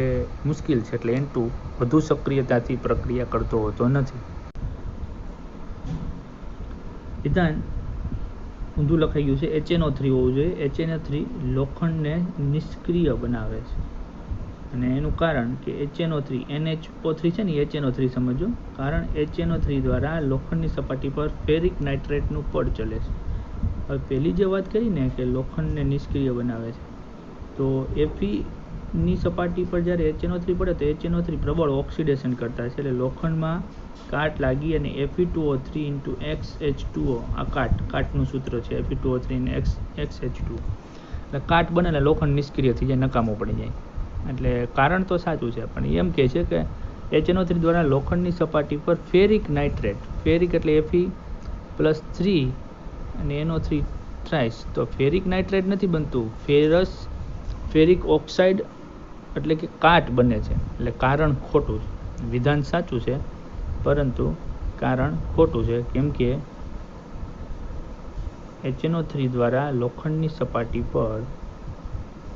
મુશ્કેલ છે. એટલે N2 વધુ સક્રિયતાથી પ્રક્રિયા કરતો હોતો નથી. વિધાન ઊંધું લખાઈ ગયું છે. HNO3 હોવું જોઈએ. HNO3 લોખંડને નિષ્ક્રિય બનાવે છે, અને એનું કારણ કે HNO3 NHO3 છે ને, HNO3 સમજો. કારણ HNO3 દ્વારા લોખંડની સપાટી પર ફેરિક નાઇટ્રેટનું પડ ચલે છે. હવે પહેલી જે વાત કરી ને કે લોખંડને નિષ્ક્રિય બનાવે છે, તો Fe ની સપાટી પર જ્યારે HNO3 પડે તો HNO3 પ્રબળ ઓક્સિડેશન કરતા છે. એટલે લોખંડમાં કાટ લાગી અને Fe2O3 × XH2O, આ કાટનું સૂત્ર છે, Fe2O3 XH2O, એટલે કાટ બને એટલે લોખંડ નિષ્ક્રિય થઈ જાય, નકામો પડી જાય. એટલે કારણ તો સાચું છે, પણ એમ કહે છે કે HNO3 દ્વારા લોખંડની સપાટી પર ફેરિક નાઇટ્રેટ, ફેરિક એટલે Fe+3 અને NO3 થ્રાઇસ, તો ફેરિક નાઇટ્રેટ નથી બનતું, ફેરિક ઓક્સાઇડ એટલે કે કાટ બને છે. એટલે કારણ ખોટું છે. વિધાન સાચું છે, પરંતુ કારણ ખોટું છે, કેમ કે HNO3 દ્વારા લોખંડની સપાટી પર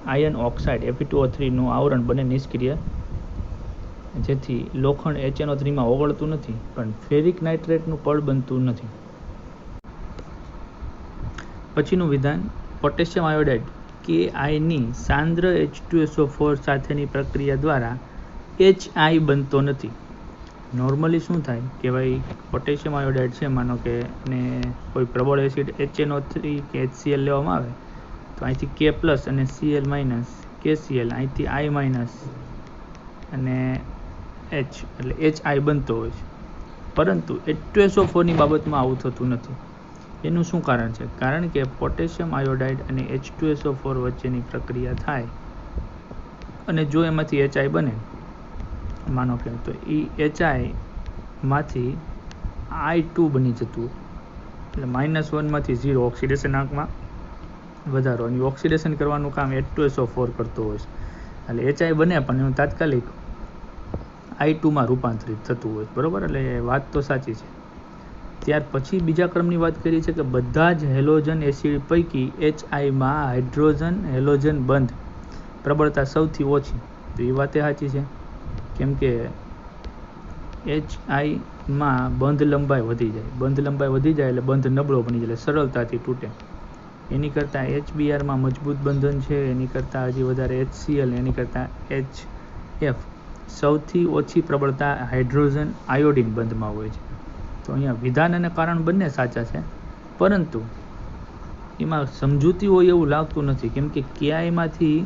આયર્ન ઓક્સાઇડ Fe2O3 નું આવરણ બને નિષ્ક્રિય, જેથી લોખંડ HNO3માં ઓગળતું નથી, પણ ફેરિક નાઇટ્રેટનું પડ બનતું નથી. પછીનું વિધાન, પોટેશિયમ આયોડાઇડ Ki ની સાંદ્ર H2SO4 સાથેની પ્રક્રિયા દ્વારા HI બનતો નથી. નોર્મલી શું થાય કે ભાઈ પોટેશિયમ આયોડાઇડ છે, માનો કે ને કોઈ પ્રબળ એસિડ HNO3 કે HCl લેવામાં આવે, તો અહીંથી K+ અને Cl- KCl, અહીંથી I- અને H, એટલે HI બનતો હોય છે. પરંતુ H2SO4 ની બાબતમાં આવું થતું નથી. એનું શું કારણ છે? કારણ કે પોટેશિયમ આયોડાઇડ અને H2SO4 વચ્ચેની પ્રક્રિયા થાય અને જો એમાંથી HI બને, માનો કે, તો એ HI માંથી I2 બની જતું, એટલે -1 માંથી 0 ઓક્સિડેશન આંકમાં વધારો, અને ઓક્સિડેશન કરવાનું કામ H2SO4 કરતો હોય છે. એટલે HI બને પણ એનું તાત્કાલિક I2માં રૂપાંતરિત થતું હોય, બરોબર. એટલે વાત તો સાચી છે. ત્યાર પછી બીજા ક્રમની વાત કરી છે કે બધા જ હેલોજન એસિડ પૈકી HIમાં હાઇડ્રોજન હેલોજન બંધ પ્રબળતા સૌથી ઓછી. તો એ વાત સાચી છે, કેમ કે HIમાં બંધ લંબાઈ વધી જાય, એટલે બંધ નબળો બની જાય, સરળતાથી તૂટે. એની કરતાં HBrમાં મજબૂત બંધન છે, એની કરતાં હજી વધારે HCl, એની કરતાં HF સૌથી ઓછી પ્રબળતા હાઇડ્રોજન આયોડિન બંધમાં હોય છે. તો અહીંયા વિધાન અને કારણ બંને સાચા છે, પરંતુ એમાં સમજૂતી હોય એવું લાગતું નથી, કેમ કે KIમાંથી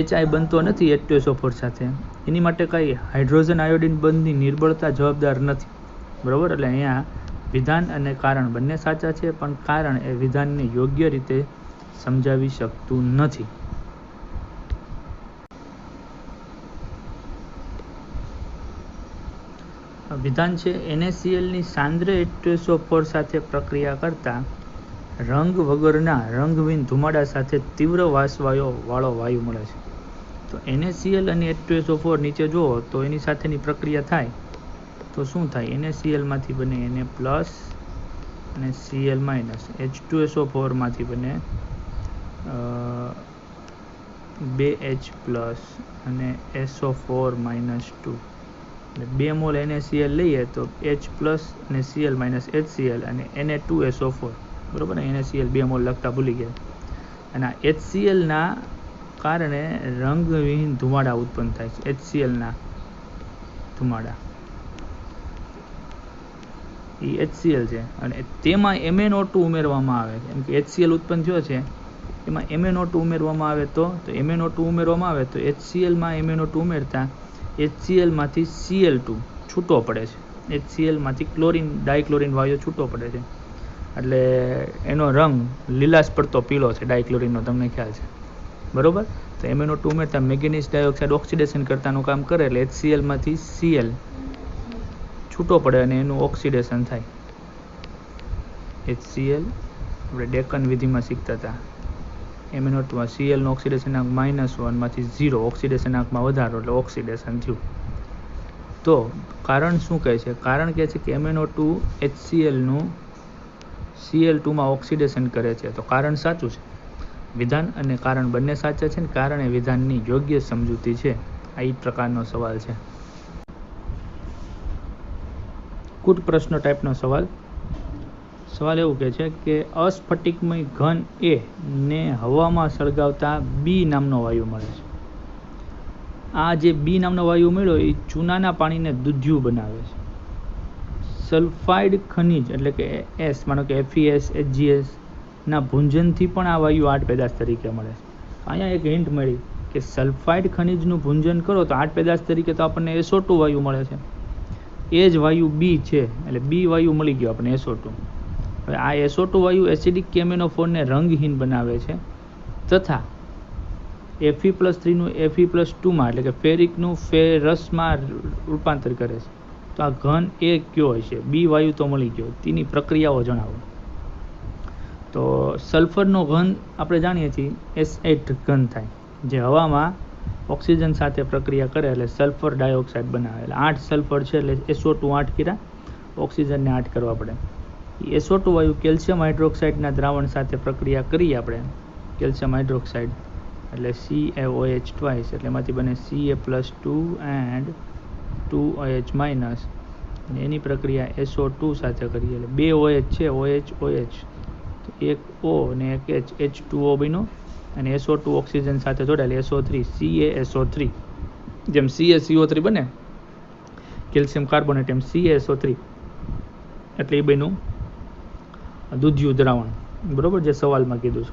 HI બનતો નથી H2SO4 સાથે. એની માટે કાંઈ હાઇડ્રોજન આયોડિન બંધની નિર્બળતા જવાબદાર નથી, બરાબર. એટલે અહીંયા વિધાન અને કારણ બંને સાચા છે, પણ કારણ એ વિધાનને યોગ્ય રીતે સમજાવી શકતું નથી. વિધાન છે, NaClની સાંદ્ર H2SO4 સાથે પ્રક્રિયા કરતા રંગ વગરના રંગહીન ધુમાડા સાથે તીવ્ર વાસવાળો વાયુ મળે છે. તો NaCl અને H2SO4 નીચે જુઓ તો એની સાથેની પ્રક્રિયા થાય તો શું થાય? NaCl માંથી બને Na+ અને Cl-, H2SO4 માંથી બને 2H+ અને SO4- 2. એટલે 2 મોલ NaCl લઈએ તો H+ અને Cl- HCl અને Na2SO4, બરાબર. NaCl 2 મોલ લખતા ભૂલી ગયા. અને આ HClના કારણે રંગવિહીન ધુમાડા ઉત્પન્ન થાય છે. HClના ધુમાડા એ HCl છે, અને તેમાં MnO2 ઉમેરવામાં આવે, કેમ કે HCl ઉત્પન્ન થયો છે, એમાં MnO2 ઉમેરવામાં આવે તો MnO2 ઉમેરવામાં આવે તો HClમાં MnO2 ઉમેરતા HClમાંથી Cl2 છૂટો પડે છે. HClમાંથી ડાયક્લોરિન વાયુ છૂટો પડે છે, એટલે એનો રંગ લીલાશ પડતો પીળો છે, ડાયક્લોરિનનો, તમને ખ્યાલ છે, બરોબર. તો MnO2 ઉમેરતા મેંગેનીઝ ડાયોક્સાઇડ ઓક્સિડેશન કરતાનું કામ કરે, એટલે HClમાંથી Cl છૂટો પડે અને એનું ઓક્સિડેશન થાય. HCl આપણે ડેકન વિધિમાં શીખતા હતા. MnO2માં Clનું ઓક્સિડેશન આંક -1 માંથી 0 ઓક્સિડેશન આંકમાં વધારો, એટલે ઓક્સિડેશન થયું. તો કારણ શું કહે છે? કારણ કહે છે કે MnO2 HCl નું Cl2 માં ઓક્સિડેશન કરે છે. તો કારણ સાચું છે. વિધાન અને કારણ બંને સાચા છે ને કારણ એ વિધાનની યોગ્ય સમજૂતી છે. આ એ પ્રકારનો સવાલ છે. કૂટ પ્રશ્ન ટાઈપનો સવાલ એવું કહે છે કે અસ્ફટિકમય ઘન A ને હવામાં સળગાવતા B નામનો વાયુ મળે છે. આ જે B નામનો વાયુ મળ્યો એ ચૂનાના પાણીને દૂધિયું બનાવે છે. સલ્ફાઇડ ખનિજ એટલે કે S, માનો કે FeS, HgS ના ભૂંજનથી પણ આ વાયુ આઠ પેદાશ તરીકે મળે છે. અહીંયા એક હિન્ટ મળી કે સલ્ફાઇડ ખનિજનું ભૂંજન કરો તો આઠ પેદાશ તરીકે તો આપણને SO2 વાયુ મળે છે. એ જ વાયુ B છે એટલે B વાયુ મળી ગયો આપણને SO2. હવે આ SO2 વાયુ એસિડિક KMnO4 ને રંગહીન બનાવે છે તથા Fe+3 નું Fe+2 માં એટલે કે ફેરિકનું ફેરસમાં રૂપાંતર કરે છે. તો આ ઘન એ કયો હશે? B વાયુ તો મળી ગયો. તેની પ્રક્રિયાઓ જણાવો. તો સલ્ફરનો ઘન આપણે જાણીએ છીએ S8 ઘન થાય, જે હવામાં ઓક્સિજન સાથે પ્રક્રિયા કરે એટલે સલ્ફર ડાયોક્સાઇડ બનાવે. એટલે 8 સલ્ફર છે એટલે SO2 8 કર્યા, ઓક્સિજનને 8 કરવા પડે. SO2 વાયુ કેલ્શિયમ હાઇડ્રોક્સાઇડના દ્રાવણ સાથે પ્રક્રિયા કરીએ આપણે, કેલ્શિયમ હાઇડ્રોક્સાઇડ એટલે CaOH ટ્વાઇસ, એટલે એમાંથી બને Ca+2 એન્ડ 2OH માઇનસ, અને એની પ્રક્રિયા SO2 સાથે કરીએ એટલે 2 OH છે, OH તો એક O અને એક H, H2O બન્યો, અને SO2 ઓક્સિજન સાથે જોડાયેલ SO3, CaSO3. જેમ CaCO3 બને કેલ્શિયમ કાર્બોનેટ, એમ CaSO3 એટલે એ બન્યું દૂધિયું દ્રાવણ. બરોબર, જે સવાલમાં કીધું છે.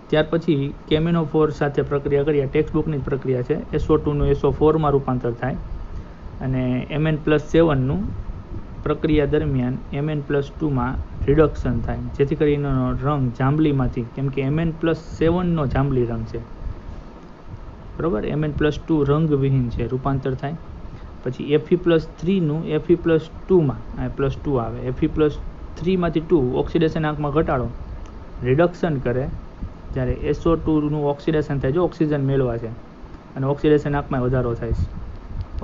ત્યાર પછી KMnO4 સાથે પ્રક્રિયા કરીએ, ટેક્સ્ટબુકની જ પ્રક્રિયા છે. SO2 નું SO4 માં રૂપાંતર થાય અને Mn+7 નું પ્રક્રિયા દરમિયાન Mn+2 માં રિડક્શન થાય, જેથી કરીને એનો રંગ જાંબલીમાંથી, કેમ કે Mn+7 નો જાંબલી રંગ છે, બરોબર, Mn+2 રંગવિહીન છે, રૂપાંતર થાય. પછી Fe+3 નું Fe+2 માં +2 આવે, Fe+3 માંથી 2 ઓક્સિડેશન આંકમાં ઘટાડો, રિડક્શન કરે, જ્યારે SO2 નું ઓક્સિડેશન થાય, જો ઓક્સિજન મેળવા છે અને ઓક્સિડેશન આંકમાં વધારો થાય છે,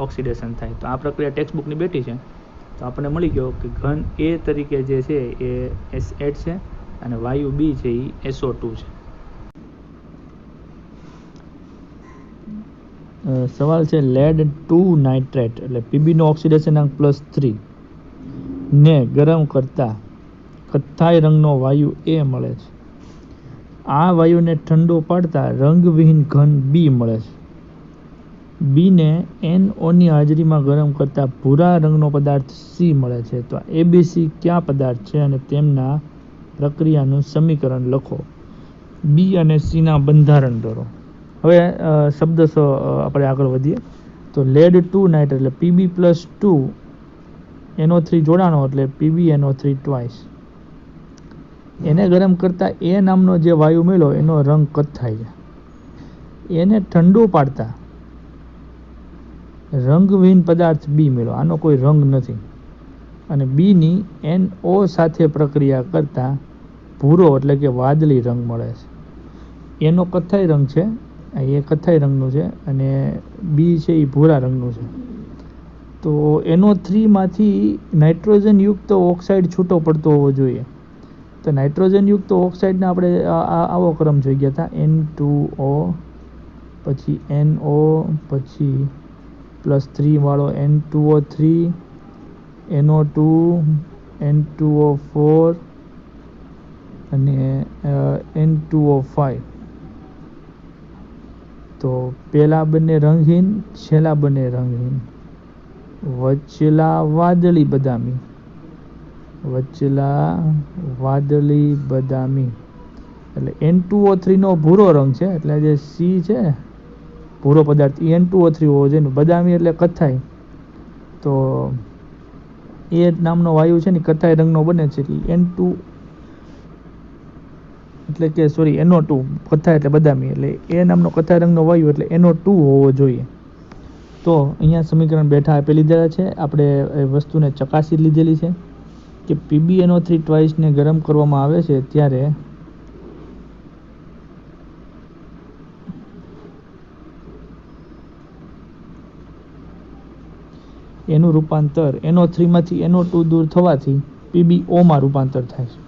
ઓક્સિડેશન થાય. તો આ પ્રક્રિયા ટેક્સ્ટબુકની બેઠી છે. તો આપણને મળી ગયો કે ઘન A તરીકે જે છે એ S8 છે અને વાયુ B છે એ SO2 છે. સવાલ છે lead-2 નાઇટ્રેટ એટલે Pb નો ઓક્સિડેશન આંક +3 ને ગરમ કરતા કથ્થાઈ રંગનો વાયુ A મળે છે. આ વાયુને ઠંડો પાડતા રંગવિહીન ઘન B મળે છે. B ને NO ની હાજરીમાં ગરમ કરતા ભૂરા રંગનો પદાર્થ C મળે છે. તો ABC કયા પદાર્થ છે અને તેમના પ્રક્રિયાનું સમીકરણ લખો. B અને C ના બંધારણ દોરો. હવે શબ્દ આપણે આગળ વધીએ તો lead-2 નાઇટ્રેટ એટલે Pb+2 NO3 જોડાણો એટલે PbNO3 ટ્વાઇસ. એને ગરમ કરતા A નામનો જે વાયુ મળ્યો એનો રંગ કથ્થાઈ છે. એને ઠંડુ પાડતા રંગવિહીન પદાર્થ B મળ્યો, આનો કોઈ રંગ નથી. અને B ની NO સાથે પ્રક્રિયા કરતા ભૂરો એટલે કે વાદળી રંગ મળે છે. એનો કથ્થાઈ રંગ છે, એ કથ્થાઈ રંગનું છે, અને B છે એ ભૂરા રંગનું છે. તો NO3 માંથી નાઇટ્રોજનયુક્ત ઓક્સાઇડ છૂટો પડતો હોવો જોઈએ. તો નાઇટ્રોજનયુક્ત ઓક્સાઇડના આપણે આવો ક્રમ જોઈ ગયા હતા, N2O, પછી NO, પછી +3 વાળો N2O3, NO2, N2O4 અને N2O5. તો પહેલા બંને રંગહીન, છેલ્લા બંને રંગહીન. વચલા વાદળી બદામી, વચલા વાદળી બદામી એટલે N2O3 નો ભૂરો રંગ છે, એટલે જે C છે ભૂરો પદાર્થ N2O3 હોવો જોઈએ. બદામી એટલે કથ્થાઈ, તો એ નામનો વાયુ છે ને કથ્થાઈ રંગનો બને છે, N2 એટલે કે NO2, કથ્થાઈ એટલે બદામી, એટલે એ નામનો કથ્થાઈ રંગનો વાયુ એટલે NO2 હોવો જોઈએ. તો અહીંયા સમીકરણ બેઠા આપી લીધેલા છે. આપણે એ વસ્તુને ચકાસી લીધેલી છે કે PbNO3 ટ્વાઇસને ગરમ કરવામાં આવે છે ત્યારે એનું રૂપાંતર NO3 માંથી NO2 દૂર થવાથી PbO માં રૂપાંતર થાય છે.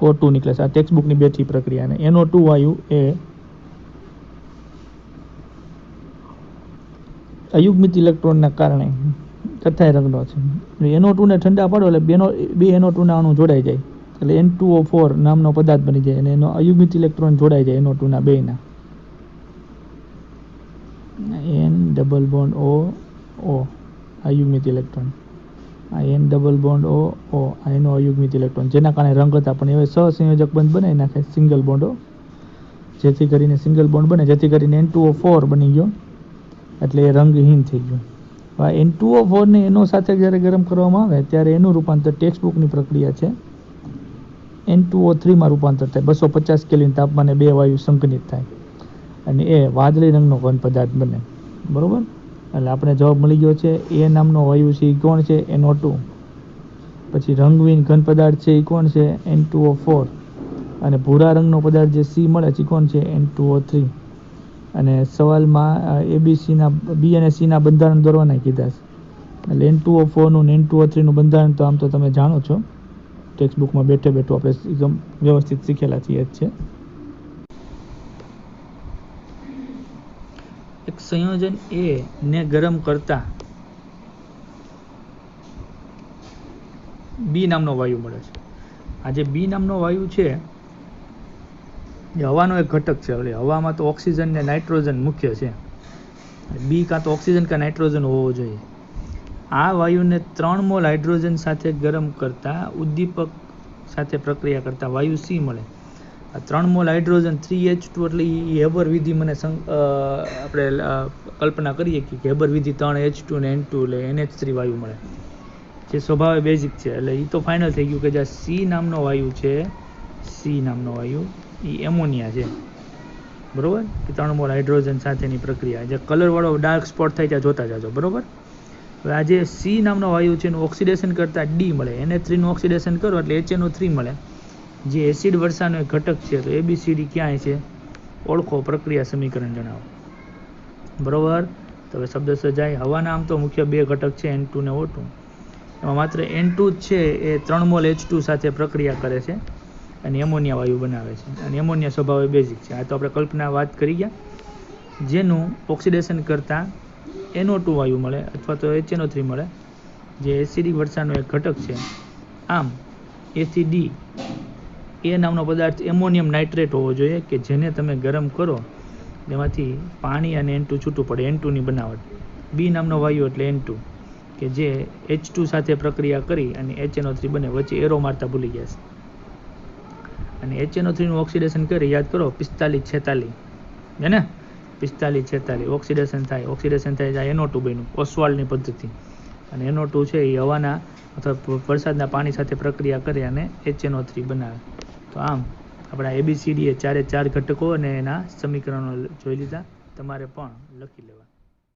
O2 નીકળે છે. આ ટેક્સ્ટબુકની બેઠી પ્રક્રિયા. અને NO2 વાયુ એ અયુગ્મિત ઇલેક્ટ્રોનના કારણે કથ્થાઈ રંગનો છે. NO2 ને ઠંડા પાડો એટલે બે NO2 ના અણુ જોડાઈ જાય એટલે N2O4 નામનો પદાર્થ બની જાય અને એનો અયુગ્મિત ઇલેક્ટ્રોન જોડાઈ જાય NO2 ના બેના. N ડબલ બોન્ડ O અયુગ્મિત ઇલેક્ટ્રોન, આ N ડબલ બોન્ડ O આ એનો અયુગ્મિત ઇલેક્ટ્રોન, જેના કારણે રંગ હતા પણ હવે સહસંયોજક બંધ બનાવી નાખે સિંગલ બોન્ડો, જેથી કરીને સિંગલ બોન્ડ બને, જેથી કરીને N2O4 બની ગયો એટલે એ રંગહીન થઈ ગયો. હવે N2O4 ને એનો સાથે જ્યારે ગરમ કરવામાં આવે ત્યારે એનું રૂપાંતર ટેક્સ્ટબુકની પ્રક્રિયા છે N2O3 માં રૂપાંતર થાય. 250 કેલ્વિન તાપમાને બે વાયુ સંઘનિત થાય અને એ વાદળી રંગનો ઘન પદાર્થ બને. બરોબર, એટલે આપણે જવાબ મળી ગયો છે. એ નામનો વાયુ છે એ કોણ છે? NO2. પછી રંગહીન ઘન પદાર્થ છે એ કોણ છે? N2O4. અને ભૂરા રંગનો પદાર્થ જે C મળે છે કોણ છે? N2O3. અને સવાલમાં ABCના B અને C ના બંધારણ દોરવાના કીધા છે. એટલે N2O4 નું N2O3 નું બંધારણ તો આમ તો તમે જાણો છો, ટેક્સ્ટબુકમાં બેઠે બેઠું આપણે એકદમ વ્યવસ્થિત શીખેલા છીએ જ છે. એક સંયોજન A ને ગરમ કરતા B નામનો વાયુ મળે છે. આ જે B નામનો વાયુ છે એ હવાનો એક ઘટક છે. એટલે હવામાં તો ઓક્સિજન ને નાઇટ્રોજન મુખ્ય છે. B કાં તો ઓક્સિજન કાં નાઇટ્રોજન હોવો જોઈએ. આ વાયુને 3 મોલ હાઇડ્રોજન સાથે ગરમ કરતા ઉદ્દીપક સાથે પ્રક્રિયા કરતા વાયુ C મળે. આ 3 મોલ હાઇડ્રોજન 3H2 એટલે હેબર વિધિ મને આપણે કલ્પના કરીએ કે હેબર વિધિ 3H2 ને N2 એટલે NH3 વાયુ મળે, જે સ્વભાવે બેઝિક છે. એટલે એ તો ફાઇનલ થઈ ગયું કે જે C નામનો વાયુ છે, C નામનો વાયુ એ એમોનિયા છે. બરોબર, કે 3 મોલ હાઇડ્રોજન સાથેની પ્રક્રિયા, જે કલરવાળો ડાર્ક સ્પોટ થાય ત્યાં જોતા જાજો. બરોબર, હવે આ જે C નામનો વાયુ છે એનું ઓક્સિડેશન કરતા D મળે. NH3 નું ઓક્સિડેશન કરો એટલે HNO3 મળે, જે એસિડ વર્ષાનો એક ઘટક છે. તો ABCD ક્યાંય છે? ઓળખો, પ્રક્રિયા સમીકરણ જણાવો. બરોબર, તો હવે શબ્દ સજાય. હવાના આમ તો મુખ્ય બે ઘટક છે N2 ને O2. એમાં માત્ર N2 જ છે એ 3 મોલ H2 સાથે પ્રક્રિયા કરે છે અને એમોનિયા વાયુ બનાવે છે. અને એમોનિયા સ્વભાવે બેઝિક છે. આ તો આપણે કલ્પના વાત કરી ગયા, જેનું ઓક્સિડેશન કરતા NO2 વાયુ મળે અથવા તો HNO3 મળે, જે એસિડિક વર્ષાનો એક ઘટક છે. આમ A થી D એ નામનો પદાર્થ એમોનિયમ નાઇટ્રેટ હોવો જોઈએ કે જેને તમે ગરમ કરો તેમાંથી પાણી અને N2 છૂટું પડે, N2 ની બનાવટ. B નામનો વાયુ એટલે N2 કે જે H2 સાથે પ્રક્રિયા કરી અને HNO3 બને. વચ્ચે એરો મારતા ભૂલી ગયા છે. અને HNO3 નું ઓક્સિડેશન કરી, યાદ કરો, 45-46 હે ને, 45-46 ઓક્સિડેશન થાય જાય NO2 બન્યું ઓસ્વાલ્ડની પદ્ધતિ. અને NO2 છે એ હવાના અથવા વરસાદના પાણી સાથે પ્રક્રિયા કરે અને HNO3 બનાવે. તો આમ આપણા ABCD એ 4 ઘટકો અને એના સમીકરણો જોઈ લીધા. તમારે પણ લખી લેવા.